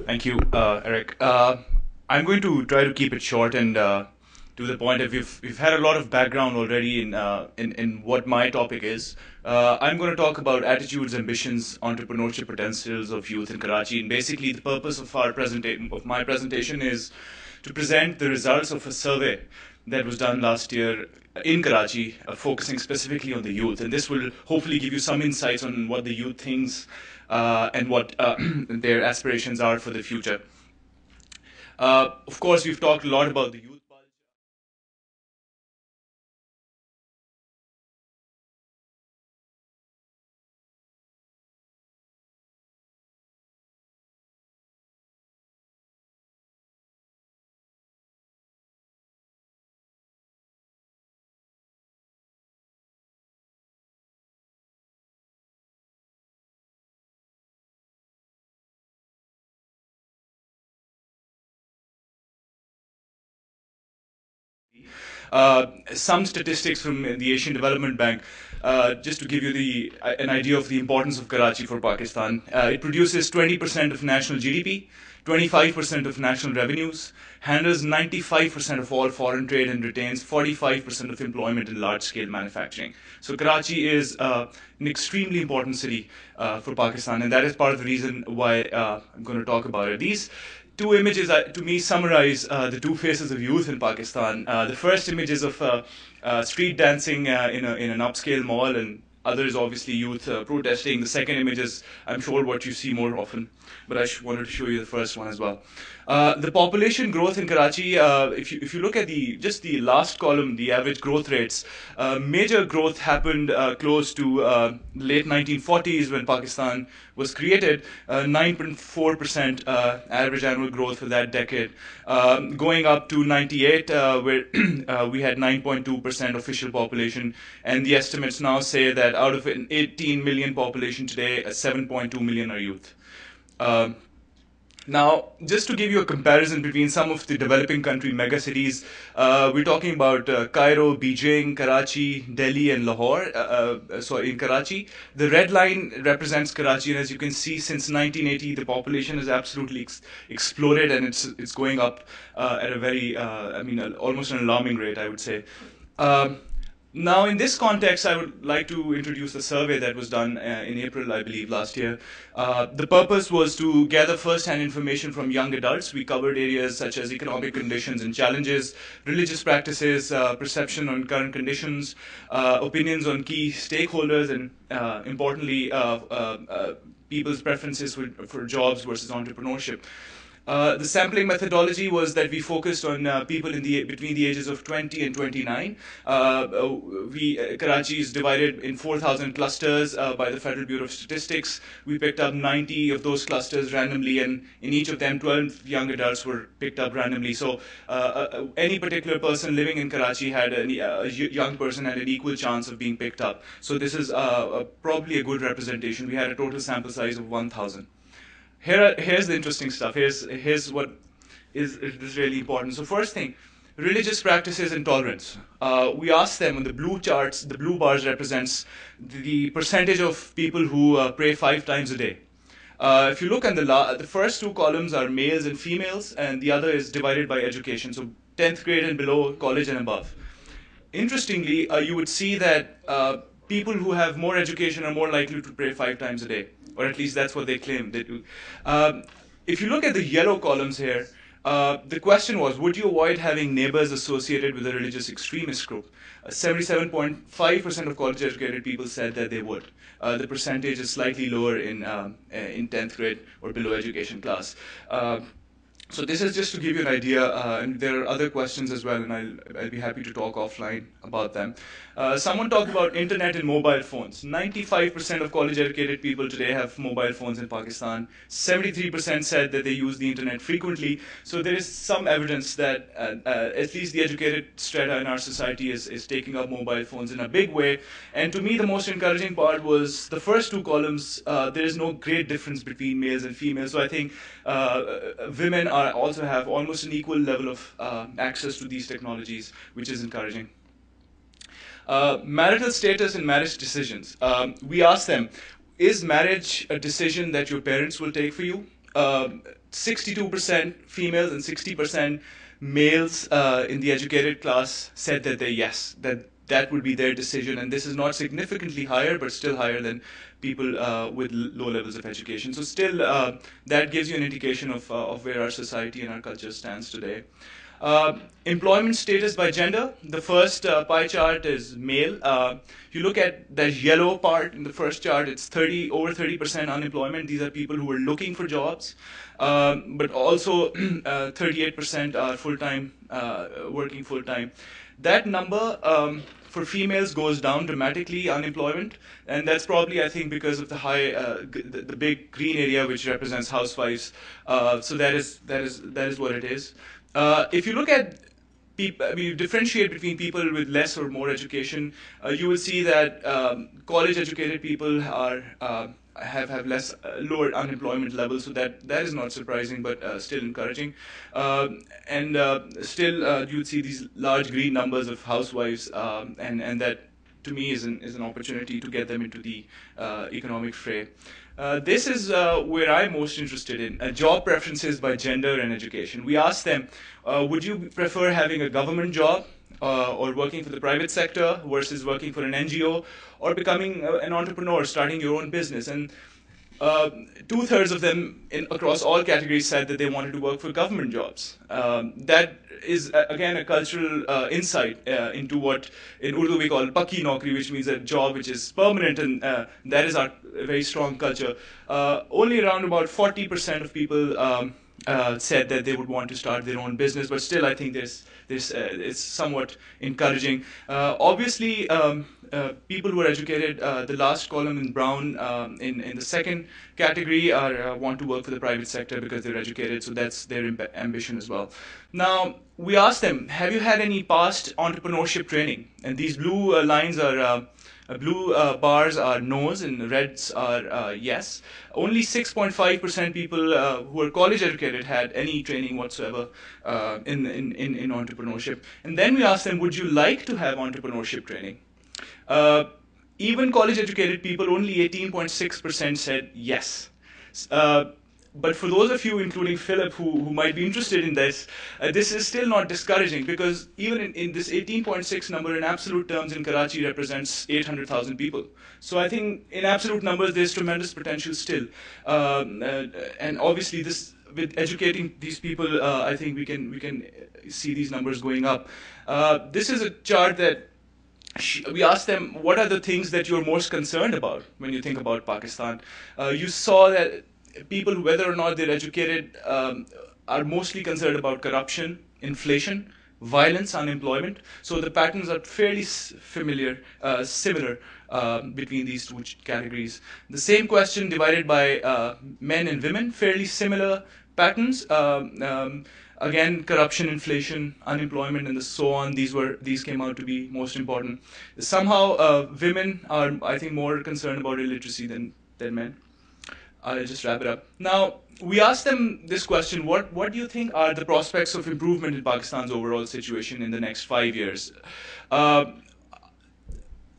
Thank you, Eric. I'm going to try to keep it short and to the point. If we've had a lot of background already in what my topic is. I'm going to talk about attitudes, ambitions, entrepreneurship potentials of youth in Karachi. And basically, the purpose of my presentation is to present the results of a survey that was done last year in Karachi, focusing specifically on the youth. And this will hopefully give you some insights on what the youth thinks and what their aspirations are for the future. Of course, we've talked a lot about the youth. Some statistics from the Asian Development Bank, just to give you an idea of the importance of Karachi for Pakistan. It produces 20% of national GDP, 25% of national revenues, handles 95% of all foreign trade, and retains 45% of employment in large-scale manufacturing. So Karachi is an extremely important city for Pakistan, and that is part of the reason why I'm going to talk about it. These two images, to me, summarize the two faces of youth in Pakistan. The first image is of street dancing in an upscale mall, and others, obviously, youth protesting. The second image is, I'm sure, what you see more often, but I wanted to show you the first one as well. The population growth in Karachi, if you look at just the last column, the average growth rates, major growth happened close to late 1940s when Pakistan was created, 9.4% average annual growth for that decade, going up to 98, where we had 9.2% official population, and the estimates now say that out of an 18 million population today, 7.2 million are youth. Now, just to give you a comparison between some of the developing country megacities, we're talking about Cairo, Beijing, Karachi, Delhi, and Lahore. So in Karachi, the red line represents Karachi, and as you can see, since 1980, the population has absolutely exploded, and it's going up at a very, almost an alarming rate, I would say. Now, in this context, I would like to introduce a survey that was done in April, I believe, last year. The purpose was to gather first-hand information from young adults. We covered areas such as economic conditions and challenges, religious practices, perception on current conditions, opinions on key stakeholders, and importantly, people's preferences for jobs versus entrepreneurship. The sampling methodology was that we focused on people between the ages of 20 and 29. Karachi is divided in 4,000 clusters by the Federal Bureau of Statistics. We picked up 90 of those clusters randomly, and in each of them, 12 young adults were picked up randomly. So any particular person living in Karachi had a young person had an equal chance of being picked up. So this is probably a good representation. We had a total sample size of 1,000. Here's the interesting stuff. Here's what is really important. So first thing, religious practices and tolerance. We asked them on the blue charts, the blue bars represents the percentage of people who pray 5 times a day. If you look at the first two columns are males and females, and the other is divided by education. So 10th grade and below, college and above. interestingly, you would see that people who have more education are more likely to pray 5 times a day, or at least that's what they claim they do. If you look at the yellow columns here, the question was, would you avoid having neighbors associated with a religious extremist group? 77.5% of college-educated people said that they would. The percentage is slightly lower in 10th grade or below education class. So this is just to give you an idea, and there are other questions as well, and I'll be happy to talk offline about them. Someone talked about internet and mobile phones. 95% of college-educated people today have mobile phones in Pakistan. 73% said that they use the internet frequently. So there is some evidence that at least the educated strata in our society is taking up mobile phones in a big way. And to me, the most encouraging part was the first 2 columns. There is no great difference between males and females. So I think women also have almost an equal level of access to these technologies, which is encouraging. Marital status and marriage decisions. We asked them, is marriage a decision that your parents will take for you? 62% females and 60% males in the educated class said that yes, that would be their decision, and this is not significantly higher, but still higher than people with low levels of education. So still, that gives you an indication of where our society and our culture stands today. Employment status by gender. The first pie chart is male. You look at the yellow part in the first chart, it's over 30% unemployment. These are people who are looking for jobs, but also 38% are full-time, working full-time. That number for females goes down dramatically, unemployment, and that's probably, I think, because of the high, the big green area which represents housewives. So that is what it is. If you look at people, you differentiate between people with less or more education, you will see that college-educated people have less lower unemployment levels, so that is not surprising, but still encouraging. And still, you would see these large green numbers of housewives, and that to me is an opportunity to get them into the economic fray. This is where I'm most interested in, job preferences by gender and education. We asked them, would you prefer having a government job or working for the private sector versus working for an NGO, or becoming an entrepreneur, starting your own business? And 2/3 of them across all categories said that they wanted to work for government jobs. That is, again, a cultural insight into what in Urdu we call pakki naukri, which means a job which is permanent, and that is our very strong culture. Only around about 40% of people said that they would want to start their own business, but still I think it's somewhat encouraging. Obviously, people who are educated, the last column in brown in the second category want to work for the private sector because they're educated, so that's their ambition as well. Now, we asked them, have you had any past entrepreneurship training? And these blue lines are blue bars are no's and reds are yes. Only 6.5% people who are college educated had any training whatsoever in entrepreneurship. And then we asked them, would you like to have entrepreneurship training? Even college educated people, only 18.6% said yes. But for those of you, including Philip, who might be interested in this, this is still not discouraging, because even in this 18.6 number in absolute terms in Karachi represents 800,000 people. So I think in absolute numbers there's tremendous potential still. And obviously with educating these people, I think we can see these numbers going up. This is a chart that we asked them, what are the things that you're most concerned about when you think about Pakistan? You saw that people, whether or not they're educated, are mostly concerned about corruption, inflation, violence, unemployment. So the patterns are fairly similar between these two categories. The same question divided by men and women, fairly similar patterns. Again, corruption, inflation, unemployment, and so on. These came out to be most important. Somehow, women are, I think, more concerned about illiteracy than men. I'll just wrap it up. Now, we asked them this question: what do you think are the prospects of improvement in Pakistan's overall situation in the next 5 years?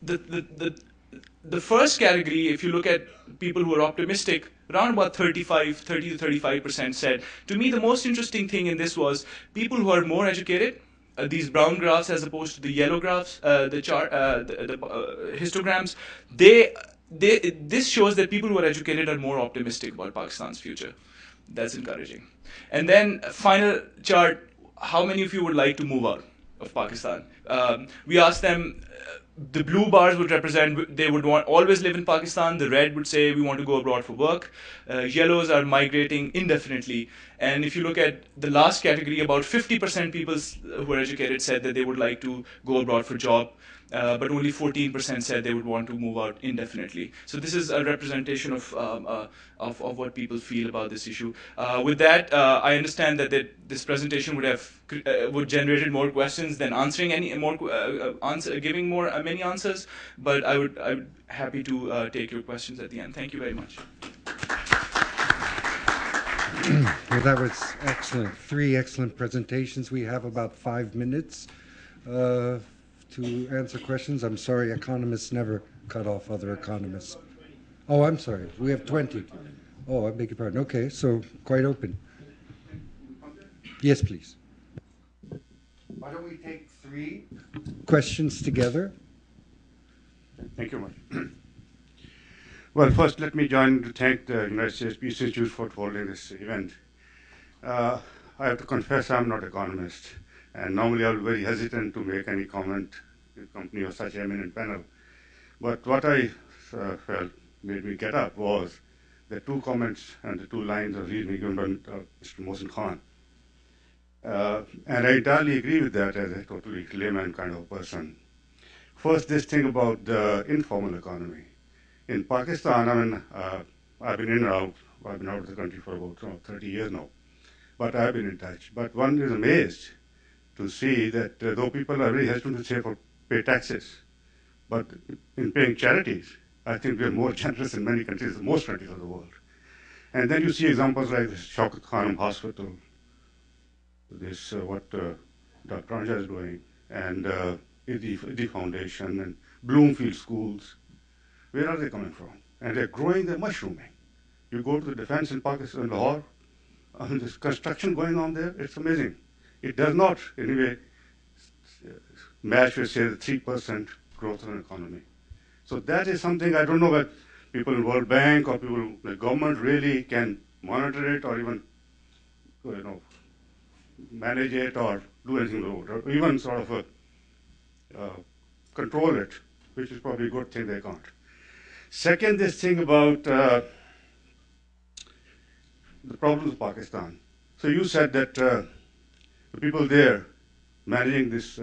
The first category, if you look at people who are optimistic, around about 30 to 35% said. To me, the most interesting thing in this was people who are more educated these brown graphs as opposed to the yellow graphs, the histograms, this shows that people who are educated are more optimistic about Pakistan's future. That's encouraging. And then final chart, how many of you would like to move out of Pakistan? We asked them, the blue bars would represent they would want always live in Pakistan. The red would say we want to go abroad for work. Yellows are migrating indefinitely. And if you look at the last category, about 50% people who are educated said that they would like to go abroad for job. But only 14% said they would want to move out indefinitely. So this is a representation of what people feel about this issue. With that, I understand that this presentation would generated more questions than answering any more giving more many answers. But I'm happy to take your questions at the end. Thank you very much. Well, that was excellent. 3 excellent presentations. We have about 5 minutes. To answer questions. I'm sorry, economists never cut off other economists. Oh, I'm sorry. We have 20. Oh, I beg your pardon. Okay, so quite open. Yes, please. Why don't we take 3 questions together? Thank you much. Well, first, let me join to thank the United States Peace Institute for holding this event. I have to confess I'm not an economist. And normally I was very hesitant to make any comment in company of such eminent panel. But what I felt made me get up was the 2 comments and the 2 lines of reasoning given by Mr. Mohsin Khan. And I entirely agree with that as a totally layman kind of person. First, this thing about the informal economy. In Pakistan, I mean, I've been in and out. I've been out of the country for about 30 years now. But I've been in touch. But one is amazed to see that though people are very hesitant to say pay taxes, but in paying charities, I think we are more generous in many countries, most countries of the world. And then you see examples like this Shaukat Khanum Hospital, this what Dr. Anja is doing, and the Foundation, and Bloomfield Schools. Where are they coming from? And they're growing, they're mushrooming. You go to the defense in Pakistan, Lahore, there's construction going on there, it's amazing. It does not, in any way, match with, say, the 3% growth of an economy. So that is something I don't know that people in World Bank or people in the government really can monitor it or even, manage it or do anything about it, or even sort of control it, which is probably a good thing they can't. Second, this thing about the problems of Pakistan. So you said that the people there managing this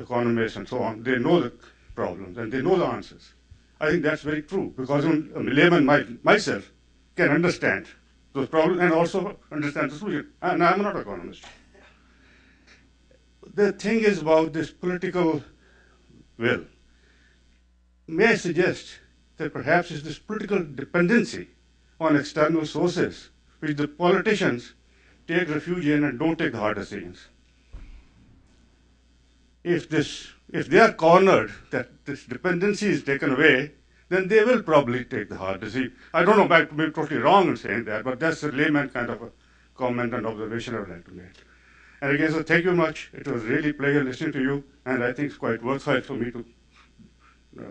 economists and so on, they know the problems and they know the answers. I think that's very true because a layman myself can understand those problems and also understand the solution. And I'm not an economist. The thing is about this political will. May I suggest that perhaps it's this political dependency on external sources which the politicians take refuge in and don't take the hard decisions. If they are cornered, that this dependency is taken away, then they will probably take the hard decision. I don't know, I might be totally wrong in saying that, but that's a layman kind of a comment and observation I would like to make. And again, so thank you very much. It was really a pleasure listening to you, and I think it's quite worthwhile for me to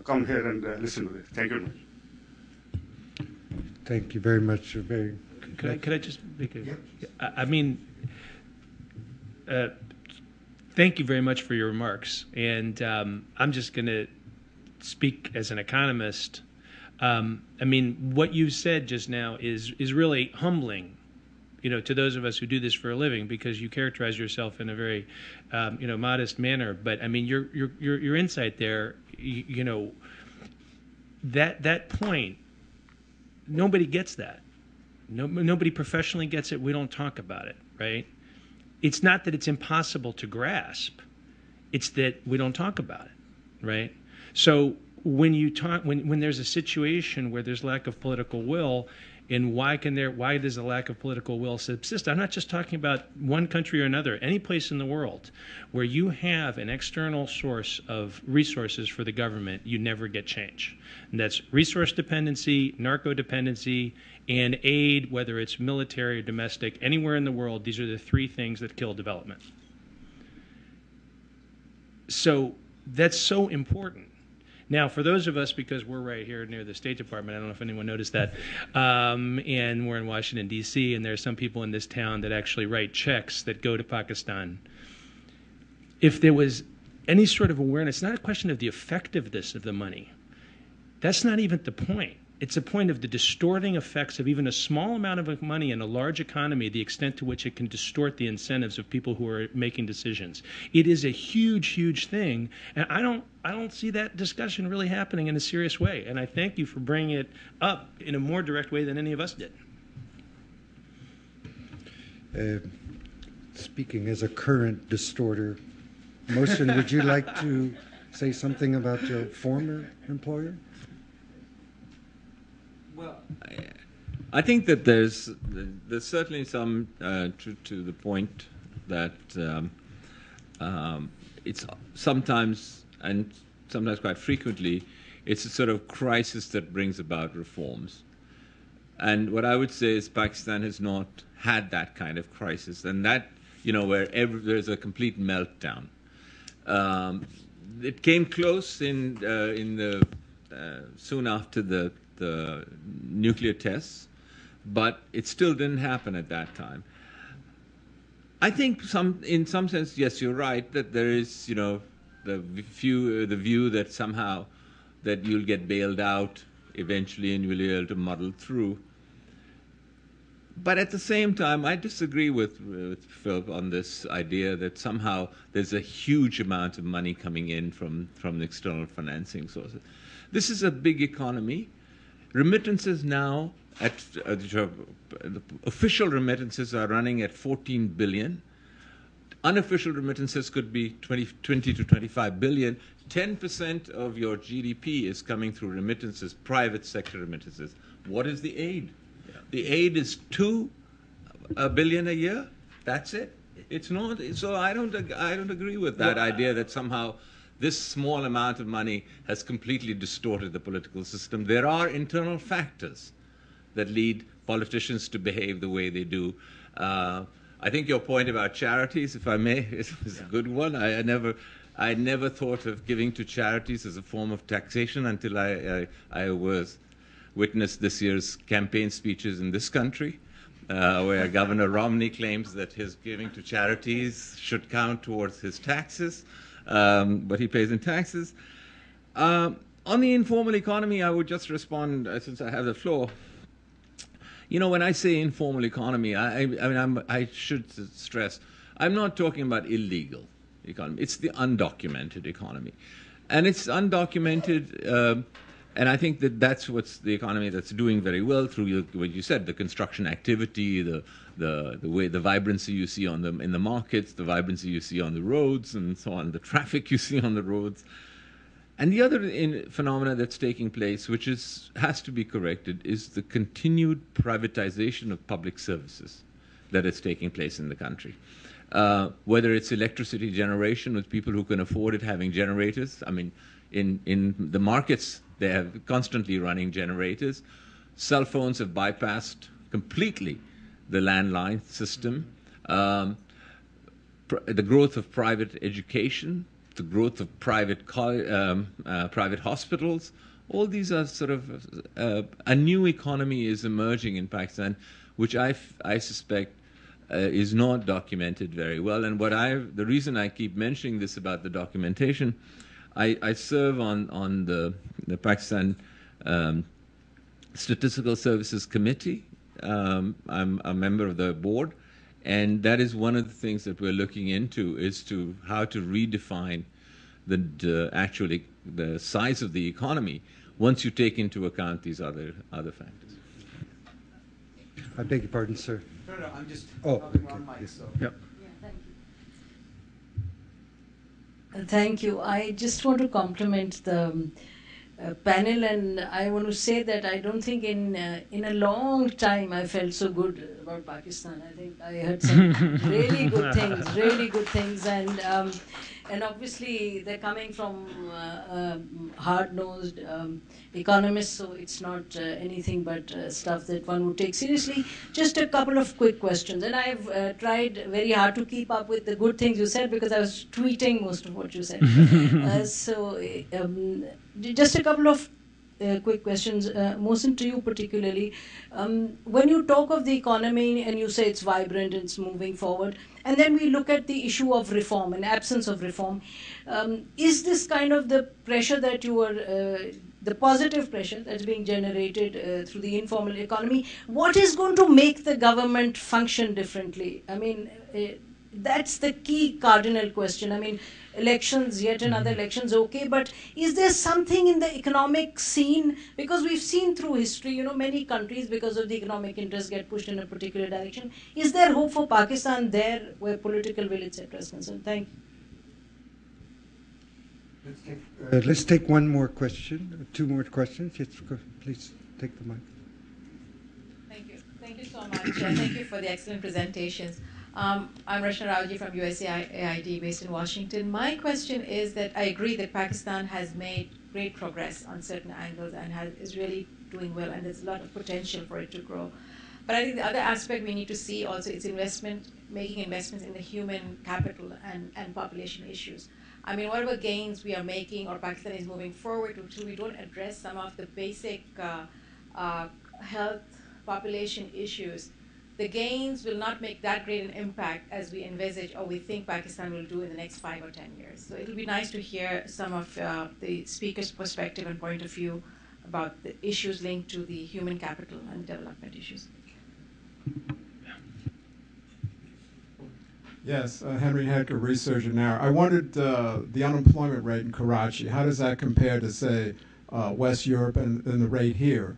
come here and listen to this. Thank you very much. Thank you very much. Could I just make a... I mean, thank you very much for your remarks. And I'm just going to speak as an economist. I mean, what you said just now is really humbling, to those of us who do this for a living, because you characterize yourself in a very, modest manner. But I mean, your insight there, that point, nobody gets that. Nobody professionally gets it. We don't talk about it, right? It's not that it's impossible to grasp. It's that we don't talk about it, right? So when there's a situation where there's lack of political will, and why does a lack of political will subsist? I'm not just talking about one country or another. Any place in the world where you have an external source of resources for the government, you never get change. And that's resource dependency, narco dependency, and aid, whether it's military or domestic, anywhere in the world. These are the 3 things that kill development. So that's so important. Now, for those of us, because we're right here near the State Department, I don't know if anyone noticed that, and we're in Washington, D.C., and there are some people in this town that actually write checks that go to Pakistan. If there was any sort of awareness, it's not a question of the effectiveness of the money. That's not even the point. It's a point of the distorting effects of even a small amount of money in a large economy, the extent to which it can distort the incentives of people who are making decisions. It is a huge, huge thing, and I don't see that discussion really happening in a serious way. And I thank you for bringing it up in a more direct way than any of us did. Speaking as a current distorter, Mohsen, would you like to say something about your former employer? Well, I think that there's certainly some truth to the point that it's sometimes, and sometimes quite frequently, it's a sort of crisis that brings about reforms. And what I would say is Pakistan has not had that kind of crisis, and that, where there's a complete meltdown. It came close in the soon after the nuclear tests, but it still didn't happen at that time. I think in some sense, yes, you're right that there is, the view that somehow that you'll get bailed out eventually and you'll be able to muddle through. But at the same time, I disagree with Phil on this idea that somehow there's a huge amount of money coming in from the external financing sources. This is a big economy. Remittances now, the official remittances are running at 14 billion. Unofficial remittances could be 20 to 25 billion. 10% of your GDP is coming through remittances, private sector remittances. What is the aid? The aid is 2 billion a year. That's it. It's not. So I don't agree with that idea that somehow this small amount of money has completely distorted the political system. There are internal factors that lead politicians to behave the way they do. I think your point about charities, if I may, is a good one. I never thought of giving to charities as a form of taxation until I witnessed this year's campaign speeches in this country, where Governor Romney claims that his giving to charities should count towards his taxes, but he pays in taxes. On the informal economy, I would just respond, since I have the floor. When I say informal economy, I should stress, I'm not talking about illegal economy. It's the undocumented economy. And it's undocumented, and I think that that's what's the economy that's doing very well through what you said, the construction activity, the way, the vibrancy you see in the markets, the vibrancy you see on the roads, and so on, the traffic you see on the roads. And the other phenomena that's taking place, which has to be corrected, is the continued privatization of public services that is taking place in the country. Whether it's electricity generation with people who can afford it having generators. I mean, in the markets, they have constantly running generators. Cell phones have bypassed completely the landline system. The growth of private education, the growth of private hospitals, all these are sort of a new economy is emerging in Pakistan, which I suspect is not documented very well. And the reason I keep mentioning this about the documentation, I serve on the Pakistan Statistical Services Committee. I'm a member of the board, and that is one of the things that we're looking into, is to how to redefine actually the size of the economy once you take into account these other factors. I beg your pardon, sir. No, I'm just talking on mic, so. Yep. Thank you. I just want to compliment the panel, and I want to say that I don't think in a long time I felt so good about Pakistan. I think I heard some really good things, and And obviously, they're coming from hard-nosed economists, so it's not anything but stuff that one would take seriously. Just a couple of quick questions. And I've tried very hard to keep up with the good things you said because I was tweeting most of what you said. Just a couple of quick questions, Mohsen, to you particularly. When you talk of the economy and you say it's vibrant, it's moving forward, and then we look at the issue of reform and absence of reform, is this kind of the pressure that you are, the positive pressure that's being generated through the informal economy, what is going to make the government function differently? I mean, that's the key cardinal question. I mean, elections, yet another elections, okay, but is there something in the economic scene? Because we've seen through history, you know, many countries, because of the economic interest, get pushed in a particular direction. Is there hope for Pakistan there, where political will, etc. is concerned? Thank you. Let's take one more question, two more questions. Yes, please take the mic. Thank you. Thank you so much. Thank you for the excellent presentations. I'm Rashna Raoji from USAID based in Washington. My question is that I agree that Pakistan has made great progress on certain angles and is really doing well, and there's a lot of potential for it to grow. But I think the other aspect we need to see also is making investments in the human capital and population issues. I mean, whatever gains we are making or Pakistan is moving forward to, we don't address some of the basic health population issues, the gains will not make that great an impact as we envisage or we think Pakistan will do in the next 5 or 10 years. So it'll be nice to hear some of the speaker's perspective and point of view about the issues linked to the human capital and development issues. Yes, Henry Hecker, researcher now. I wondered the unemployment rate in Karachi, how does that compare to, say, West Europe and the rate here?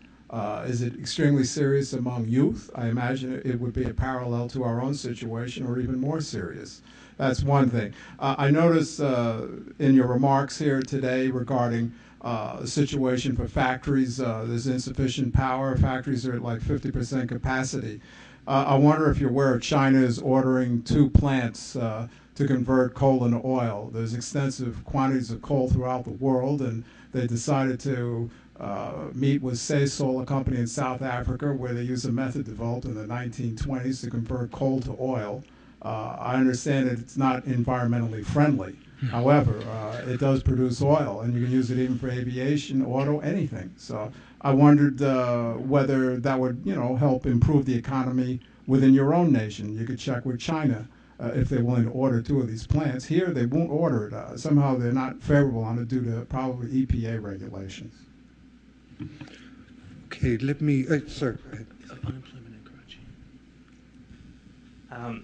Is it extremely serious among youth? I imagine it would be a parallel to our own situation or even more serious. That's one thing. I noticed in your remarks here today regarding the situation for factories, there's insufficient power. Factories are at like 50% capacity. I wonder if you're aware China is ordering 2 plants to convert coal into oil. There's extensive quantities of coal throughout the world, and they decided to meet with Sasol, a company in South Africa, where they use a method developed in the 1920s to convert coal to oil. I understand that it's not environmentally friendly. However, it does produce oil, and you can use it even for aviation, auto, anything. So I wondered whether that would, help improve the economy within your own nation. You could check with China if they're willing to order 2 of these plants. Here, they won't order it. Somehow they're not favorable on it due to probably EPA regulations. Okay, let me, sir, go ahead. Unemployment in Karachi.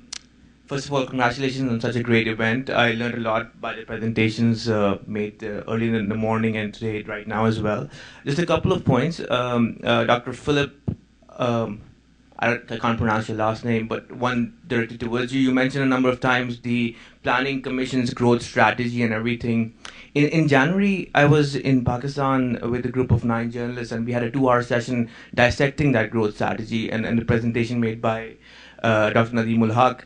First of all, congratulations on such a great event. I learned a lot by the presentations made early in the morning and today, right now as well. Just a couple of points. Dr. Philip, I can't pronounce your last name, but one directed towards you. You mentioned a number of times the Planning Commission's growth strategy and everything. In January, I was in Pakistan with a group of 9 journalists, and we had a 2-hour session dissecting that growth strategy and the presentation made by Dr. Nadeemul Haq.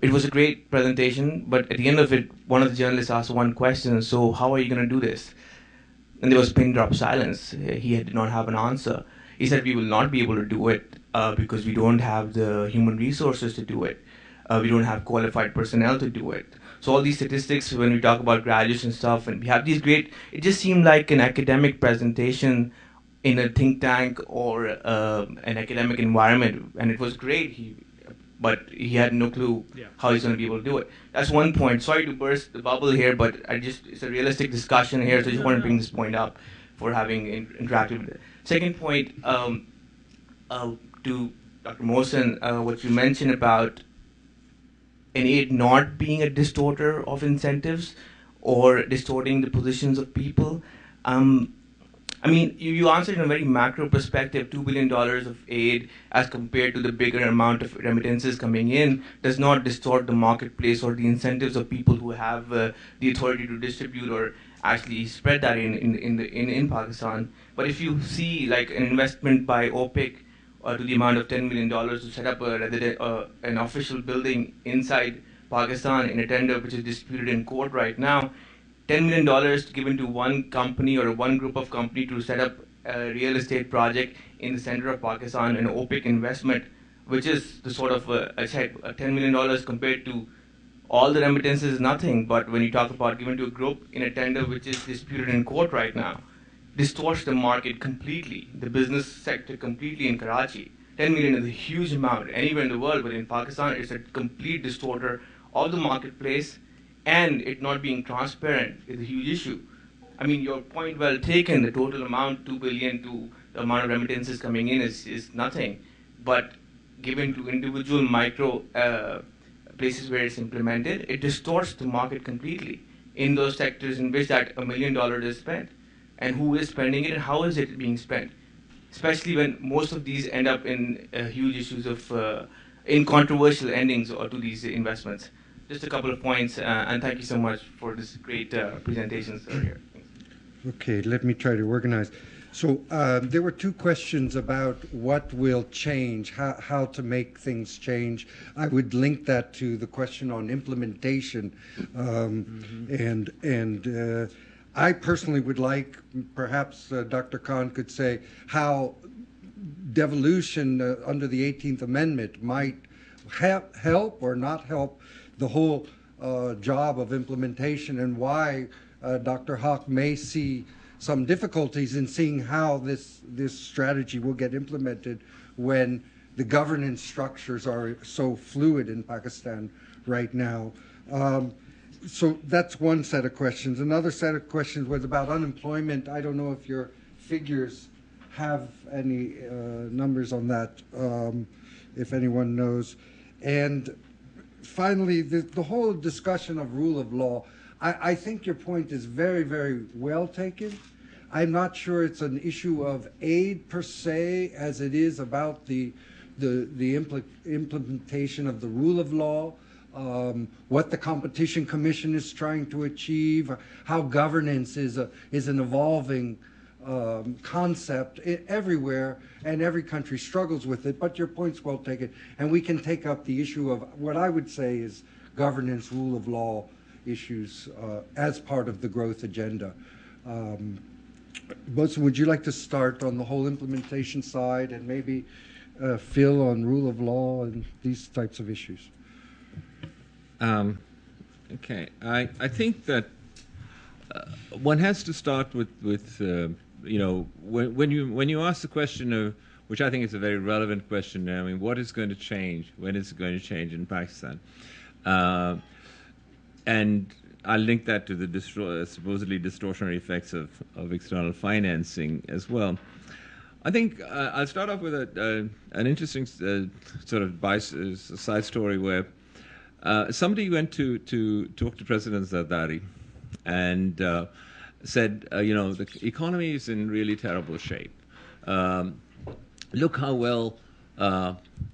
It was a great presentation, but at the end of it, one of the journalists asked one question, so how are you going to do this? And there was pin drop silence. He did not have an answer. He said, we will not be able to do it because we don't have the human resources to do it. We don't have qualified personnel to do it. So all these statistics, when we talk about graduates and stuff, and we have these great, it just seemed like an academic presentation in a think tank or an academic environment, and it was great. But he had no clue how he's going to be able to do it. That's one point. Sorry to burst the bubble here, but it's a realistic discussion here, so I just want to bring this point up for having interacted with it. Second point, to Dr. Mohsen, what you mentioned about an aid not being a distorter of incentives or distorting the positions of people. I mean, you answered in a very macro perspective, $2 billion of aid as compared to the bigger amount of remittances coming in does not distort the marketplace or the incentives of people who have the authority to distribute or actually spread that in Pakistan. But if you see like an investment by OPEC to the amount of $10 million to set up an official building inside Pakistan in a tender which is disputed in court right now, $10 million given to one company or one group of company to set up a real estate project in the center of Pakistan, an OPEC investment, which is the sort of, I said, $10 million compared to all the remittances is nothing, but when you talk about given to a group in a tender which is disputed in court right now, distorts the market completely, the business sector completely in Karachi. 10 million is a huge amount anywhere in the world, but in Pakistan it's a complete distorter of the marketplace, and it not being transparent is a huge issue. I mean, your point well taken, the total amount, 2 billion to the amount of remittances coming in is nothing, but given to individual micro places where it's implemented, it distorts the market completely in those sectors in which that $1 million is spent. And who is spending it and how is it being spent? Especially when most of these end up in huge issues of, in controversial endings or to these investments. Just a couple of points, and thank you so much for this great presentations earlier. Okay, let me try to organize. So there were two questions about what will change, how to make things change. I would link that to the question on implementation, and I personally would like, perhaps Dr. Khan could say, how devolution under the 18th Amendment might help or not help the whole job of implementation, and why Dr. Haq may see some difficulties in seeing how this strategy will get implemented when the governance structures are so fluid in Pakistan right now. So that's one set of questions. Another set of questions was about unemployment. I don't know if your figures have any numbers on that, if anyone knows. And finally, the whole discussion of rule of law, I think your point is very, very well taken. I'm not sure it's an issue of aid per se as it is about the implementation of the rule of law, what the Competition Commission is trying to achieve, how governance is an evolving concept everywhere, and every country struggles with it, but your point's well taken. And we can take up the issue of what I would say is governance, rule of law issues as part of the growth agenda. Bosun, would you like to start on the whole implementation side, and maybe Phil on rule of law and these types of issues? Okay, I think that one has to start with you know, when you ask the question of, which I think is a very relevant question now, I mean, what is going to change? When is it going to change in Pakistan? And I'll link that to the supposedly distortionary effects of external financing as well. I think I'll start off with an interesting sort of side story where somebody went to talk to President Zardari and said, you know, the economy is in really terrible shape. Look how well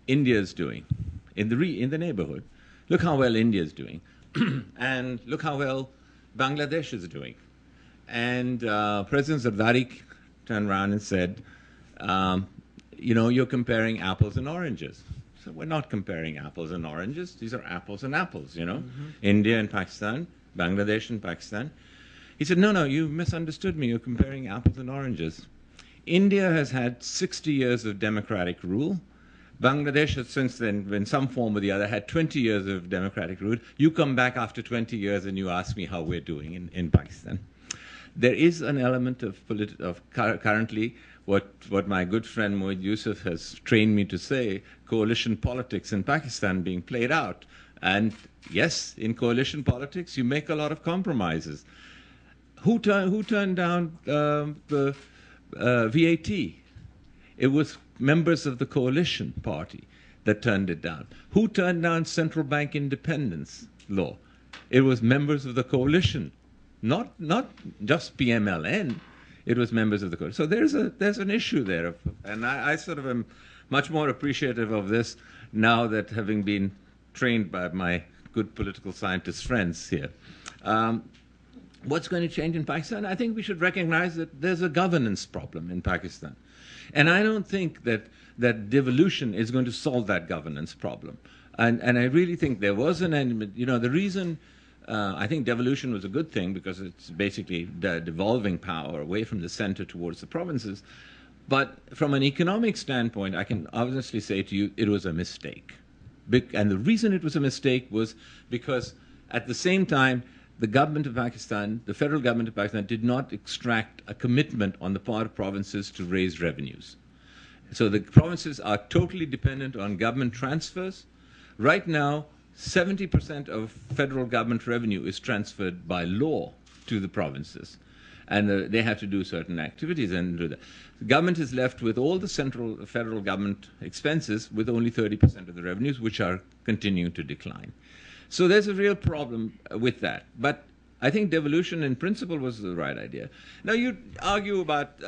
India is doing in the neighborhood. Look how well India is doing. And look how well Bangladesh is doing. And President Zardari turned around and said, you know, you're comparing apples and oranges. So we're not comparing apples and oranges. These are apples and apples, you know. India and Pakistan, Bangladesh and Pakistan. He said, no, you misunderstood me. You're comparing apples and oranges. India has had 60 years of democratic rule. Bangladesh has since then, in some form or the other, had 20 years of democratic rule. You come back after 20 years and you ask me how we're doing in Pakistan. There is an element of currently what my good friend Moeed Yusuf has trained me to say, coalition politics in Pakistan being played out. And yes, in coalition politics, you make a lot of compromises. Who turned down the VAT? It was members of the coalition party that turned it down. Who turned down central bank independence law? It was members of the coalition, not just PMLN. It was members of the coalition. So there's an issue there, and I sort of am much more appreciative of this now that having been trained by my good political scientist friends here. What's going to change in Pakistan? I think we should recognize that there's a governance problem in Pakistan. And I don't think that devolution is going to solve that governance problem. And I really think there was an element, you know, the reason I think devolution was a good thing because it's basically devolving power away from the center towards the provinces. But from an economic standpoint, I can honestly say to you, it was a mistake. And the reason it was a mistake was because at the same time, the government of Pakistan, the federal government of Pakistan, did not extract a commitment on the part of provinces to raise revenues. So the provinces are totally dependent on government transfers. Right now, 70% of federal government revenue is transferred by law to the provinces. And they have to do certain activities and do that. The government is left with all the federal government expenses with only 30% of the revenues, which are continuing to decline. So there's a real problem with that. But I think devolution in principle was the right idea. Now you argue about,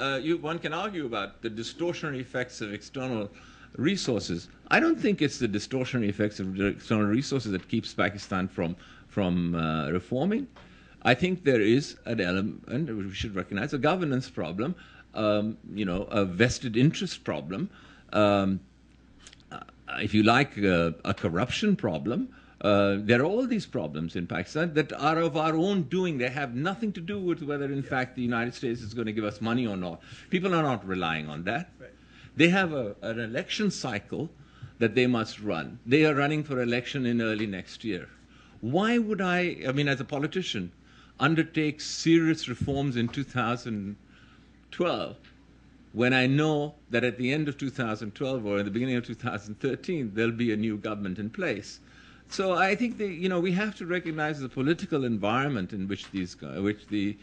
one can argue about the distortionary effects of external resources. I don't think it's the distortionary effects of external resources that keeps Pakistan from reforming. I think there is an element, we should recognize, a governance problem, a vested interest problem, if you like, a corruption problem. There are all these problems in Pakistan that are of our own doing. They have nothing to do with whether, in fact, the United States is going to give us money or not. People are not relying on that. Right. They have an election cycle that they must run. They are running for election in early next year. Why would I mean, as a politician, undertake serious reforms in 2012 when I know that at the end of 2012 or at the beginning of 2013 there'll be a new government in place? So I think we have to recognize the political environment in which the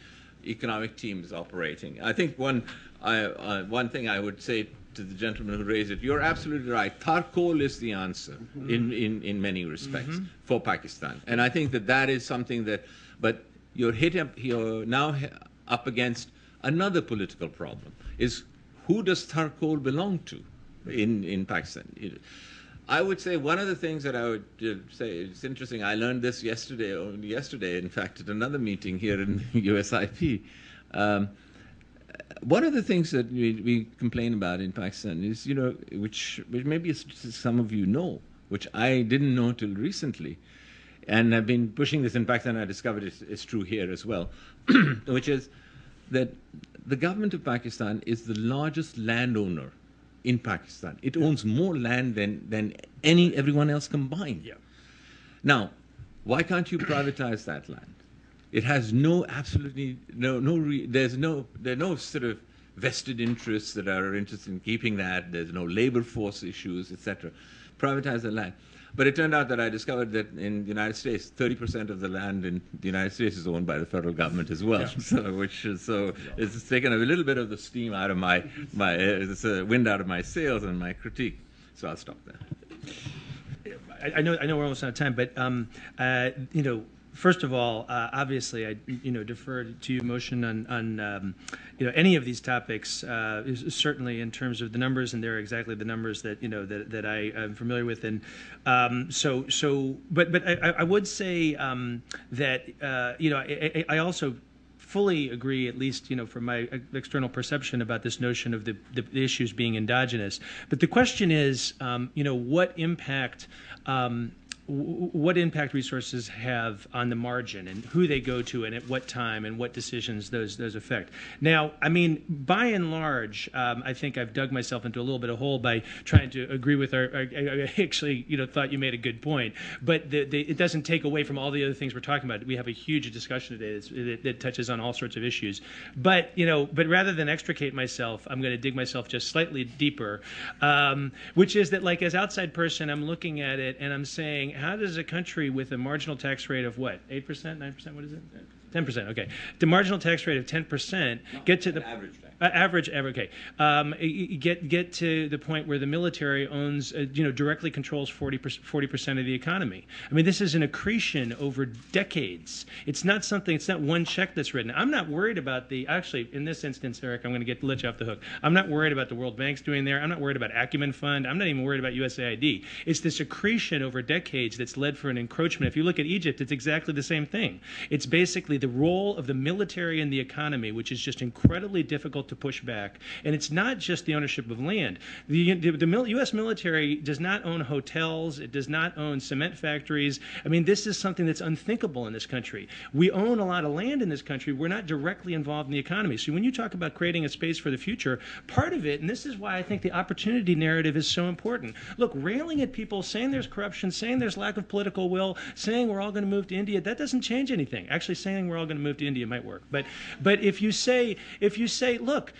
economic team is operating. I think one thing I would say to the gentleman who raised it, you're absolutely right. Charcoal is the answer in many respects for Pakistan, and I think that is something that. But you're now up against another political problem: is who does charcoal belong to in Pakistan? I would say one of the things that I would say, it's interesting, I learned this only yesterday, in fact, at another meeting here in USIP. One of the things that we complain about in Pakistan is, which maybe some of you know, which I didn't know till recently, and I've been pushing this in Pakistan, I discovered it's true here as well, which is that the government of Pakistan is the largest landowner in Pakistan. It owns more land than everyone else combined. Yeah. Now, why can't you privatize that land? It has there are no sort of vested interests that are interested in keeping that. There's no labor force issues, etc. Privatize the land. But it turned out that I discovered that in the United States, 30% of the land in the United States is owned by the federal government as well. Yeah. So it's taken a little bit of the steam out of my wind out of my sails and my critique. So I'll stop there. I know we're almost out of time, but first of all, obviously, I defer to your motion on any of these topics. Certainly in terms of the numbers, and they're exactly the numbers that that I am familiar with. And but I would say that I also fully agree, at least from my external perception, about this notion of the issues being endogenous. But the question is, what impact resources have on the margin, and who they go to, and at what time, and what decisions those affect. Now, I mean, by and large, I think I've dug myself into a little bit of hole by trying to agree with I actually, thought you made a good point, but it doesn't take away from all the other things we're talking about. We have a huge discussion today that touches on all sorts of issues. But but rather than extricate myself, I'm going to dig myself just slightly deeper, which is that, like, as outside person, I'm looking at it and I'm saying, how does a country with a marginal tax rate of what, 8%, 9%, what is it? 10%, okay. The marginal tax rate of 10% get to the average okay. Get to the point where the military owns, directly controls 40% of the economy. I mean, this is an accretion over decades. It's not one check that's written. I'm not worried about actually, in this instance, Eric, I'm going to let you off the hook. I'm not worried about the World Bank's doing there. I'm not worried about Acumen Fund. I'm not even worried about USAID. It's this accretion over decades that's led for an encroachment. If you look at Egypt, it's exactly the same thing. It's basically the role of the military in the economy, which is just incredibly difficult to to push back. And it's not just the ownership of land. The U.S. military does not own hotels. It does not own cement factories. I mean, this is something that's unthinkable in this country. We own a lot of land in this country. We're not directly involved in the economy. So when you talk about creating a space for the future, part of it, and this is why I think the opportunity narrative is so important. Look, railing at people, saying there's corruption, saying there's lack of political will, saying we're all going to move to India, that doesn't change anything. Actually, saying we're all going to move to India might work. But if you say, look,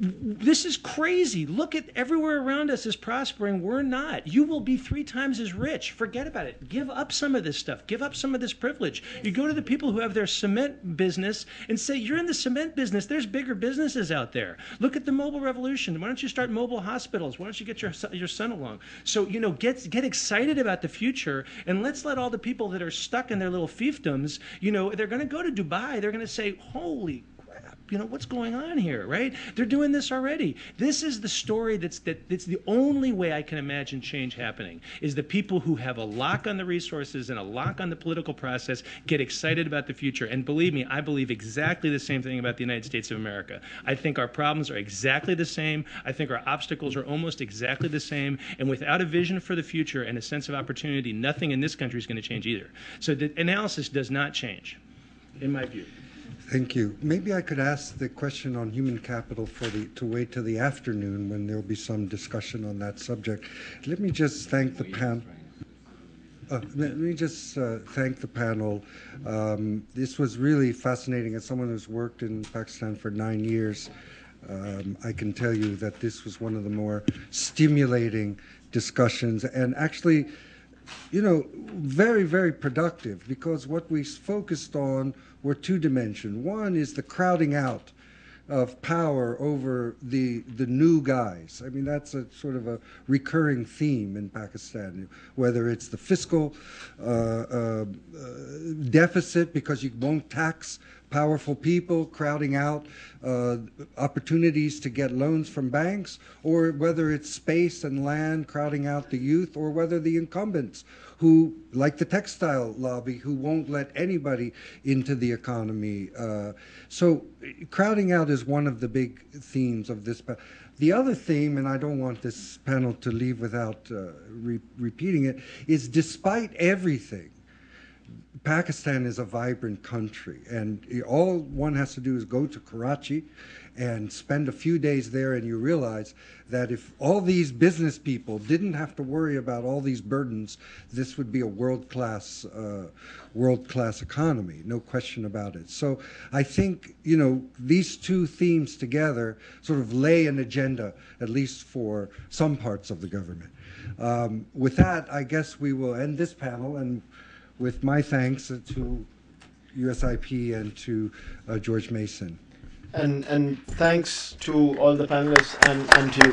this is crazy. Look at everywhere around us is prospering. We're not. You will be 3 times as rich. Forget about it. Give up some of this stuff. Give up some of this privilege. You go to the people who have their cement business and say, you're in the cement business. There's bigger businesses out there. Look at the mobile revolution. Why don't you start mobile hospitals? Why don't you get your son along? So, you know, get excited about the future, and let's let all the people that are stuck in their little fiefdoms, you know, they're going to go to Dubai. They're going to say, holy, you know, what's going on here, right? They're doing this already. This is the story that's the only way I can imagine change happening, is the people who have a lock on the resources and a lock on the political process get excited about the future. And believe me, I believe exactly the same thing about the United States of America. I think our problems are exactly the same. I think our obstacles are almost exactly the same. And without a vision for the future and a sense of opportunity, nothing in this country is going to change either. So the analysis does not change, in my view. Thank you. Maybe I could ask the question on human capital to wait till the afternoon when there'll be some discussion on that subject. Let me just thank the panel. Thank the panel. This was really fascinating. As someone who's worked in Pakistan for 9 years, I can tell you that this was one of the more stimulating discussions, and actually, you know, very, very productive, because what we focused on were 2 dimensions. One is the crowding out of power over the new guys. I mean, that's a sort of a recurring theme in Pakistan, whether it's the fiscal deficit because you won't tax powerful people, crowding out opportunities to get loans from banks, or whether it's space and land crowding out the youth, or whether the incumbents who, like the textile lobby, who won't let anybody into the economy. So crowding out is one of the big themes of this. The other theme, and I don't want this panel to leave without repeating it, is despite everything, Pakistan is a vibrant country, and all one has to do is go to Karachi and spend a few days there, and you realize that if all these business people didn't have to worry about all these burdens, this would be a world-class economy, no question about it. So I think, you know, these 2 themes together sort of lay an agenda, at least for some parts of the government. With that, I guess we will end this panel, and with my thanks to USIP and to George Mason. And thanks to all the panelists and to